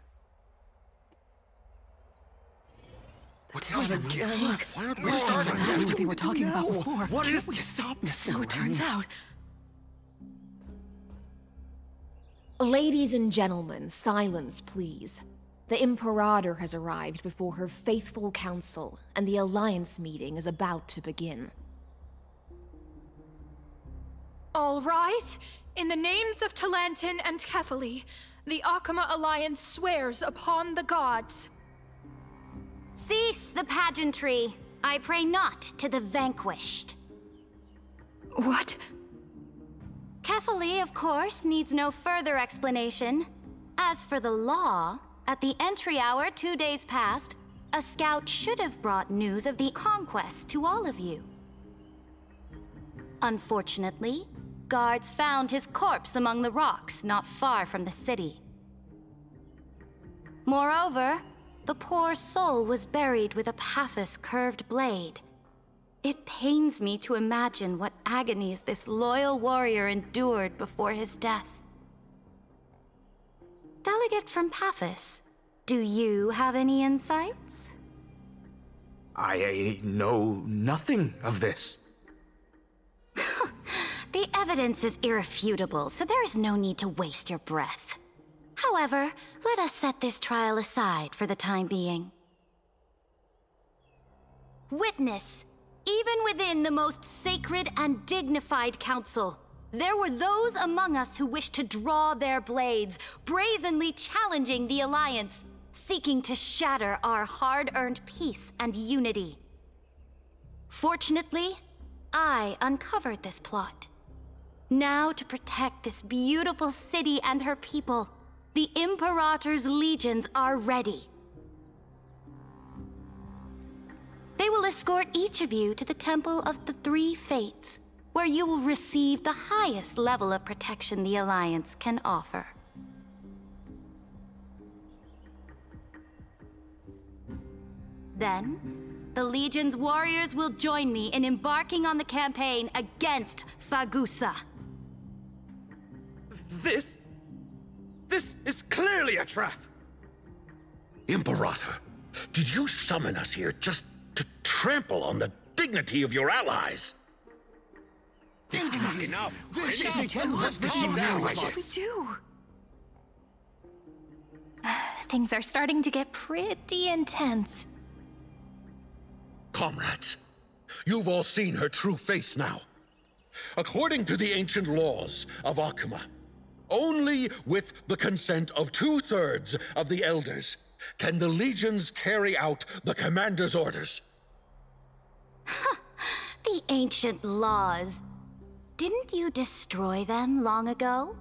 What is it? Look, Why aren't we that's starting? what they were talking about before. What is We this? stopped, so it turns out. Ladies and gentlemen, silence, please. The Imperator has arrived before her faithful council, and the Alliance meeting is about to begin. All rise. In the names of Talantin and Kefali, the Akama Alliance swears upon the gods. Cease the pageantry. I pray not to the vanquished. What? Kefali, of course, needs no further explanation. As for the law, at the entry hour 2 days past, a scout should have brought news of the conquest to all of you. Unfortunately, guards found his corpse among the rocks not far from the city. Moreover, the poor soul was buried with a Paphos curved blade. It pains me to imagine what agonies this loyal warrior endured before his death. Delegate from Paphos, do you have any insights? I know nothing of this. The evidence is irrefutable, so there is no need to waste your breath. However, let us set this trial aside for the time being. Witness, even within the most sacred and dignified council, there were those among us who wished to draw their blades, brazenly challenging the Alliance, seeking to shatter our hard-earned peace and unity. Fortunately, I uncovered this plot. Now, to protect this beautiful city and her people, the Imperator's legions are ready. They will escort each of you to the Temple of the Three Fates, where you will receive the highest level of protection the Alliance can offer. Then, the Legion's warriors will join me in embarking on the campaign against Fagusa. This is clearly a trap. Imperator, did you summon us here just to trample on the dignity of your allies? This cannot be enough. Let's calm down. What should we do? Things are starting to get pretty intense. Comrades, you've all seen her true face now. According to the ancient laws of Akama, only with the consent of 2/3 of the elders can the legions carry out the commander's orders. The ancient laws. Didn't you destroy them long ago?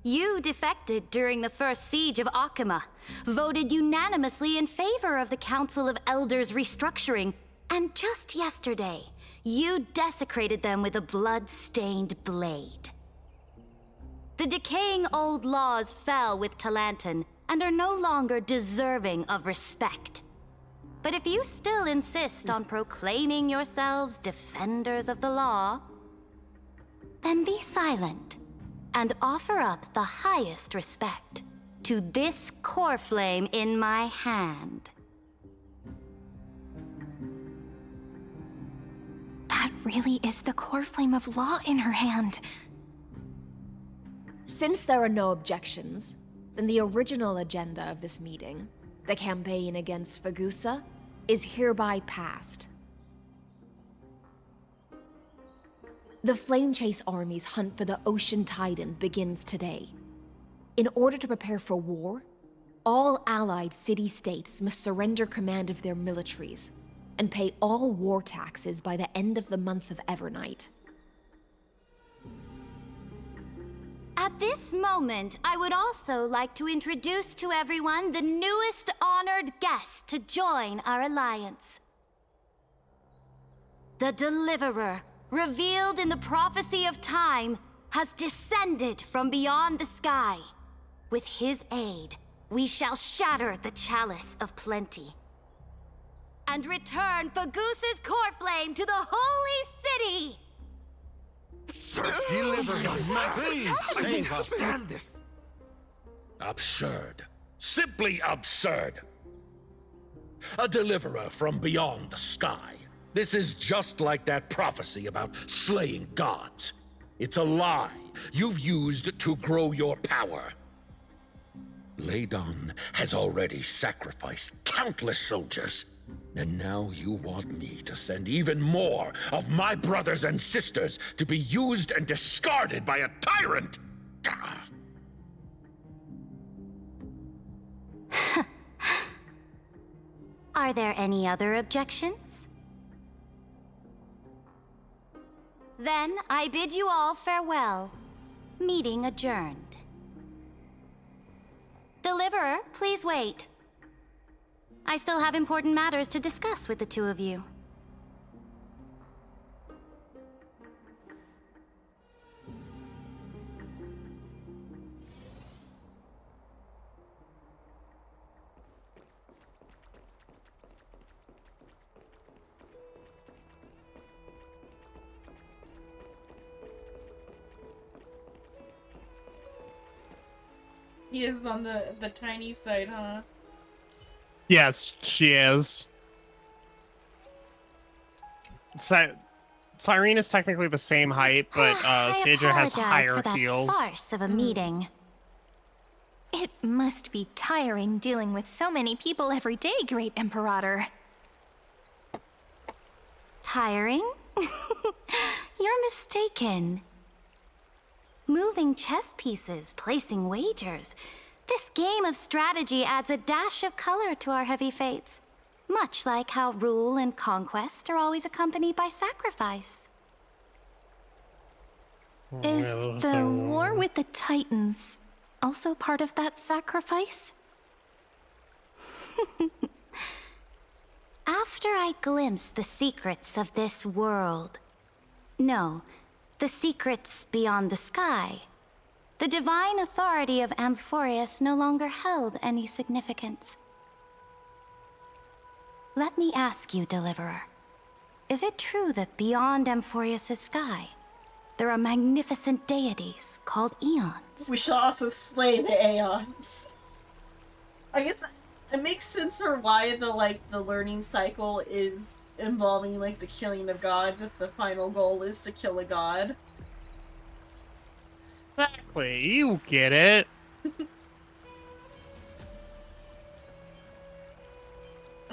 You defected during the first siege of Akama, voted unanimously in favor of the Council of Elders restructuring, And just yesterday, you desecrated them with a blood-stained blade. The decaying old laws fell with Talanton and are no longer deserving of respect. But if you still insist on proclaiming yourselves defenders of the law, then be silent and offer up the highest respect to this core flame in my hand. That really is the core flame of law in her hand. Since there are no objections, then the original agenda of this meeting, the campaign against Fagusa, is hereby passed. The Flamechase army's hunt for the Ocean Titan begins today. In order to prepare for war, all allied city-states must surrender command of their militaries and pay all war taxes by the end of the month of Evernight. At this moment, I would also like to introduce to everyone the newest honored guest to join our alliance. The Deliverer, revealed in the prophecy of time, has descended from beyond the sky. With his aid, we shall shatter the chalice of plenty and return Fagusa's core flame to the holy city! Stand this. Absurd. Simply absurd. A deliverer from beyond the sky. This is just like that prophecy about slaying gods. It's a lie you've used to grow your power. Ladon has already sacrificed countless soldiers. And now you want me to send even more of my brothers and sisters to be used and discarded by a tyrant? Are there any other objections? Then I bid you all farewell. Meeting adjourned. Deliverer, please wait. I still have important matters to discuss with the two of you. He is on the tiny side, huh? Yes, she is. Cyrene is technically the same height, but Saedra has higher for that heels. Farce of a meeting. It must be tiring dealing with so many people every day, Great Imperator. Tiring? You're mistaken. Moving chess pieces, placing wagers. This game of strategy adds a dash of color to our heavy fates, much like how rule and conquest are always accompanied by sacrifice. Is the war with the Titans also part of that sacrifice? After I glimpse the secrets of this world, no, the secrets beyond the sky, the divine authority of Amphorius no longer held any significance. Let me ask you, Deliverer, is it true that beyond Amphorius' sky, there are magnificent deities called Aeons? We shall also slay the Aeons. I guess it makes sense for why the learning cycle is involving the killing of gods if the final goal is to kill a god. Exactly, you get it.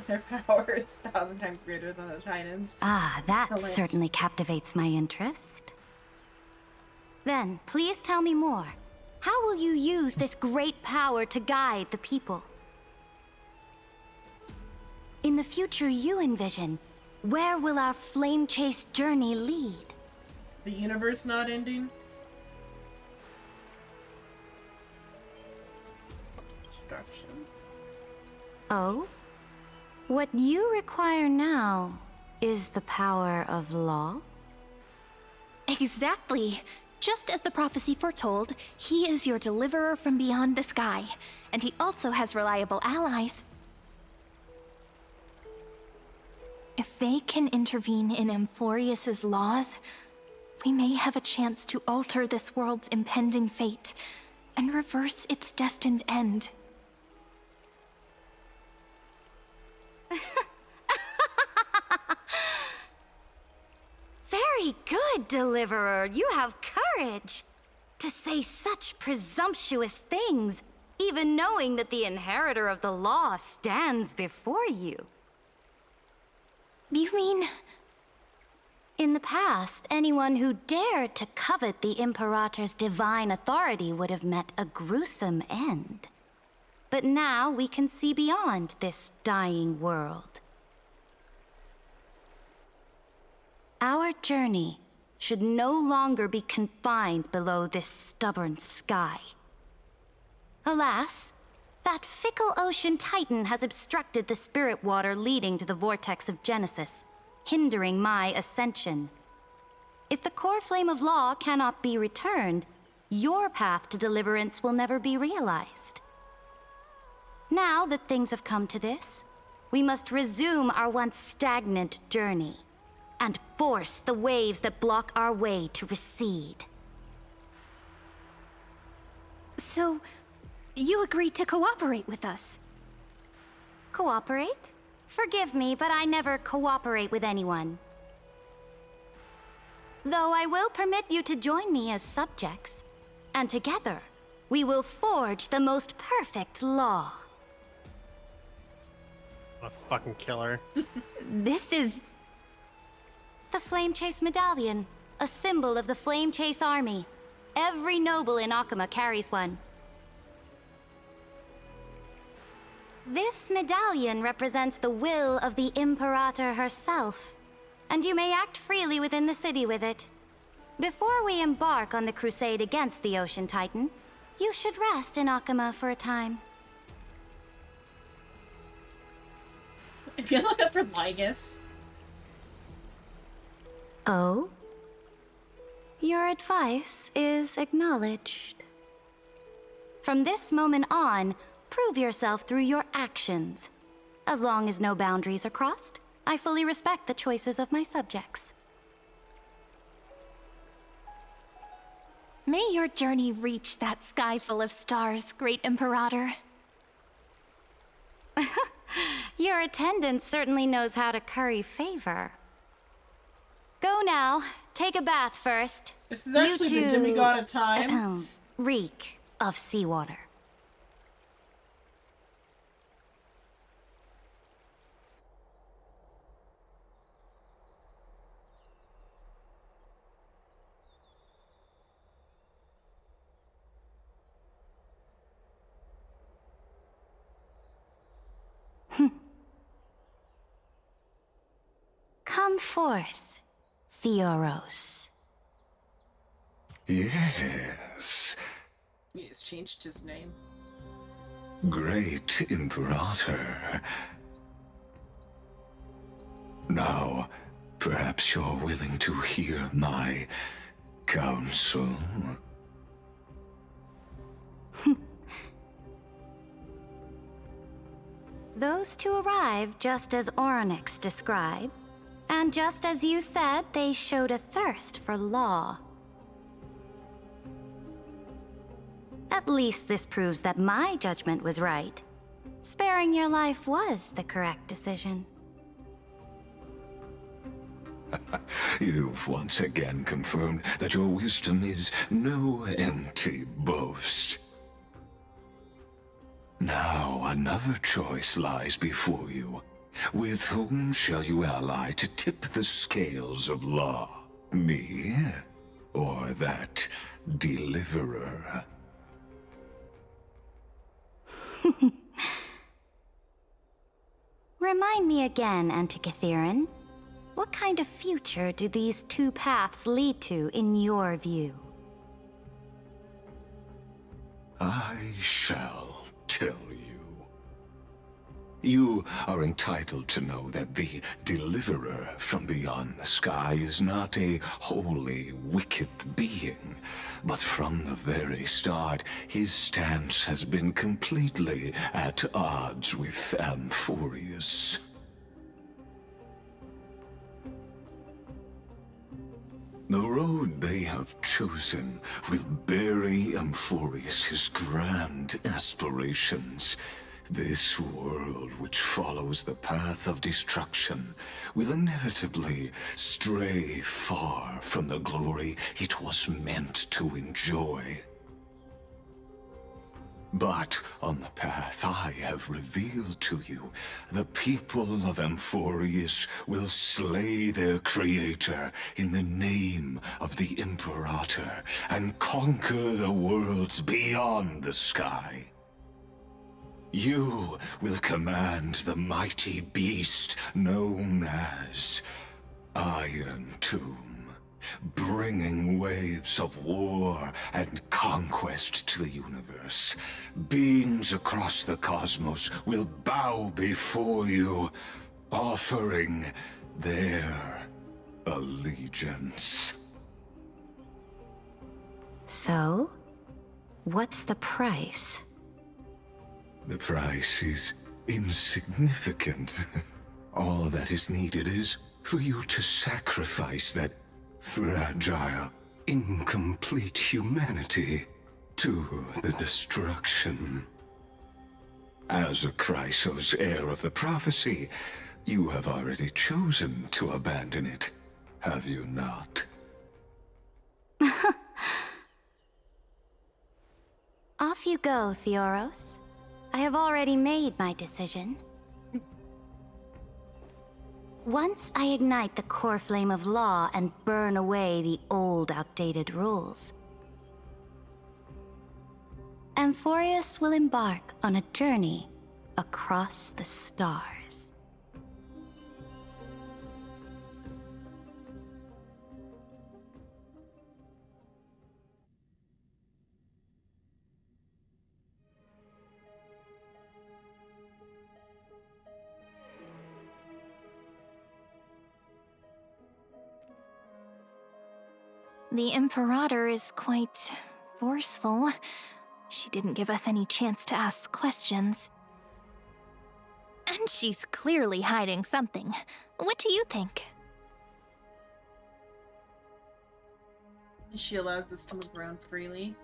Their power is 1,000 times greater than the Titans. Ah, that Excellent. certainly captivates my interest. Then, please tell me more. How will you use this great power to guide the people? In the future you envision, where will our Flamechase journey lead? The universe not ending? Destruction. Oh? What you require now is the power of law? Exactly. Just as the prophecy foretold, he is your deliverer from beyond the sky, and he also has reliable allies. If they can intervene in Amphorius's laws, we may have a chance to alter this world's impending fate and reverse its destined end. Very good, Deliverer. You have courage to say such presumptuous things, even knowing that the inheritor of the law stands before you. You mean... In the past, anyone who dared to covet the Imperator's divine authority would have met a gruesome end. But now we can see beyond this dying world. Our journey should no longer be confined below this stubborn sky. Alas, that fickle ocean titan has obstructed the spirit water leading to the vortex of Genesis, hindering my ascension. If the core flame of law cannot be returned, your path to deliverance will never be realized. Now that things have come to this, we must resume our once stagnant journey and force the waves that block our way to recede. So, you agreed to cooperate with us? Cooperate? Forgive me, but I never cooperate with anyone. Though I will permit you to join me as subjects, and together, we will forge the most perfect law. A fucking killer. This is... the Flame Chase Medallion, a symbol of the Flame Chase army. Every noble in Akuma carries one. This medallion represents the will of the Imperator herself, and you may act freely within the city with it. Before we embark on the crusade against the Ocean Titan, you should rest in Akuma for a time. If you look up for Lygus. Oh? Your advice is acknowledged. From this moment on, prove yourself through your actions. As long as no boundaries are crossed, I fully respect the choices of my subjects. May your journey reach that sky full of stars, Great Imperator. Your attendant certainly knows how to curry favor. Go now. Take a bath first. This is actually the demigod of time. Reek of seawater. Come forth, Theoros. Yes. He just changed his name. Great Imperator. Now, perhaps you're willing to hear my counsel. Those two arrived just as Orynyx described, and just as you said, they showed a thirst for law. At least this proves that my judgment was right. Sparing your life was the correct decision. You've once again confirmed that your wisdom is no empty boast. Now another choice lies before you. With whom shall you ally to tip the scales of law? Me, or that deliverer? Remind me again, Antikythera. What kind of future do these two paths lead to in your view? I shall tell you. You are entitled to know that the Deliverer from beyond the sky is not a wholly wicked being, but from the very start, his stance has been completely at odds with Amphorius. The road they have chosen will bury Amphorius' grand aspirations. This world, which follows the path of destruction, will inevitably stray far from the glory it was meant to enjoy. But on the path I have revealed to you, the people of Amphorius will slay their creator in the name of the Imperator and conquer the worlds beyond the sky. You will command the mighty beast known as Iron Tomb, bringing waves of war and conquest to the universe. Beings across the cosmos will bow before you, offering their allegiance. So, what's the price? The price is insignificant. All that is needed is for you to sacrifice that fragile, incomplete humanity to the destruction. As a Chrysos heir of the prophecy, you have already chosen to abandon it, have you not? Off you go, Theoros. I have already made my decision. Once I ignite the core flame of law and burn away the old, outdated rules, Amphorius will embark on a journey across the stars. The Imperator is quite forceful. She didn't give us any chance to ask questions. And she's clearly hiding something. What do you think? She allows us to move around freely.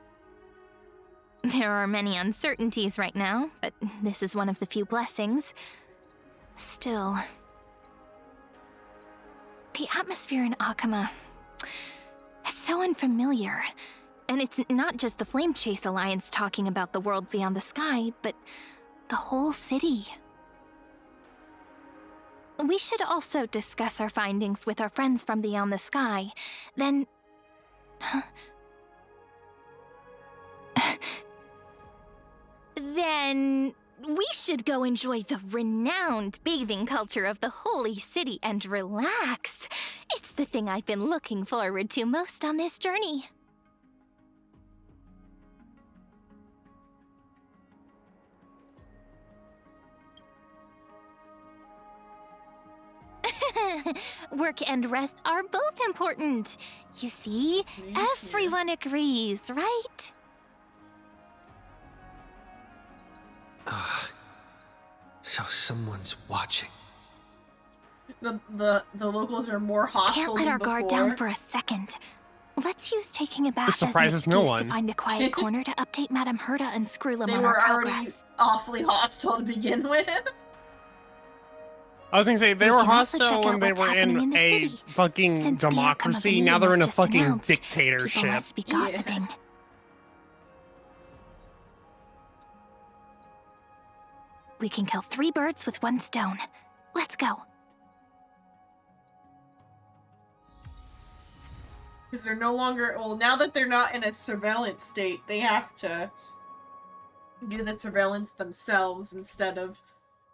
There are many uncertainties right now, but this is one of the few blessings. Still, the atmosphere in Akama, it's so unfamiliar. And it's not just the Flame Chase Alliance talking about the world beyond the sky, but the whole city. We should also discuss our findings with our friends from beyond the sky. Then... Then we should go enjoy the renowned bathing culture of the Holy City and relax. It's the thing I've been looking forward to most on this journey. Work and rest are both important. You see, everyone agrees, right? So someone's watching. The locals are more hostile. Can't let than our guard before. down for a second. Let's use taking a bath This as an surprises excuse no to one. find a quiet corner to update Madame Herta and Screwlam They on were our already progress. awfully hostile to begin with. I was gonna say, they We were can also check hostile when out they what's were happening in in the a city. fucking Since the outcome of the democracy, meeting now they're was in a just fucking announced, People dictatorship. must be gossiping. We can kill 3 birds with 1 stone. Let's go. Because they're no longer... Well, now that they're not in a surveillance state, they have to do the surveillance themselves instead of,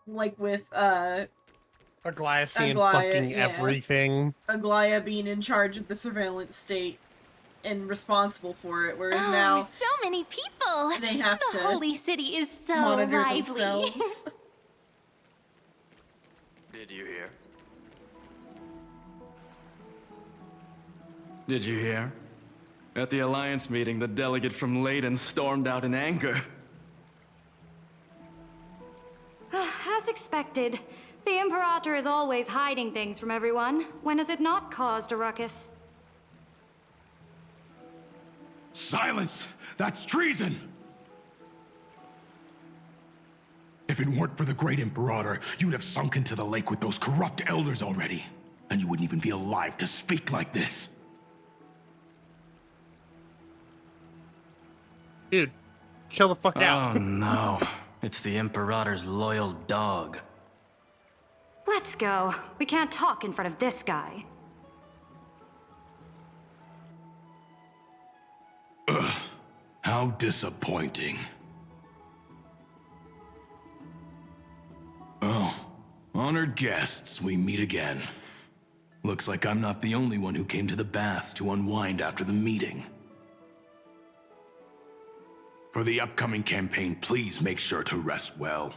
like, with, Aglaia seeing Aglaia, fucking yeah. everything. Aglaia being in charge of the surveillance state and responsible for it, whereas Oh, now so many people! they have the to Holy City is so monitor lively. themselves. Did you hear? Did you hear? At the Alliance meeting, the delegate from Leyden stormed out in anger. As expected, the Imperator is always hiding things from everyone. When has it not caused a ruckus? Silence! That's treason! If it weren't for the Great Imperator, you'd have sunk into the lake with those corrupt elders already. And you wouldn't even be alive to speak like this. Dude, chill the fuck out. Oh no. It's the Imperator's loyal dog. Let's go. We can't talk in front of this guy. Ugh. How disappointing. Oh, honored guests, we meet again. Looks like I'm not the only one who came to the baths to unwind after the meeting. For the upcoming campaign, please make sure to rest well.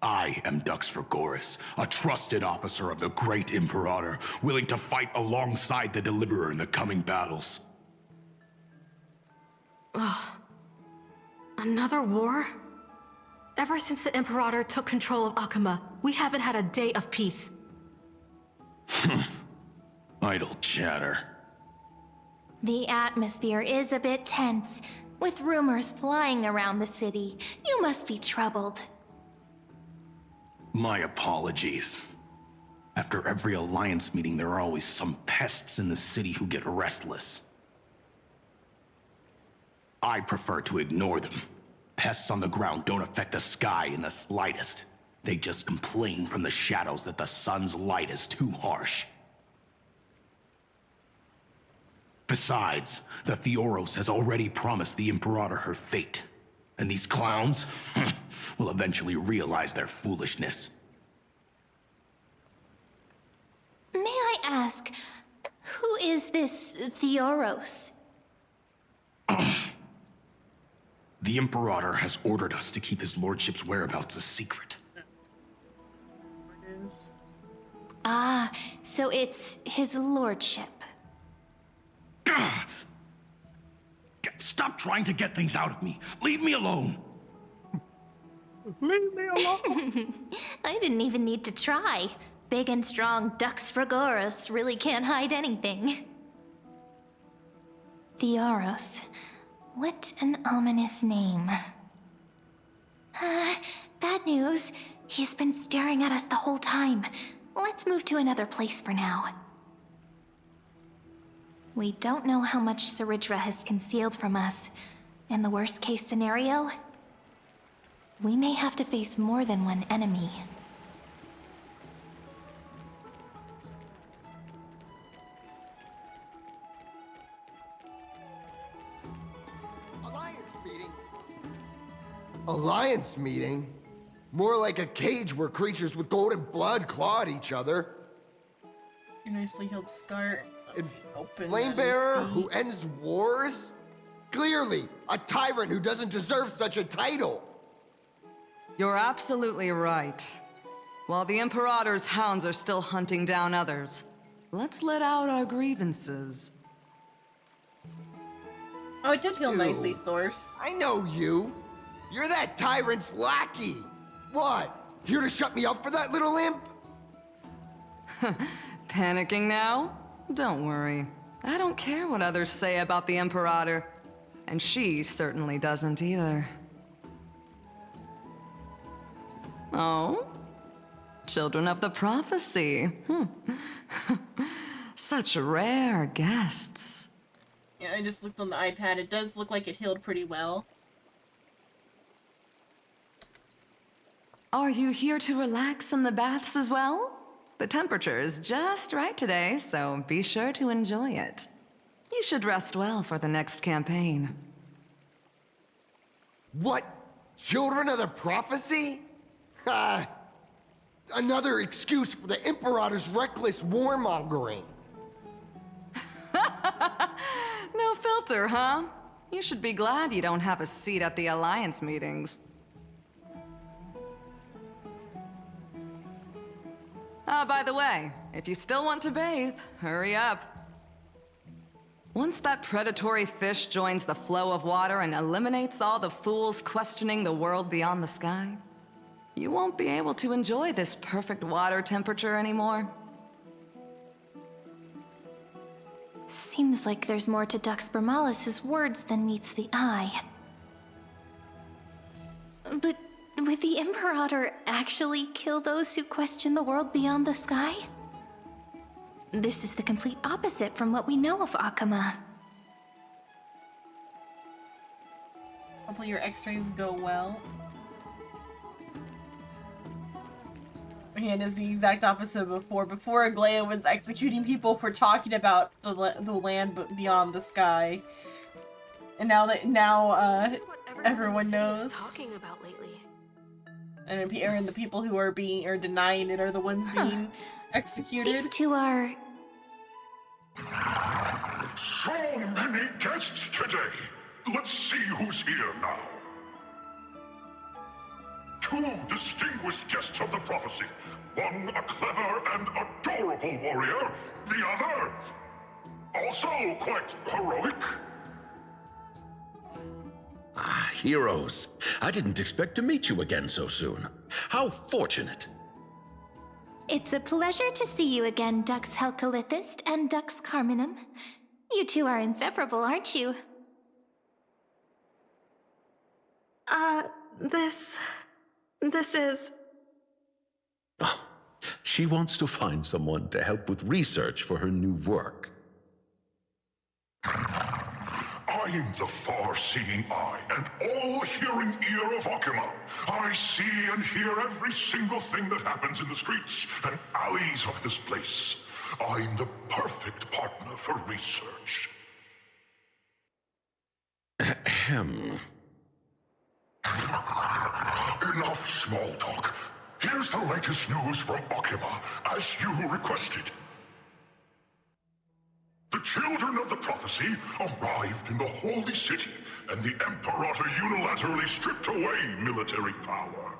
I am Dux Fregoris, a trusted officer of the Great Imperator, willing to fight alongside the Deliverer in the coming battles. Ugh. Another war? Ever since the Imperator took control of Akuma, we haven't had a day of peace. Idle chatter. The atmosphere is a bit tense, with rumors flying around the city. You must be troubled. My apologies. After every Alliance meeting, there are always some pests in the city who get restless. I prefer to ignore them. Pests on the ground don't affect the sky in the slightest. They just complain from the shadows that the sun's light is too harsh. Besides, the Theoros has already promised the Imperator her fate. And these clowns will eventually realize their foolishness. May I ask, who is this Theoros? The Imperator has ordered us to keep his lordship's whereabouts a secret. Ah, so it's his lordship. Stop trying to get things out of me. Leave me alone. Leave me alone. I didn't even need to try. Big and strong Dux Fregoris really can't hide anything. Theoros. What an ominous name. Bad news. He's been staring at us the whole time. Let's move to another place for now. We don't know how much Saridra has concealed from us. In the worst case scenario, we may have to face more than one enemy. Alliance meeting? More like a cage where creatures with golden blood claw at each other. Your nicely healed scar. And Open. Flamebearer who ends wars? Clearly, a tyrant who doesn't deserve such a title. You're absolutely right. While the Imperator's hounds are still hunting down others, let's let out our grievances. Oh, it did heal nicely, Source. I know you. You're that tyrant's lackey. What? Here to shut me up for that little imp? Panicking now? Don't worry. I don't care what others say about the Imperator. And she certainly doesn't either. Oh? Children of the Prophecy. Such rare guests. Yeah, I just looked on the iPad. It does look like it healed pretty well. Are you here to relax in the baths as well? The temperature is just right today, so be sure to enjoy it. You should rest well for the next campaign. What? Children of the Prophecy? Another excuse for the Imperator's reckless warmongering. No filter, huh? You should be glad you don't have a seat at the Alliance meetings. Ah, by the way, if you still want to bathe, hurry up. Once that predatory fish joins the flow of water and eliminates all the fools questioning the world beyond the sky, you won't be able to enjoy this perfect water temperature anymore. Seems like there's more to Dux Bermalis' words than meets the eye. But would the Imperator actually kill those who question the world beyond the sky? This is the complete opposite from what we know of Akuma. Hopefully your x-rays go well. And is the exact opposite of before. Before, Aglaya was executing people for talking about the land beyond the sky. And now everyone knows. Talking about lately. And the people who are denying it are the ones being executed. These two are... So many guests today. Let's see who's here now. Two distinguished guests of the prophecy. One a clever and adorable warrior. The other, also quite heroic. Ah, heroes. I didn't expect to meet you again so soon. How fortunate. It's a pleasure to see you again, Dux Helcalithist and Dux Carminum. You two are inseparable, aren't you? This is... Oh, she wants to find someone to help with research for her new work. I'm the far-seeing eye and all-hearing ear of Akuma. I see and hear every single thing that happens in the streets and alleys of this place. I'm the perfect partner for research. Ahem. Enough small talk. Here's the latest news from Akuma, as you requested. The children of the prophecy arrived in the Holy City, and the Imperator unilaterally stripped away military power.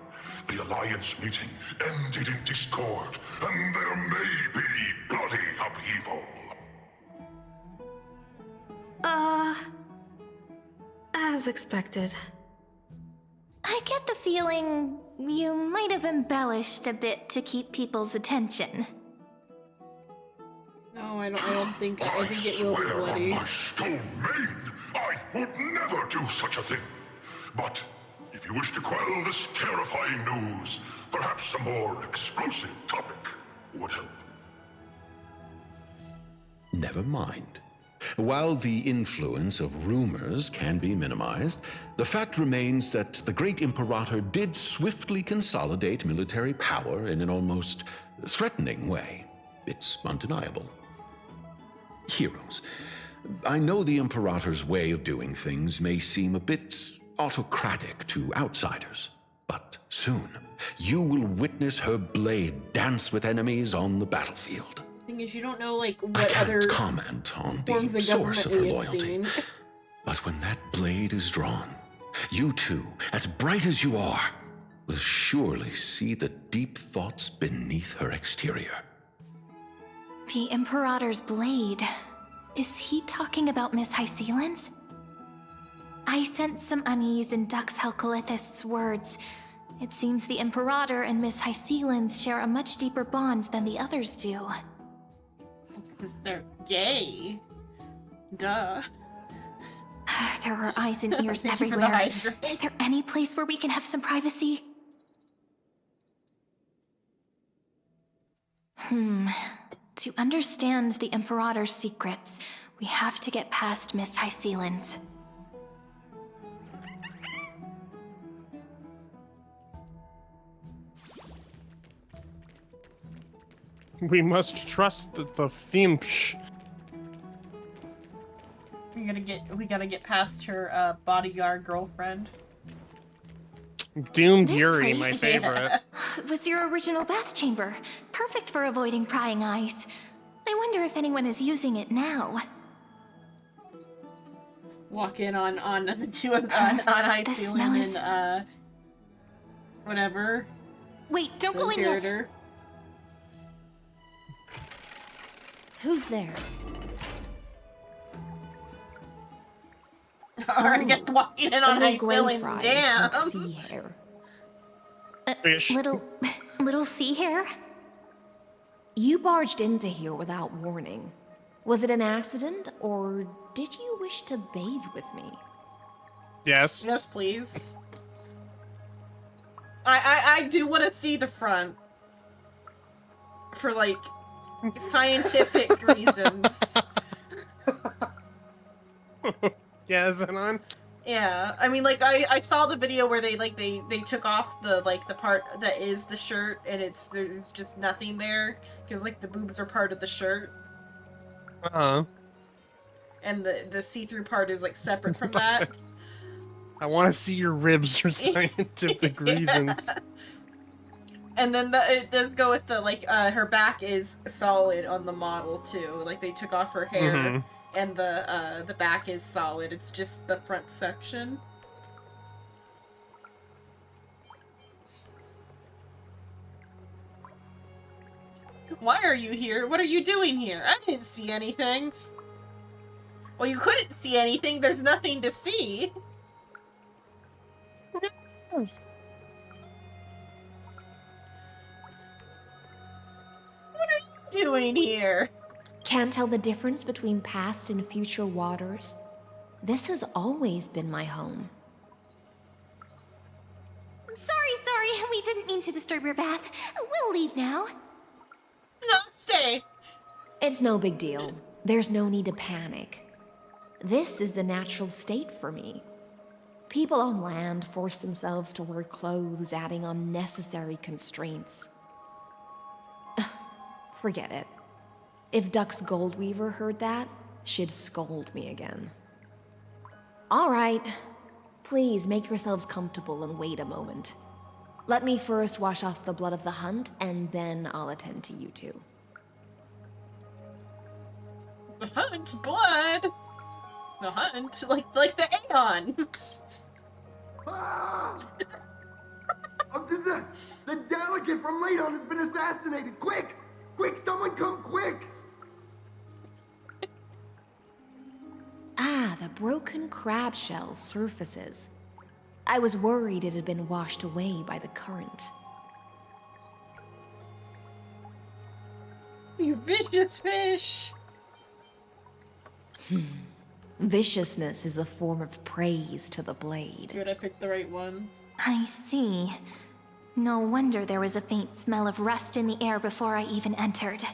The Alliance meeting ended in discord, and there may be bloody upheaval. As expected. I get the feeling you might have embellished a bit to keep people's attention. No, I don't think. I think it will be swear bloody. on my stone mane, I would never do such a thing. But if you wish to quell this terrifying news, perhaps a more explosive topic would help. Never mind. While the influence of rumors can be minimized, the fact remains that the great Imperator did swiftly consolidate military power in an almost threatening way. It's undeniable. Heroes, I know the Imperator's way of doing things may seem a bit autocratic to outsiders, but soon you will witness her blade dance with enemies on the battlefield. Thing is, you don't know like I what can't other comment on forms the of source of her government we have loyalty, seen. but when that blade is drawn, you two, as bright as you are, will surely see the deep thoughts beneath her exterior. The Imperator's blade. Is he talking about Miss Hysealin's? I sense some unease in Dux Helcalithist's words. It seems the Imperator and Miss Hysealin's share a much deeper bond than the others do. Because they're gay. Duh. There are eyes and ears Thank you for the everywhere. hydrate. Is there any place where we can have some privacy? To understand the Imperator's secrets, we have to get past Miss Hysealin's. We must trust the Fimpsh. We gotta get past her bodyguard girlfriend. Doomed This Yuri, place- my favorite. It was your original bath chamber. Perfect for avoiding prying eyes. I wonder if anyone is using it now. Walk in on the two on high The ceiling smell is- and whatever. Wait, don't go in yet. Imperator. Who's there? Or get walking in on little High gray Ceilings. fry Damn. with sea hair. Little sea hare? You barged into here without warning. Was it an accident, or did you wish to bathe with me? Yes. Yes, please. I do want to see the front. For, like, scientific reasons. Yeah, Zenon? Yeah, I mean, like, I saw the video where they took off the part that is the shirt, and there's just nothing there, because, like, the boobs are part of the shirt. Uh-huh. And the see-through part is, like, separate from that. I want to see your ribs for scientific reasons. And then it does go with the, like, her back is solid on the model, too. Like, they took off her hair, Mhm. and the back is solid. It's just the front section. Why are you here? What are you doing here? I didn't see anything. Well, you couldn't see anything. There's nothing to see. What are you doing here? Can't tell the difference between past and future waters? This has always been my home. Sorry, we didn't mean to disturb your bath. We'll leave now. No, stay. It's no big deal. There's no need to panic. This is the natural state for me. People on land force themselves to wear clothes, adding unnecessary constraints. Forget it. If Dux Goldweaver heard that, she'd scold me again. All right. Please make yourselves comfortable and wait a moment. Let me first wash off the blood of the hunt, and then I'll attend to you two. The hunt? Blood? The hunt? Like the Aeon. The delegate from Ladon has been assassinated! Quick! Quick, someone come quick! Ah, the broken crab shell surfaces. I was worried it had been washed away by the current. You vicious fish! Viciousness is a form of praise to the blade. Good, I picked the right one. I see. No wonder there was a faint smell of rust in the air before I even entered.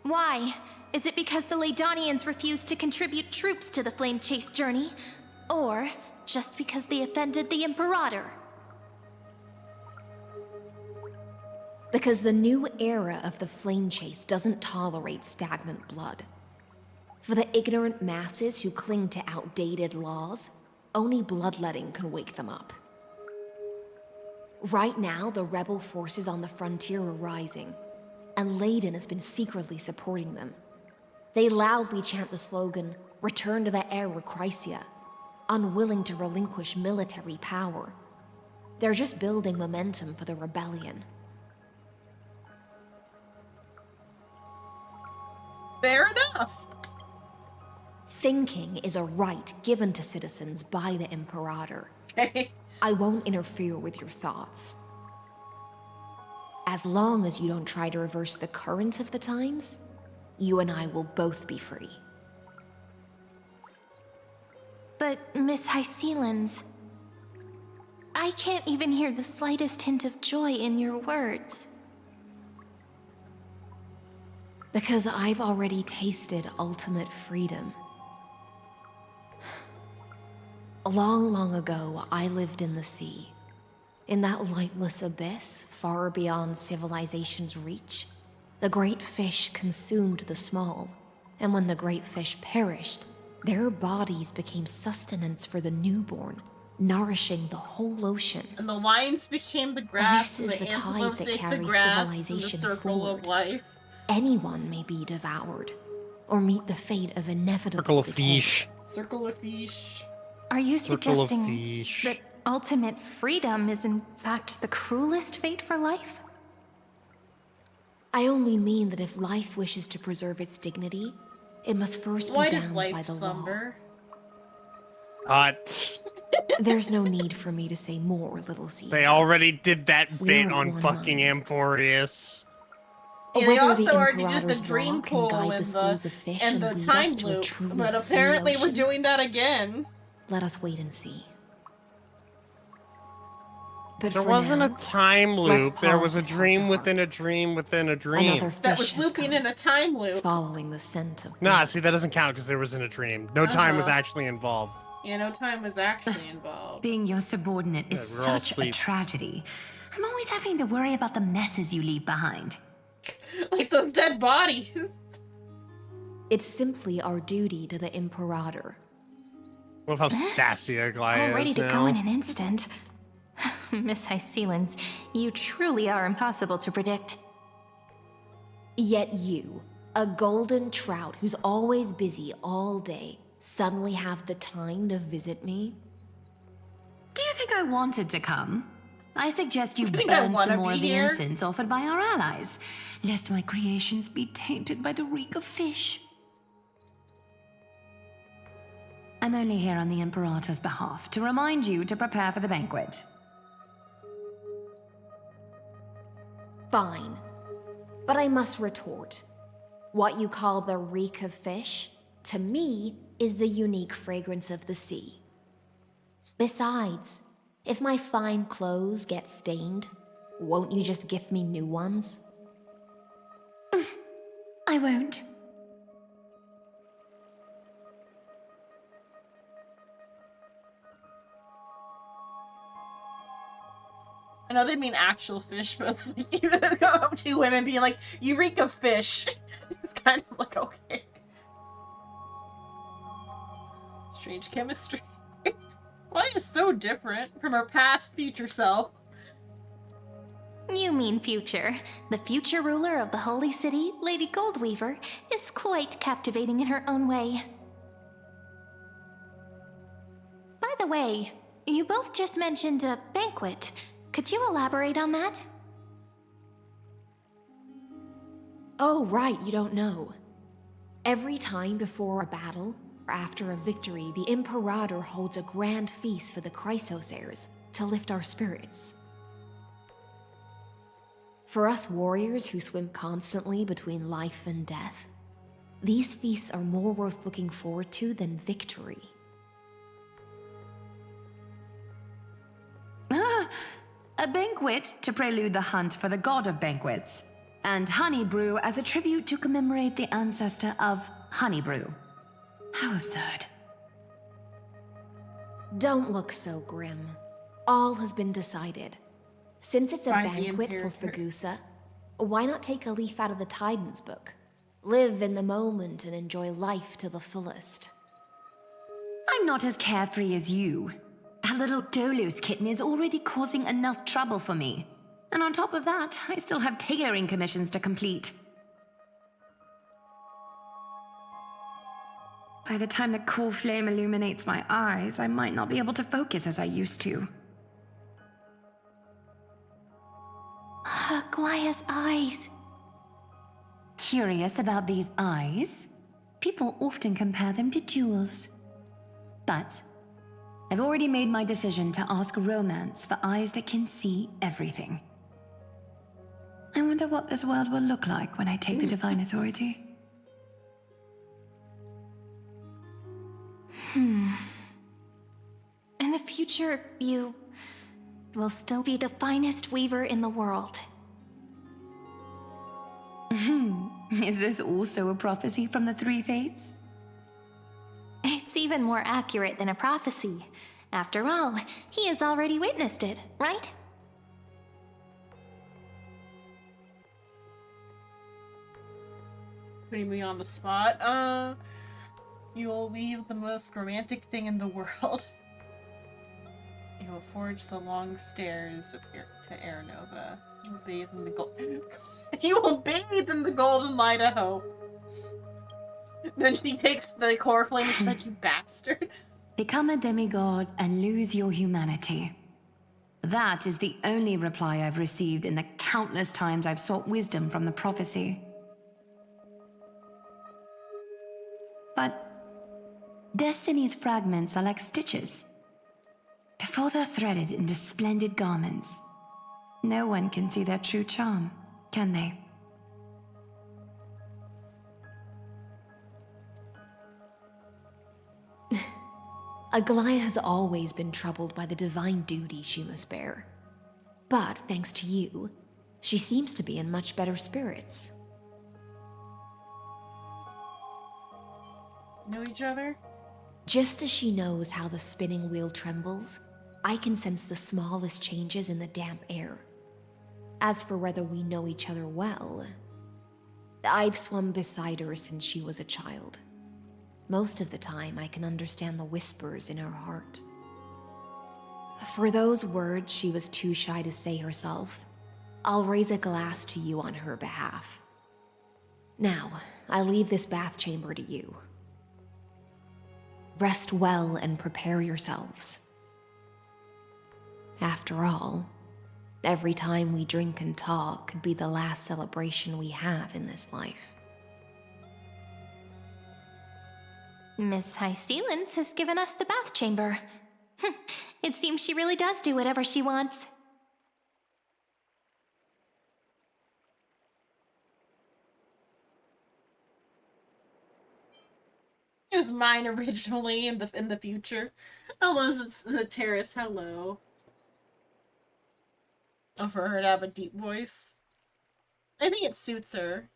Why? Is it because the Ladonians refused to contribute troops to the Flame Chase journey? Or just because they offended the Imperator? Because the new era of the Flame Chase doesn't tolerate stagnant blood. For the ignorant masses who cling to outdated laws, only bloodletting can wake them up. Right now, the rebel forces on the frontier are rising, and Ladon has been secretly supporting them. They loudly chant the slogan, "Return to the Era Chrysia," unwilling to relinquish military power. They're just building momentum for the rebellion. Fair enough. Thinking is a right given to citizens by the Imperator. Okay. I won't interfere with your thoughts. As long as you don't try to reverse the current of the times, you and I will both be free. But, Miss Hysealans, I can't even hear the slightest hint of joy in your words. Because I've already tasted ultimate freedom. Long, long ago, I lived in the sea. In that lightless abyss, far beyond civilization's reach, the great fish consumed the small. And when the great fish perished, their bodies became sustenance for the newborn, nourishing the whole ocean. And the lines became the grass, This is and the tide antelopes that ate the carries grass, civilization and the circle forward. of life. Anyone may be devoured, or meet the fate of inevitable Circle of decay. fish. Circle of fish. Are you Circle of suggesting fish. that ultimate freedom is in fact the cruelest fate for life? I only mean that if life wishes to preserve its dignity, it must first Why be does bound by life the slumber? There's no need for me to say more, Little Sierra. They already did that We're bit of on one fucking mind. Amphorius. Yeah, they Whether also the already did the Imperator's dream law can pool guide the and schools of fish and and the lead time us to a loop, truly but free apparently we're ocean. doing that again. Let us wait and see. But There for wasn't a now, time let's loop. There pause was a this dream heart-to-heart. within a dream within a dream. Another That fish was looping in a time loop. following the scent of Nah, see, that doesn't count because there was in a dream. No time was Uh-huh. actually involved. Yeah, no time was actually involved. Being your subordinate is Yeah, we're all such a asleep. tragedy. I'm always having to worry about the messes you leave behind. Like those dead bodies. It's simply our duty to the Imperator. Love how sassy Aglaia All ready is to now. go in an instant. Miss Hycelens, you truly are impossible to predict. Yet you, a golden trout who's always busy all day, suddenly have the time to visit me? Do you think I wanted to come? I suggest you think I burn wanna some more be of the here? incense offered by our allies, lest my creations be tainted by the reek of fish. I'm only here on the Imperator's behalf to remind you to prepare for the banquet. Fine. But I must retort. What you call the reek of fish, to me, is the unique fragrance of the sea. Besides, if my fine clothes get stained, won't you just gift me new ones? I won't. I know they mean actual fish, but it's like you go up to women being like, "You reek of fish." It's kind of like, okay. Strange chemistry. Why is so different from her past future self? You mean future. The future ruler of the Holy City, Lady Goldweaver, is quite captivating in her own way. By the way, you both just mentioned a banquet. Could you elaborate on that? Oh, right, you don't know. Every time before a battle, or after a victory, the Imperator holds a grand feast for the Chrysos heirs to lift our spirits. For us warriors who swim constantly between life and death, these feasts are more worth looking forward to than victory. A banquet to prelude the hunt for the god of banquets, and honey brew as a tribute to commemorate the ancestor of honey brew. How absurd. Don't look so grim. All has been decided. Since it's a Find the banquet for Imperator. Fagusa, why not take a leaf out of the Tidens book? Live in the moment and enjoy life to the fullest. I'm not as carefree as you. That little Dolos kitten is already causing enough trouble for me. And on top of that, I still have tailoring commissions to complete. By the time the cool flame illuminates my eyes, I might not be able to focus as I used to. Aglaia's eyes. Curious about these eyes? People often compare them to jewels. But I've already made my decision to ask romance for eyes that can see everything. I wonder what this world will look like when I take the divine authority. In the future, you will still be the finest weaver in the world. Is this also a prophecy from the Three Fates? It's even more accurate than a prophecy. After all, he has already witnessed it, right? Putting me on the spot. You will weave the most romantic thing in the world. You will forge the long stairs to Air Nova. You will bathe in the You will bathe in the golden light of hope. Then she takes the core flame and she's like, "You bastard." Become a demigod and lose your humanity. That is the only reply I've received in the countless times I've sought wisdom from the prophecy. But Destiny's fragments are like stitches. Before they're threaded into splendid garments, no one can see their true charm, can they? Aglaia has always been troubled by the divine duty she must bear. But thanks to you, she seems to be in much better spirits. Know each other? Just as she knows how the spinning wheel trembles, I can sense the smallest changes in the damp air. As for whether we know each other well, I've swum beside her since she was a child. Most of the time, I can understand the whispers in her heart. For those words she was too shy to say herself, I'll raise a glass to you on her behalf. Now, I leave this bath chamber to you. Rest well and prepare yourselves. After all, every time we drink and talk could be the last celebration we have in this life. Miss High Sealance has given us the bath chamber. It seems she really does do whatever she wants. It was mine originally in the future. Hello, it's the terrace. Hello. Oh, for her to have a deep voice. I think it suits her.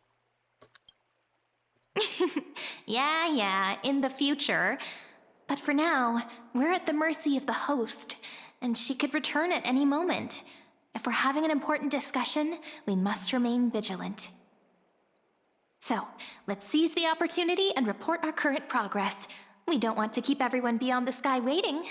Yeah, in the future. But for now, we're at the mercy of the host, and she could return at any moment. If we're having an important discussion, we must remain vigilant. So, let's seize the opportunity and report our current progress. We don't want to keep everyone beyond the sky waiting.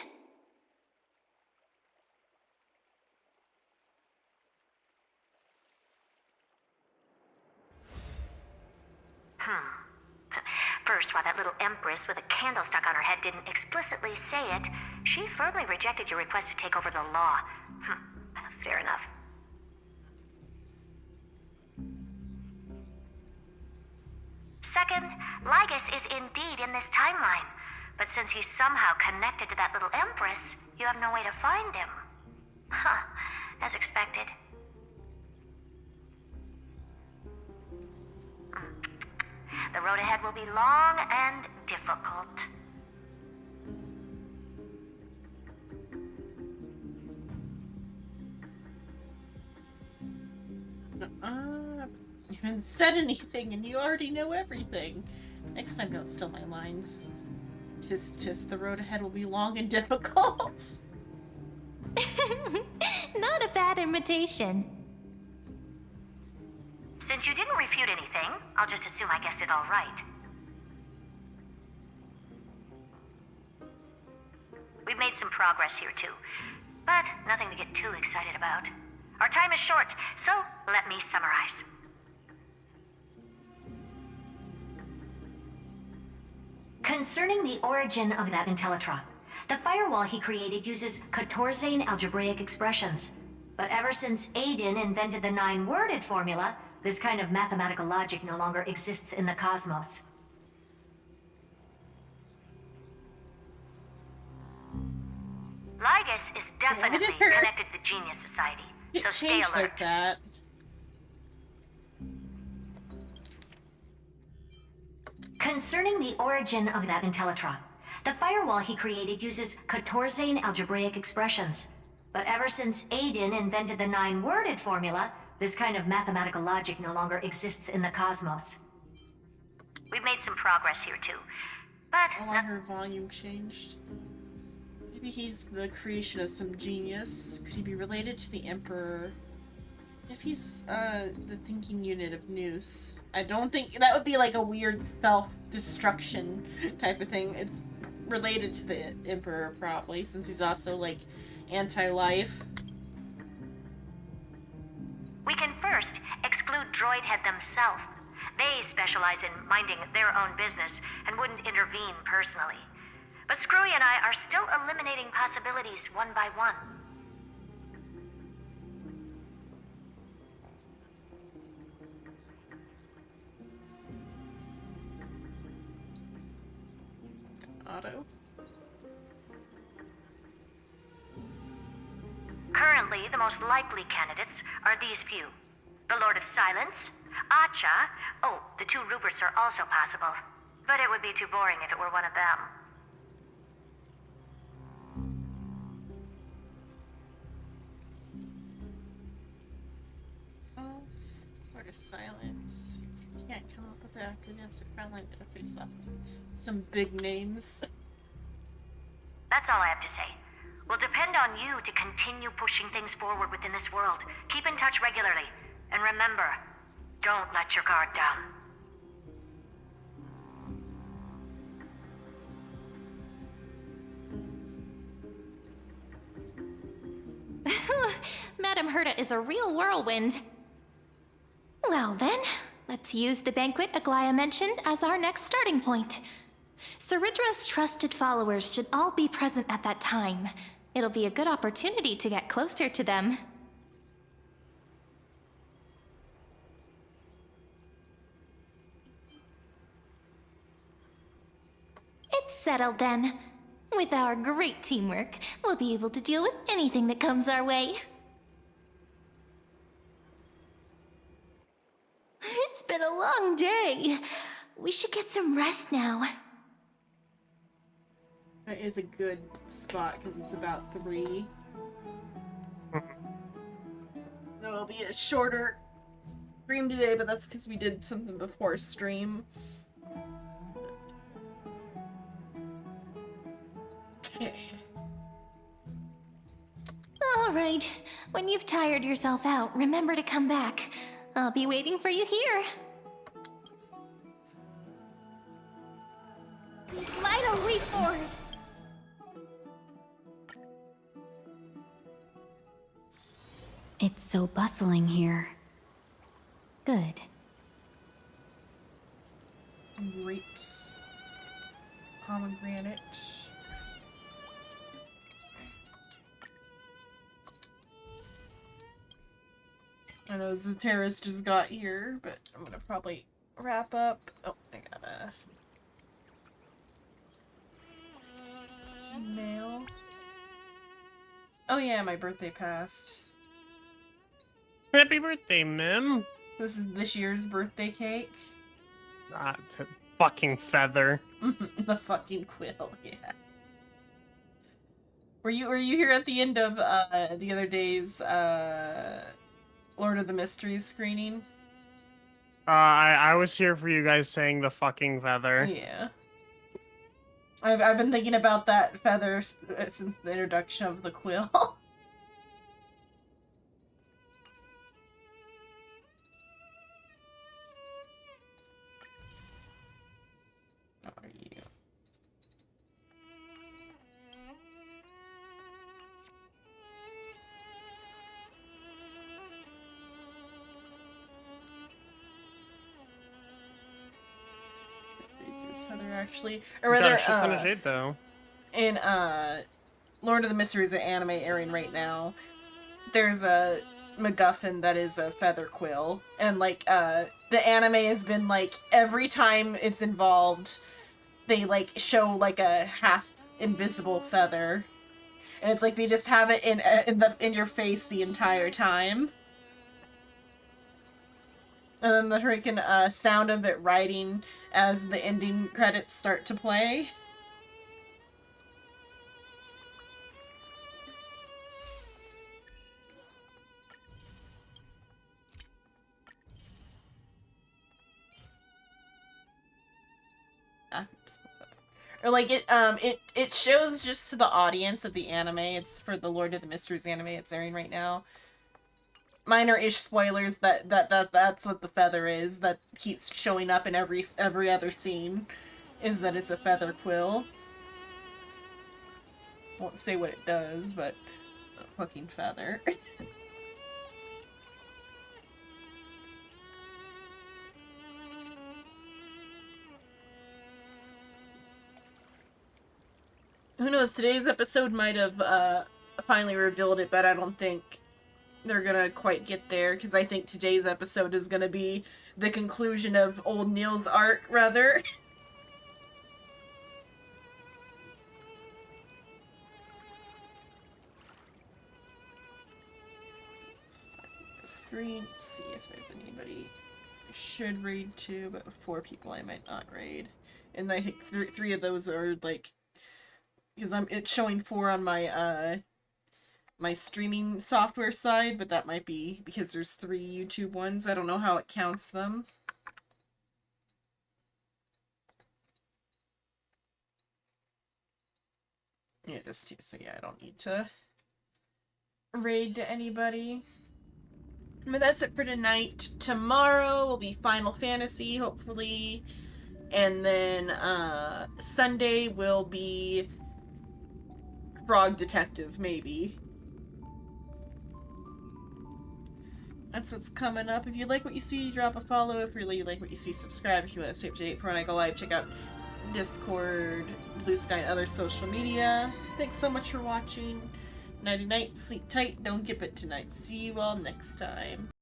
First, while that little empress with a candle stuck on her head didn't explicitly say it, she firmly rejected your request to take over the law. Fair enough. Second, Lygus is indeed in this timeline. But since he's somehow connected to that little empress, you have no way to find him. As expected. The road ahead will be long and difficult. You haven't said anything and you already know everything. Next time, don't steal my lines. Tis the road ahead will be long and difficult. Not a bad imitation. Since you didn't refute anything, I'll just assume I guessed it all right. We've made some progress here too, but nothing to get too excited about. Our time is short, so let me summarize. Concerning the origin of that Intellitron, the firewall he created uses Katorzane algebraic expressions. But ever since Aiden invented the 9-worded formula, this kind of mathematical logic no longer exists in the cosmos. Lygus is definitely connected to the Genius Society, so stay alert. Like that. Concerning the origin of that Intellitron, the firewall he created uses Katorzane algebraic expressions. But ever since Aiden invented the 9-worded formula, this kind of mathematical logic no longer exists in the cosmos. We've made some progress here too, but... why her volume changed. Maybe he's the creation of some genius. Could he be related to the Emperor? If he's the thinking unit of Noose, I don't think that would be like a weird self-destruction type of thing. It's related to the Emperor probably, since he's also like anti-life. We can first exclude Droidhead themselves. They specialize in minding their own business and wouldn't intervene personally. But Screwy and I are still eliminating possibilities one by one. auto. Currently, the most likely candidates are these few. The Lord of Silence, Acha. Oh, the 2 Ruperts are also possible. But it would be too boring if it were one of them. Oh, Lord of Silence. You can't come up with the acronyms or friendly interface left. Some big names. That's all I have to say. Will depend on you to continue pushing things forward within this world. Keep in touch regularly. And remember, don't let your guard down. Madame Herta is a real whirlwind. Well then, let's use the banquet Aglaia mentioned as our next starting point. Ceridra's trusted followers should all be present at that time. It'll be a good opportunity to get closer to them. It's settled then. With our great teamwork, we'll be able to deal with anything that comes our way. It's been a long day. We should get some rest now. That is a good spot because it's about 3. It'll be a shorter stream today, but that's because we did something before stream. Okay. All right. When you've tired yourself out, remember to come back. I'll be waiting for you here. Vital reforged. It's so bustling here. Good. Grapes. Pomegranate. I know Zateris just got here, but I'm gonna probably wrap up. Oh, I gotta... Mail. Oh yeah, my birthday passed. Happy birthday, Mim. This is this year's birthday cake. Fucking feather. The fucking quill, yeah. Were you here at the end of the other day's Lord of the Mysteries screening? I was here for you guys saying the fucking feather. Yeah. I've been thinking about that feather since the introduction of the quill. Are you? Feather actually, or rather, finish it though. In Lord of the Mysteries, an anime airing right now, there's a MacGuffin that is a feather quill, and like the anime has been like every time it's involved, they like show like a half invisible feather, and it's like they just have it in your face the entire time. And then the freaking sound of it writing as the ending credits start to play. Or like it shows just to the audience of the anime. It's for the Lord of the Mysteries anime it's airing right now. Minor-ish spoilers that's what the feather is that keeps showing up in every other scene, is that it's a feather quill. Won't say what it does, but a fucking feather. Who knows, today's episode might have finally revealed it, but I don't think they're gonna quite get there, because I think today's episode is gonna be the conclusion of old Neil's arc, rather. 3. Let's see if there's anybody I should raid to, but 4 people I might not raid. And I think 3 of those are like, because it's showing 4 on my my streaming software side, but that might be because there's 3 YouTube ones. I don't know how it counts them. Yeah, just so yeah, I don't need to raid to anybody. But that's it for tonight. Tomorrow will be Final Fantasy, hopefully. And then Sunday will be Frog Detective, maybe. That's what's coming up. If you like what you see, drop a follow. If you really like what you see, subscribe. If you want to stay up to date for when I go live, check out Discord, Blue Sky, and other social media. Thanks so much for watching. Nighty night, sleep tight, don't get bit tonight. See you all next time.